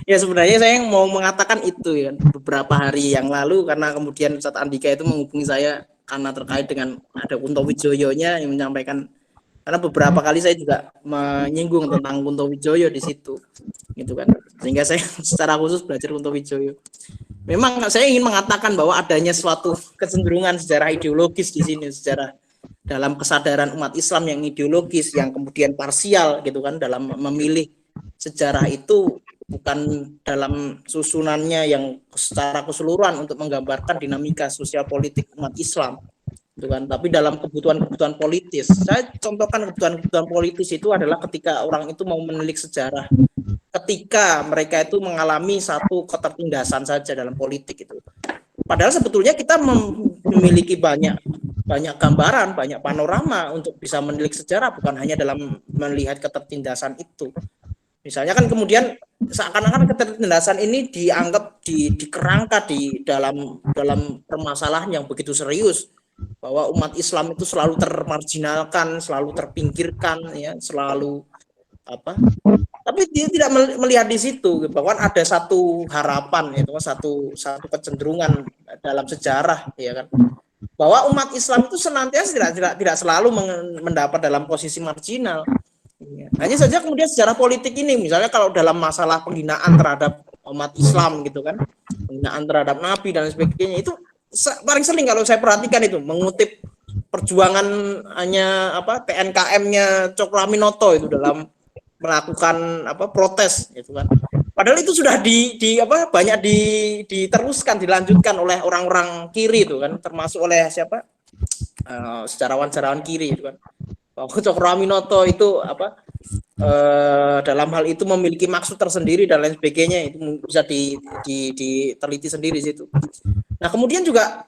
ya sebenarnya saya mau mengatakan itu ya, beberapa hari yang lalu, karena kemudian Ustadz Andika itu menghubungi saya karena terkait dengan ada Kunto Wijoyonya yang menyampaikan, karena beberapa kali saya juga menyinggung tentang Kunto Wijoyo di situ, gitu kan, sehingga saya secara khusus belajar Kunto Wijoyo. Memang saya ingin mengatakan bahwa adanya suatu kecenderungan sejarah ideologis di sini, sejarah dalam kesadaran umat Islam yang ideologis, yang kemudian parsial gitu kan, dalam memilih sejarah itu bukan dalam susunannya yang secara keseluruhan untuk menggambarkan dinamika sosial politik umat Islam gitu kan, tapi dalam kebutuhan-kebutuhan politis. Saya contohkan kebutuhan-kebutuhan politis itu adalah ketika orang itu mau menilik sejarah, ketika mereka itu mengalami satu ketertindasan saja dalam politik itu. Padahal sebetulnya kita memiliki banyak gambaran, banyak panorama untuk bisa menilik sejarah, bukan hanya dalam melihat ketertindasan itu. Misalnya kan kemudian seakan-akan ketertindasan ini dianggap dikerangka di dalam permasalahan yang begitu serius, bahwa umat Islam itu selalu termarginalkan, selalu terpinggirkan, ya, selalu apa? Tapi dia tidak melihat di situ bahwa ada satu harapan, itu satu kecenderungan dalam sejarah, ya kan, bahwa umat Islam itu senantiasa tidak selalu mendapat dalam posisi marginal. Hanya saja kemudian sejarah politik ini, misalnya kalau dalam masalah penghinaan terhadap umat Islam gitu kan, penghinaan terhadap Nabi dan sebagainya, itu paling sering kalau saya perhatikan itu mengutip perjuangan hanya PNKM-nya Cokroaminoto itu dalam melakukan protes gitu kan. Padahal itu sudah banyak diteruskan, dilanjutkan oleh orang-orang kiri itu kan, termasuk oleh siapa? Sejarawan-sejarawan kiri itu kan. Bahwa Cokroaminoto itu dalam hal itu memiliki maksud tersendiri dan lain sebagainya, itu bisa diteliti sendiri situ. Nah, kemudian juga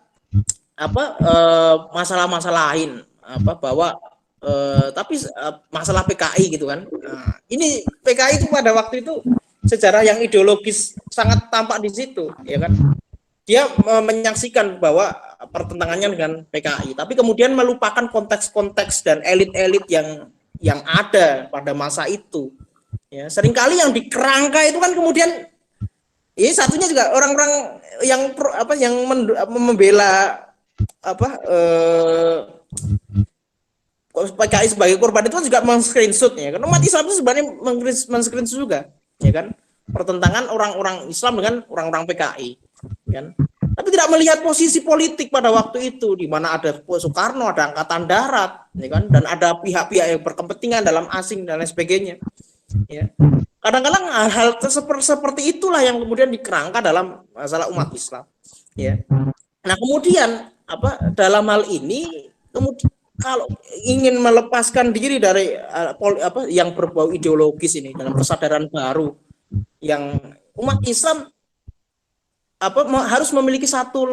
masalah-masalah lain bahwa tapi masalah PKI gitu kan. Nah, ini PKI itu pada waktu itu sejarah yang ideologis sangat tampak di situ, ya kan. Dia menyaksikan bahwa pertentangannya dengan PKI, tapi kemudian melupakan konteks-konteks dan elit-elit yang ada pada masa itu. Ya, seringkali yang dikerangka itu kan kemudian ini satunya juga orang-orang yang membela PKI sebagai korban itu juga meng-screenshot, ya kan. Umat Islam itu sebenarnya meng-screenshot juga, ya kan, pertentangan orang-orang Islam dengan orang-orang PKI, kan. Tapi tidak melihat posisi politik pada waktu itu, di mana ada Soekarno, ada Angkatan Darat, ya kan, dan ada pihak-pihak yang berkepentingan dalam asing dan lain sebagainya. Ya. Kadang-kadang hal seperti itulah yang kemudian dikerangka dalam masalah umat Islam. ya. Nah, kemudian dalam hal ini kemudian kalau ingin melepaskan diri dari yang berbau ideologis ini dalam kesadaran baru yang umat Islam harus memiliki satu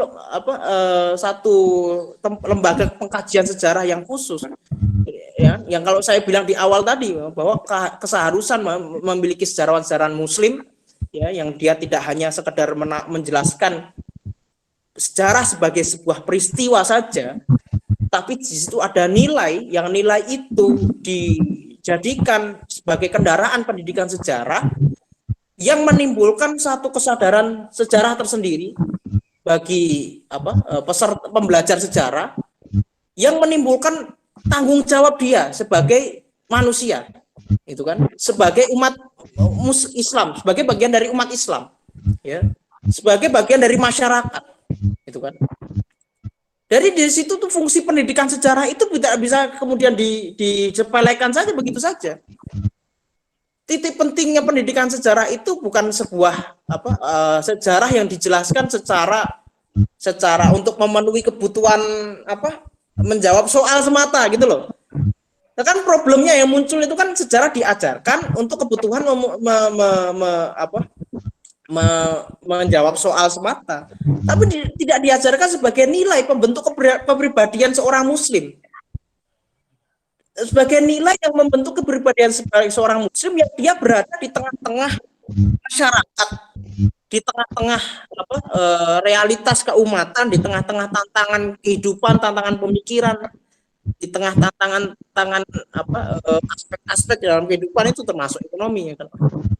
lembaga pengkajian sejarah yang khusus, ya, yang kalau saya bilang di awal tadi bahwa keseharusan memiliki sejarawan-sejarawan Muslim, ya, yang dia tidak hanya sekedar menjelaskan sejarah sebagai sebuah peristiwa saja, tapi di situ ada nilai, yang nilai itu dijadikan sebagai kendaraan pendidikan sejarah yang menimbulkan satu kesadaran sejarah tersendiri bagi peserta pembelajar sejarah, yang menimbulkan tanggung jawab dia sebagai manusia, itu kan, sebagai umat Islam, sebagai bagian dari umat Islam, ya, sebagai bagian dari masyarakat, itu kan. Dari situ tuh fungsi pendidikan sejarah itu tidak bisa kemudian disepelekan saja begitu saja. Titik pentingnya pendidikan sejarah itu bukan sebuah sejarah yang dijelaskan secara untuk memenuhi kebutuhan menjawab soal semata gitu loh. Nah, kan problemnya yang muncul itu kan sejarah diajarkan untuk kebutuhan menjawab soal semata, tapi tidak diajarkan sebagai nilai pembentuk kepribadian seorang Muslim, sebagai nilai yang membentuk kepribadian sebagai seorang Muslim yang dia berada di tengah-tengah masyarakat, di tengah-tengah realitas keumatan, di tengah-tengah tantangan kehidupan, tantangan pemikiran, di tengah tantangan aspek-aspek dalam kehidupan itu termasuk ekonomi, ya kan?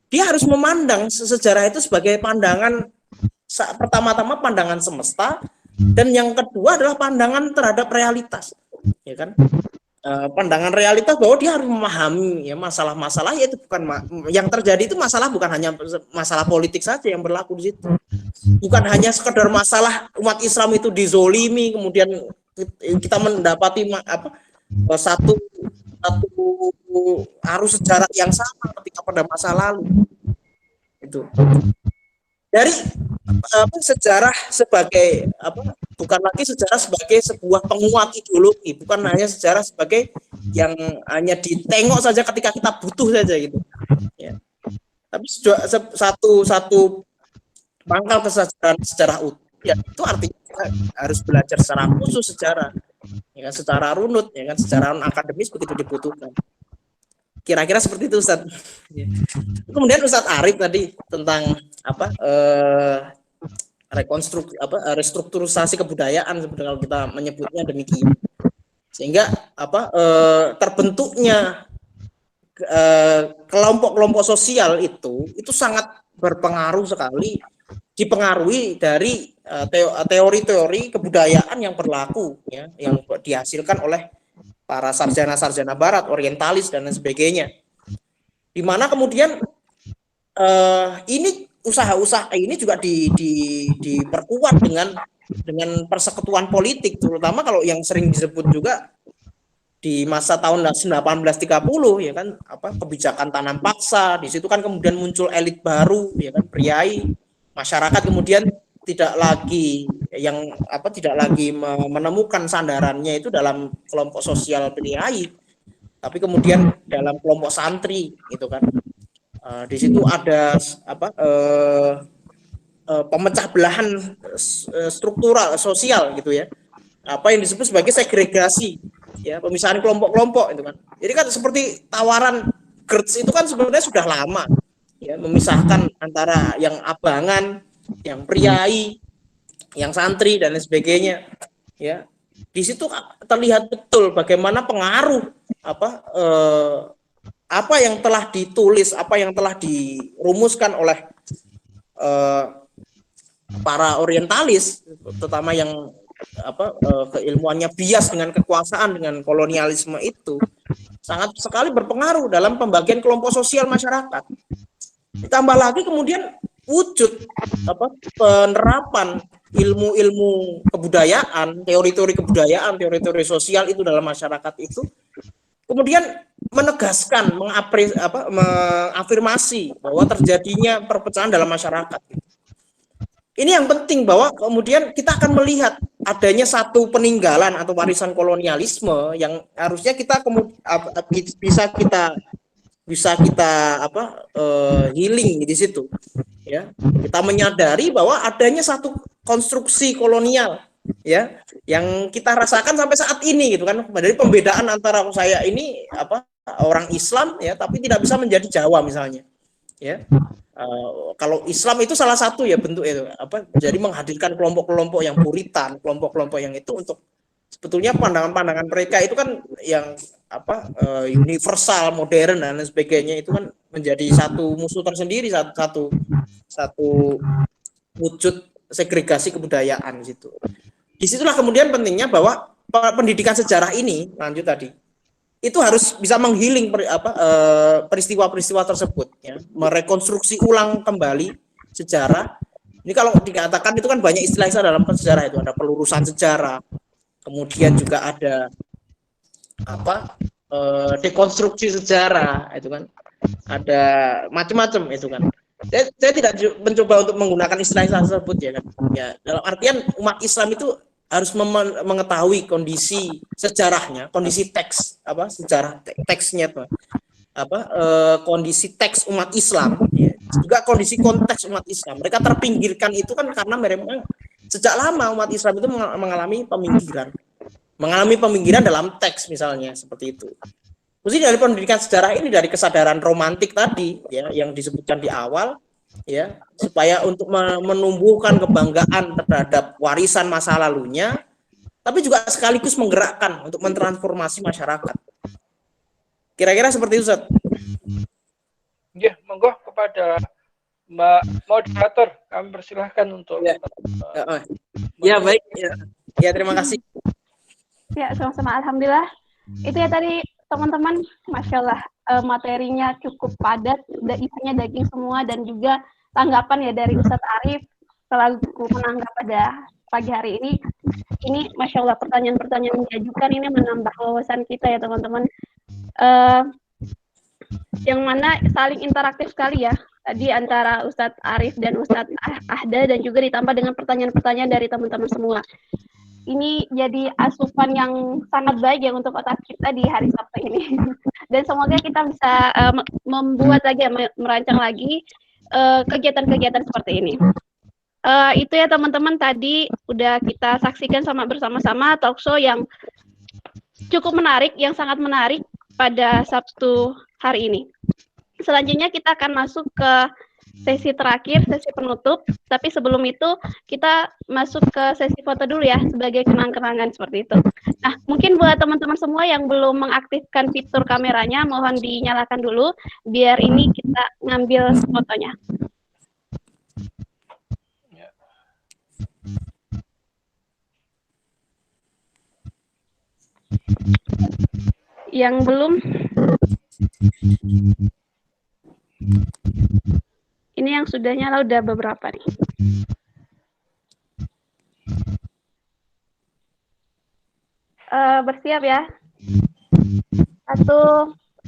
Dia harus memandang sejarah itu sebagai pandangan, pertama-tama pandangan semesta, dan yang kedua adalah pandangan terhadap realitas, ya kan? Pandangan realitas bahwa dia harus memahami, ya, masalah-masalah, yaitu bukan yang terjadi itu masalah, bukan hanya masalah politik saja yang berlaku di situ, bukan hanya sekedar masalah umat Islam itu dizolimi kemudian kita mendapati satu arus sejarah yang sama ketika pada masa lalu. Itu dari sejarah sebagai bukan lagi sejarah sebagai sebuah penguat ideologi, bukan hanya sejarah sebagai yang hanya ditengok saja ketika kita butuh saja gitu, ya. Tapi satu pangkal kesejahteraan sejarah utuh, ya, itu artinya kita harus belajar secara khusus sejarah, ya kan, secara runut, ya kan, secara akademis begitu dibutuhkan. Kira-kira seperti itu, Ustadz. Kemudian Ustadz Arif tadi tentang restrukturisasi kebudayaan, sebenarnya kalau kita menyebutnya demikian, sehingga terbentuknya kelompok-kelompok sosial itu sangat berpengaruh sekali, dipengaruhi dari teori-teori kebudayaan yang berlaku, ya, yang dihasilkan oleh para sarjana-sarjana Barat, orientalis dan lain sebagainya. Di mana kemudian ini usaha-usaha ini juga diperkuat dengan persekutuan politik, terutama kalau yang sering disebut juga di masa tahun 1830, ya kan, kebijakan tanam paksa. Di situ kan kemudian muncul elit baru, ya kan, priai, masyarakat kemudian tidak lagi menemukan sandarannya itu dalam kelompok sosial priai, tapi kemudian dalam kelompok santri, gitu kan. Di situ ada pemecah belahan struktural sosial, gitu ya, apa yang disebut sebagai segregasi, ya, pemisahan kelompok-kelompok itu kan. Jadi kan seperti tawaran GERDS itu kan sebenarnya sudah lama, ya, memisahkan antara yang abangan, yang priai, yang santri dan lain sebagainya, ya. Di situ terlihat betul bagaimana pengaruh apa yang telah ditulis, apa yang telah dirumuskan oleh para orientalis, terutama yang keilmuannya bias dengan kekuasaan, dengan kolonialisme, itu sangat sekali berpengaruh dalam pembagian kelompok sosial masyarakat. Ditambah lagi kemudian wujud penerapan ilmu-ilmu kebudayaan, teori-teori kebudayaan, teori-teori sosial itu dalam masyarakat itu kemudian menegaskan, mengafirmasi bahwa terjadinya perpecahan dalam masyarakat. ini yang penting bahwa kemudian kita akan melihat adanya satu peninggalan atau warisan kolonialisme yang harusnya kita bisa kita healing di situ, ya. Kita menyadari bahwa adanya satu konstruksi kolonial, ya, yang kita rasakan sampai saat ini gitu kan, dari pembedaan antara saya ini orang Islam, ya, tapi tidak bisa menjadi Jawa misalnya, ya. Kalau Islam itu salah satu ya bentuk itu jadi menghadirkan kelompok-kelompok yang puritan, kelompok-kelompok yang itu untuk sebetulnya pandangan-pandangan mereka itu kan yang universal, modern dan lain sebagainya, itu kan menjadi satu musuh tersendiri, satu wujud segregasi kebudayaan di situ. Disitulah kemudian pentingnya bahwa pendidikan sejarah ini, lanjut tadi, itu harus bisa menghealing peristiwa-peristiwa tersebut, ya, merekonstruksi ulang kembali sejarah. Ini kalau dikatakan itu kan banyak istilah-istilah dalam sejarah, itu ada pelurusan sejarah, kemudian juga ada dekonstruksi sejarah, itu kan ada macam-macam itu kan. Saya tidak mencoba untuk menggunakan istilah-istilah tersebut, ya kan. Ya, dalam artian umat Islam itu harus mengetahui kondisi sejarahnya, kondisi teks sejarah teksnya kondisi teks umat Islam, ya, juga kondisi konteks umat Islam. Mereka terpinggirkan itu kan karena memang sejak lama umat Islam itu mengalami peminggiran dalam teks misalnya, seperti itu. Mesti dari pendidikan sejarah ini, dari kesadaran romantik tadi, ya, yang disebutkan di awal, ya, supaya untuk menumbuhkan kebanggaan terhadap warisan masa lalunya, tapi juga sekaligus menggerakkan untuk mentransformasi masyarakat. Kira-kira seperti itu, Ustaz. Ya, monggo kepada Mbak moderator, kami persilahkan untuk ya baik, ya terima kasih. Ya, sama-sama, alhamdulillah. Itu ya tadi teman-teman, Masya Allah, materinya cukup padat, isinya daging semua, dan juga tanggapan ya dari Ustadz Arif selaku menanggap pada pagi hari ini. Ini Masya Allah, pertanyaan-pertanyaan yang diajukan ini menambah wawasan kita ya teman-teman. Yang mana saling interaktif sekali ya, tadi antara Ustadz Arif dan Ustadz Ahda, dan juga ditambah dengan pertanyaan-pertanyaan dari teman-teman semua. Ini jadi asupan yang sangat baik ya untuk otak kita di hari Sabtu ini. Dan semoga kita bisa membuat lagi, merancang lagi kegiatan-kegiatan seperti ini. Itu ya teman-teman, tadi udah kita saksikan bersama-sama talkshow yang cukup menarik, yang sangat menarik pada Sabtu hari ini. Selanjutnya kita akan masuk ke sesi terakhir, sesi penutup. Tapi sebelum itu kita masuk ke sesi foto dulu ya, sebagai kenang-kenangan seperti itu. Nah, mungkin buat teman-teman semua yang belum mengaktifkan fitur kameranya, mohon dinyalakan dulu, biar ini kita ngambil fotonya. Yang belum, ini yang sudah nyala udah beberapa nih. Bersiap ya. 1,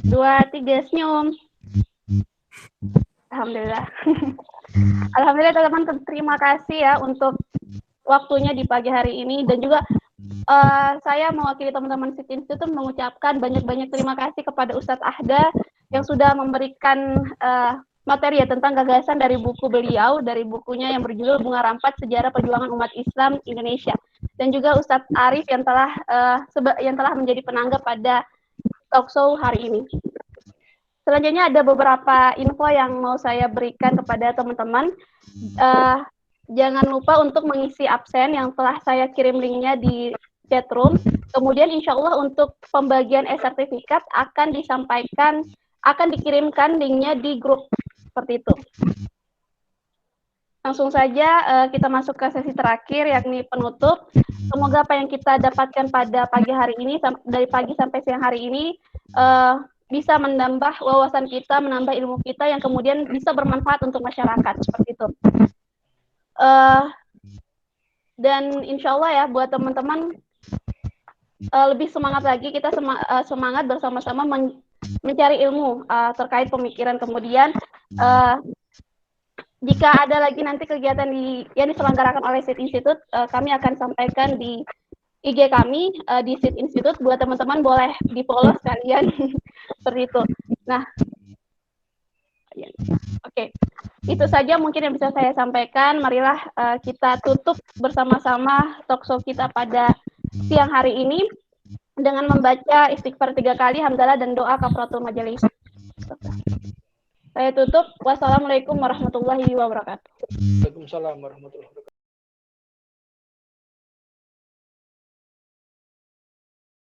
2, 3, senyum. Alhamdulillah. Alhamdulillah teman-teman, terima kasih ya untuk waktunya di pagi hari ini, dan juga saya mewakili teman-teman City Institute mengucapkan banyak-banyak terima kasih kepada Ustadz Ahda yang sudah memberikan materi ya tentang gagasan dari buku beliau, dari bukunya yang berjudul Bunga Rampat Sejarah Perjuangan Umat Islam Indonesia, dan juga Ustadz Arif yang telah menjadi penanggap pada talkshow hari ini. Selanjutnya ada beberapa info yang mau saya berikan kepada teman-teman. Jangan lupa untuk mengisi absen yang telah saya kirim linknya di chatroom. Kemudian insya Allah untuk pembagian e-sertifikat akan dikirimkan linknya di grup, seperti itu. Langsung saja kita masuk ke sesi terakhir, yakni penutup. Semoga apa yang kita dapatkan pada pagi hari ini, dari pagi sampai siang hari ini, bisa menambah wawasan kita, menambah ilmu kita yang kemudian bisa bermanfaat untuk masyarakat, seperti itu. Dan insya Allah ya, buat teman-teman lebih semangat lagi, kita semangat bersama-sama mencari ilmu terkait pemikiran, kemudian jika ada lagi nanti kegiatan yang diselenggarakan oleh SID Institute, kami akan sampaikan di IG kami di SID Institute, buat teman-teman boleh di-follow sekalian. Seperti itu. Nah, oke. Itu saja mungkin yang bisa saya sampaikan. Marilah kita tutup bersama-sama talkshow kita pada siang hari ini dengan membaca istighfar 3 kali, hamdalah, dan doa kafaratul majelis. Saya tutup. Wassalamualaikum warahmatullahi wabarakatuh. Waalaikumsalam warahmatullahi wabarakatuh.